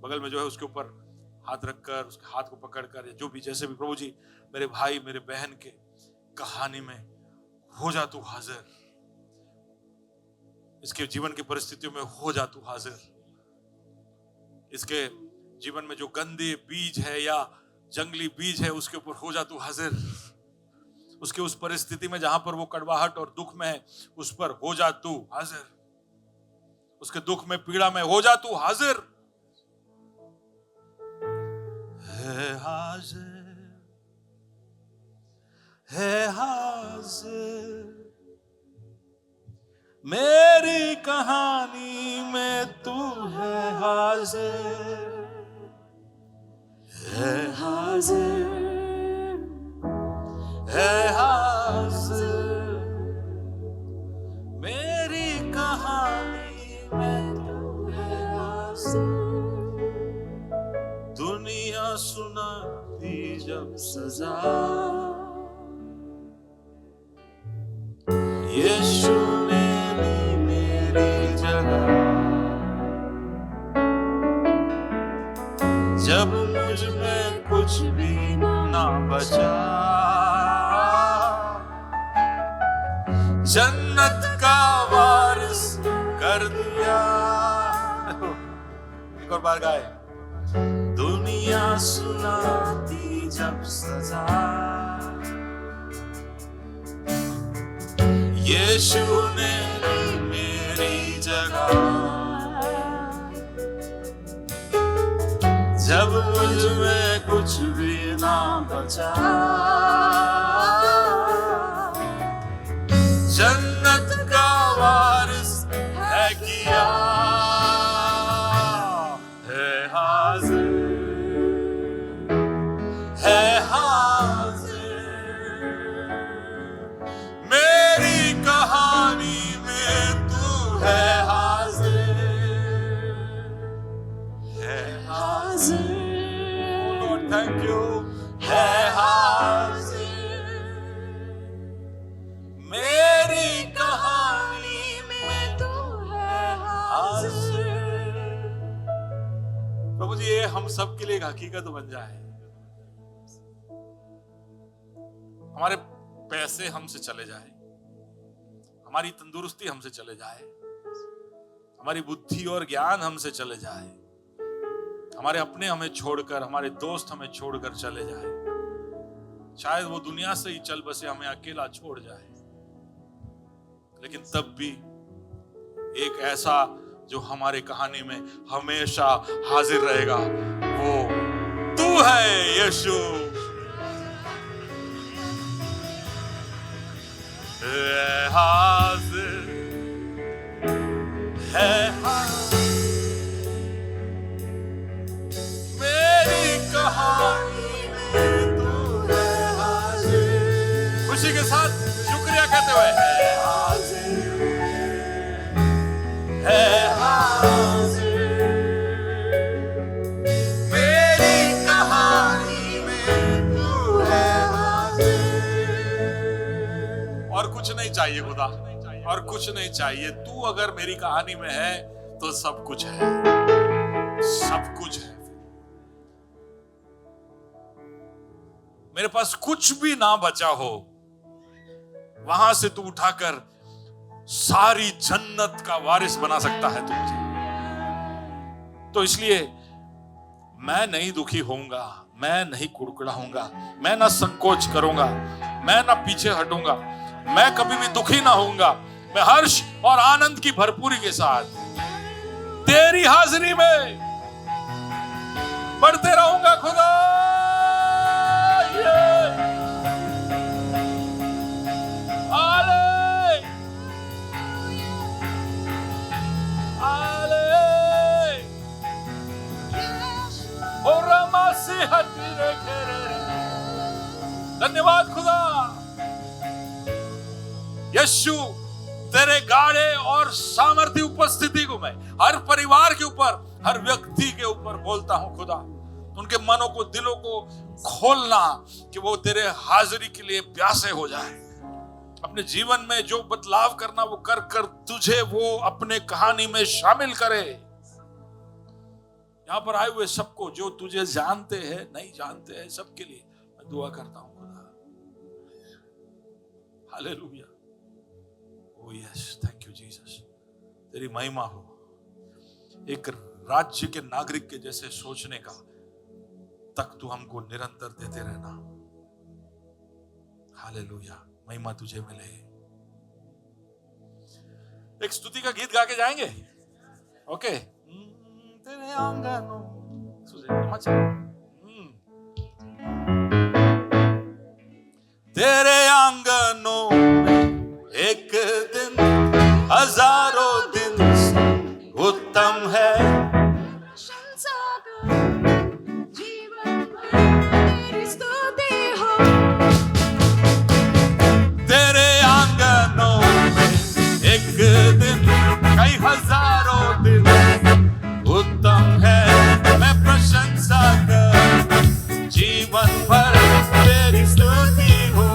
Speaker 1: बगल में जो है उसके ऊपर हाथ रखकर, उसके हाथ को पकड़कर, जो भी जैसे भी, प्रभु जी मेरे भाई मेरे बहन के कहानी में हो जा तू हाजिर। इसके जीवन की परिस्थितियों में हो जा तू हाजिर। इसके जीवन में जो गंदे बीज है या जंगली बीज है, उसके ऊपर हो जा तू हाजिर। उसके उस परिस्थिति में जहां पर वो कड़वाहट और दुख में है, उस पर हो जा तू हाजिर। उसके दुख में, पीड़ा में हो जा तू हाजिर। है हाजिर, है हाजिर, मेरी कहानी में तू है हाजिर। है हाजिर, है हाजिर, मेरी कहानी में तू है हाजिर। दुनिया सुनाती जब सजा, यीशु ने ली मेरी जगह। जब मुझ में कुछ भी ना बचा, जन्नत का वारिस कर दिया। एक और बार गाए। दुनिया सुनाती जब सजा, यीशु ने ली मेरी जगह। जब मुझ में कुछ भी ना बचा, जन्नत का वारिस है किया। है हाजिर, है हाजिर, मेरी कहानी में तू है हाजिर। है हाजिर, थैंक यू। है हाजिर मेरी कहानी में तू है हाजिर। प्रभु जी, ये हम सब के लिए एक हकीकत बन जाए। हमारे पैसे हमसे चले जाए, हमारी तंदुरुस्ती हमसे चले जाए, हमारी बुद्धि और ज्ञान हमसे चले जाए, हमारे अपने हमें छोड़कर, हमारे दोस्त हमें छोड़कर चले जाए, शायद वो दुनिया से ही चल बसे, हमें अकेला छोड़ जाए, लेकिन तब भी एक ऐसा जो हमारे कहानी में हमेशा हाजिर रहेगा, वो तू है यीशु। है हाजिर, है हाजिर मेरी कहानी में तू है हाजिर। खुशी के साथ शुक्रिया कहते हुए, है हाजिर, है हाजिर मेरी कहानी में तू है हाजिर। और कुछ नहीं चाहिए खुदा, और कुछ नहीं चाहिए। तू अगर मेरी कहानी में है तो सब कुछ है, सब कुछ है। मेरे पास कुछ भी ना बचा हो, वहां से तू उठाकर सारी जन्नत का वारिस बना सकता है तू मुझे। तो इसलिए मैं नहीं दुखी होऊंगा, मैं नहीं कुड़कुड़ाऊंगा, मैं ना संकोच करूंगा, मैं ना पीछे हटूंगा, मैं कभी भी दुखी ना होऊंगा। मैं हर्ष और आनंद की भरपूरी के साथ तेरी हाजिरी में बढ़ते रहूंगा खुदा। आले आले और रामासी हटीरे खेरे। धन्यवाद खुदा। यीशु, तेरे गाढ़े और सामर्थ्य उपस्थिति को मैं हर परिवार के ऊपर, हर व्यक्ति के ऊपर बोलता हूं खुदा। उनके मनों को, दिलों को खोलना कि वो तेरे हाजिरी के लिए प्यासे हो जाए। अपने जीवन में जो बदलाव करना वो कर कर तुझे वो अपने कहानी में शामिल करे। यहां पर आए हुए सबको, जो तुझे जानते हैं, नहीं जानते हैं, सबके लिए मैं दुआ करता हूं खुदा। Hallelujah. Oh yes, thank you Jesus। तेरी महिमा हो। एक राज्य के नागरिक के जैसे सोचने का तक तू हमको निरंतर देते रहना। हालेलुया। महिमा तुझे मिले। एक स्तुति का गीत गा के जाएंगे। ओके। तेरे आंगनों तेरे आंगनों एक दिन हजारों दिन उत्तम है। जीवन तेरी स्तुति हो। तेरे आंगनों में एक दिन, कई हजारों दिन उत्तम है। मैं प्रशंसा कर जीवन भर तेरी स्तुति हो।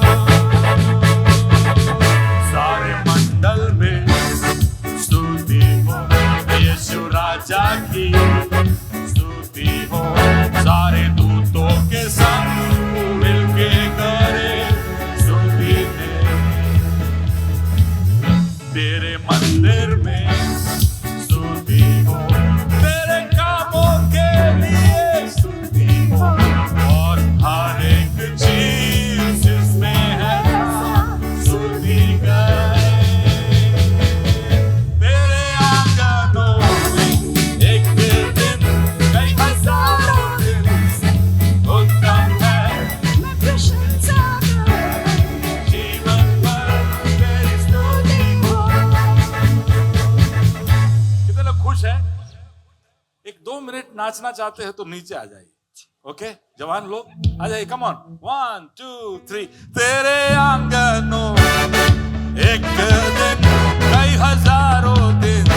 Speaker 1: राजा की स्तुति हो। सारे दूतों के संग मिलके करे स्तुति तेरे मंदिर में स्तुति हो। तेरे कामों के लिए स्तुति हो। और हर एक चीज जिसमें है स्तुति करे। एक 2 मिनट नाचना चाहते हैं तो नीचे आ जाइए। ओके, जवान लोग आ जाइए। Come on, 1 2 3। तेरे आंगनों एक दिन, कई हजारों दिन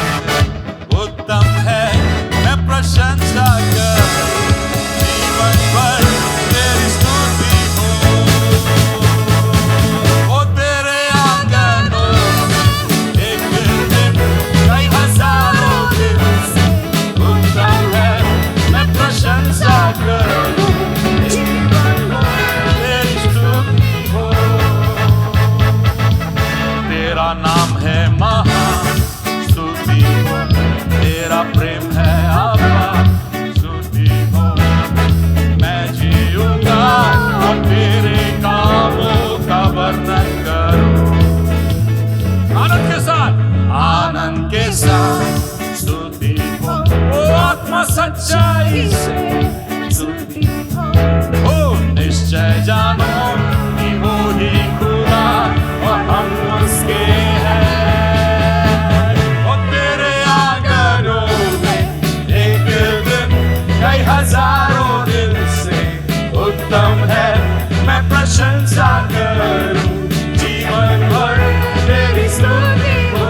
Speaker 1: उत्तम है। मैं प्रशंसा कर जीवन भर सच्चाई से स्तुति हो। निश्चय जानो कि वो ही खुदा और हम उसके हैं। और तेरे आंगनों में एक दिन कई हजारों दिन से उत्तम है। मैं प्रशंसा करूं जीवन भर तेरी स्तुति हो।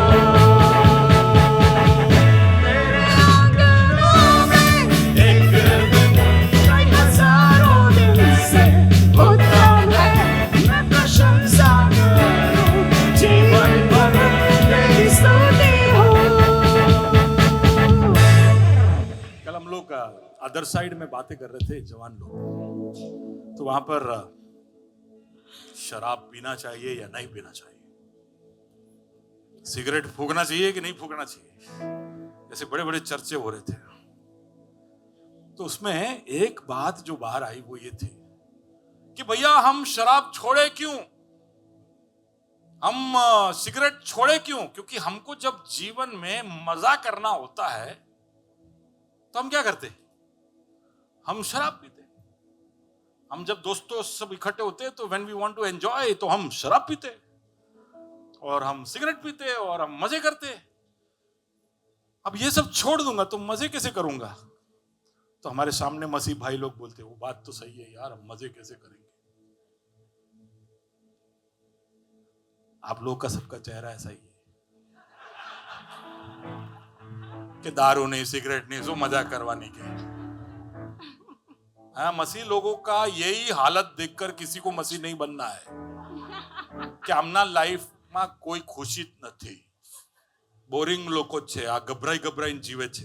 Speaker 1: तेरे आंगनों में एक दिन कई हजारों दिन से उत्तम है। मैं प्रशंसा करूं जीवन भर तेरी स्तुति हो। कल हम लोग अदर साइड में बातें कर रहे थे, जवान लोग, तो वहां पर शराब पीना चाहिए या नहीं पीना चाहिए, सिगरेट फूंकना चाहिए कि नहीं फूंकना चाहिए, ऐसे बड़े बड़े चर्चे हो रहे थे। तो उसमें एक बात जो बाहर आई वो ये थी कि भैया हम शराब छोड़े क्यों, हम सिगरेट छोड़े क्यों? क्योंकि हमको जब जीवन में मजा करना होता है तो हम क्या करते, हम शराब पीते। हम जब दोस्तों सब इकट्ठे होते तो when we want to enjoy तो हम शराब पीते और हम सिगरेट पीते और हम मजे करते। अब ये सब छोड़ दूंगा तो मजे कैसे करूंगा? तो हमारे सामने मसीह भाई लोग बोलते वो बात तो सही है यार, हम मजे कैसे करेंगे? आप लोग का सबका चेहरा ऐसा ही है कि दारू नहीं, सिगरेट नहीं, सो मजा करवाने के। मसीह लोगों का यही हालत देखकर किसी को मसीह नहीं बनना है कि हमना लाइफ में कोई खुशी नहीं, बोरिंग लोग छे, आ गभराई गभराई जीवे छे।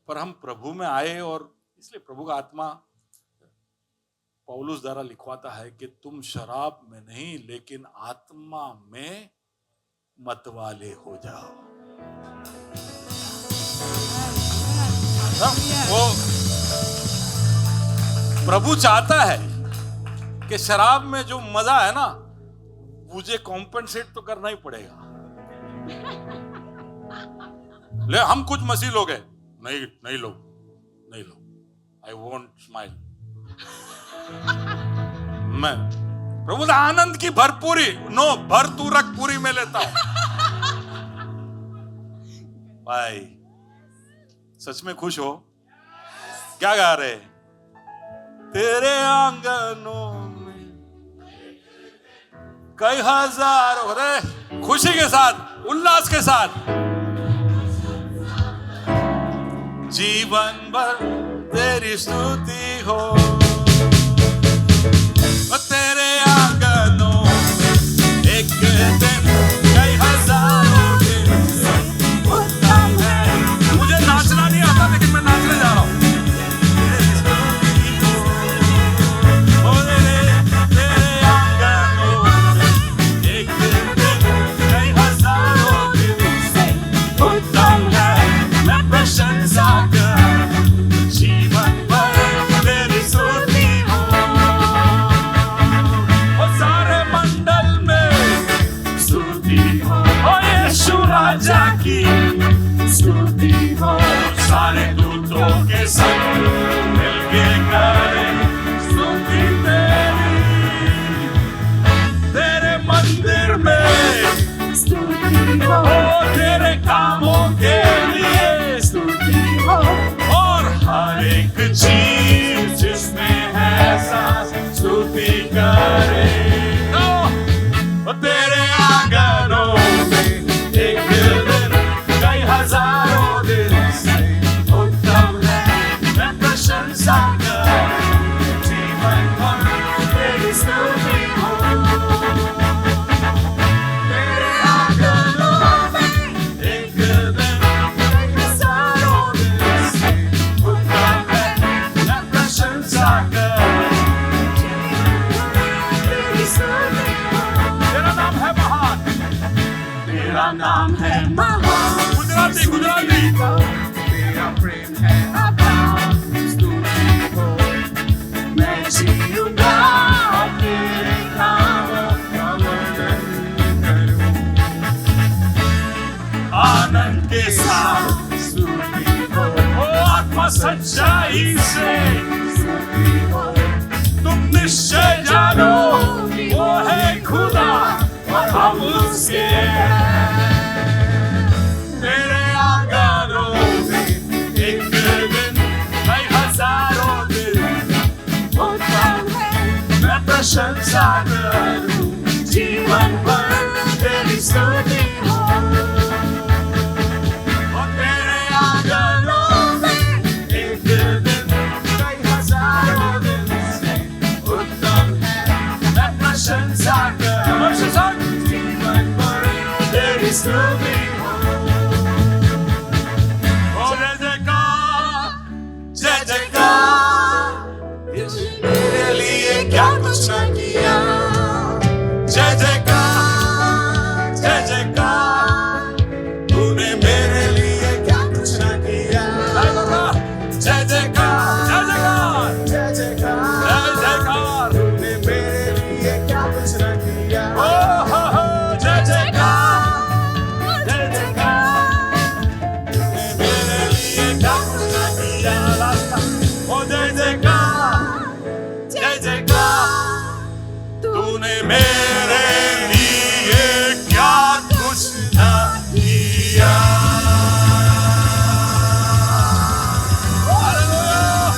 Speaker 1: पर हम प्रभु में आए और इसलिए प्रभु का आत्मा पौलुस द्वारा लिखवाता है कि तुम शराब में नहीं लेकिन आत्मा में मतवाले हो जाओ। वो प्रभु चाहता है कि शराब में जो मजा है ना मुझे कॉम्पेंसेट तो करना ही पड़ेगा। ले हम कुछ मसीह लोग हैं, नहीं लो, आई वोंट स्माइल। मैं प्रभु आनंद की भरपूरी भरतूरक पूरी में लेता हूं। भाई सच में खुश हो? क्या गा रहे? तेरे आंगनों में कई हजारों, अरे खुशी के साथ, उल्लास के साथ जीवन भर तेरी स्तुति हो। तेरे आंगनों में एक दिन कई हजारों दिन से उत्तम है। मुझे नाचना नहीं आता लेकिन मैं नाचने जा रहा हूं। सारे दूतों के संग मिलके करें स्तुति तेरी, तेरे मंदिर में स्तुति हो, तेरे कामों के लिए स्तुति हो, और हर एक चीज जिसमें है सांस स्तुति करे। तेरे आंगनों में एक दिन कई हजारों दिन से उत्तम है। मैं प्रशंसा करूं जीवन भर तेरी स्तुति हो। तेरे आंगनों में एक दिन कई हजारों दिन से उत्तम है। मैं प्रशंसा करूं तेरी स्तुति हो। तेरा नाम है महान, तेरा नाम है महान। गुजराती तेरा प्रेम है अपार, स्तुति हो सच्चाई से तुम निश्चय जानो वो है खुदा और हम उसके मेरे आंगनों में एक दिन कई हजारों दिन होता है मैं प्रशंसा करूं जीवन भर तेरी स्तुति हो और तेरे आंगनों में एक दिन कई हजारों दिन से उत्तम है मैं प्रशंसा करूं जीवन भर तेरी स्तुति हो और जय जयकार मेरे लिए क्या कुछ न किया जय जयकार तूने मेरे लिए क्या कुछ न किया जय जयकार तूने मेरे लिए क्या कुछ न किया जय जयकार तूने मेरे लिए क्या कुछ न किया ओ जय जयकार तूने मेरे लिए क्या कुछ न किया Hallelujah!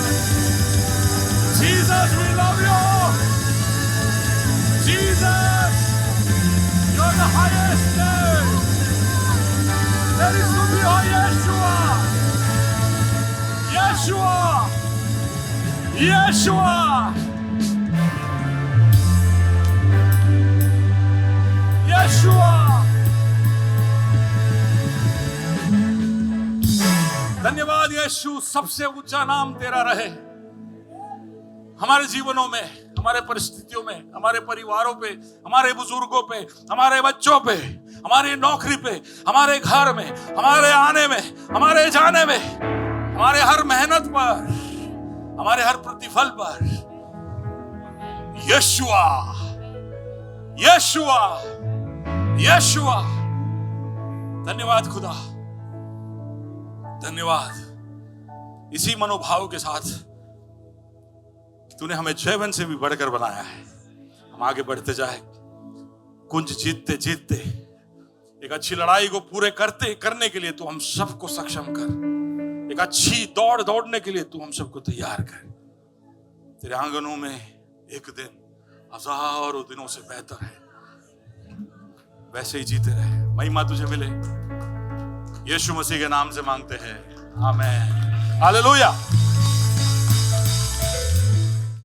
Speaker 1: Jesus, we love you. Jesus, you're the highest name. There is to be Yeshua. धन्यवाद यीशु, सबसे ऊंचा नाम तेरा रहे हमारे जीवनों में, हमारे परिस्थितियों में, हमारे परिवारों पे, हमारे बुजुर्गों पे, हमारे बच्चों पे, हमारी नौकरी पे, हमारे घर में, हमारे आने में, हमारे जाने में, हमारे हर मेहनत पर, हमारे हर प्रतिफल पर यशुआ यशुआ यशुआ। धन्यवाद खुदा, धन्यवाद इसी मनोभाव के साथ तूने हमें जीवन से भी बढ़कर बनाया है। हम आगे बढ़ते जाए, कुंज जीतते जीतते एक अच्छी लड़ाई को पूरे करने के लिए तू हम सबको सक्षम कर, एक अच्छी दौड़ दौड़ने के लिए तू हम सबको तैयार कर। तेरे आंगनों में एक दिन हजारों दिनों से बेहतर है, वैसे ही जीते रहे। महिमा तुझे मिले, यीशु मसीह के नाम से मांगते हैं, आमीन, हालेलुया।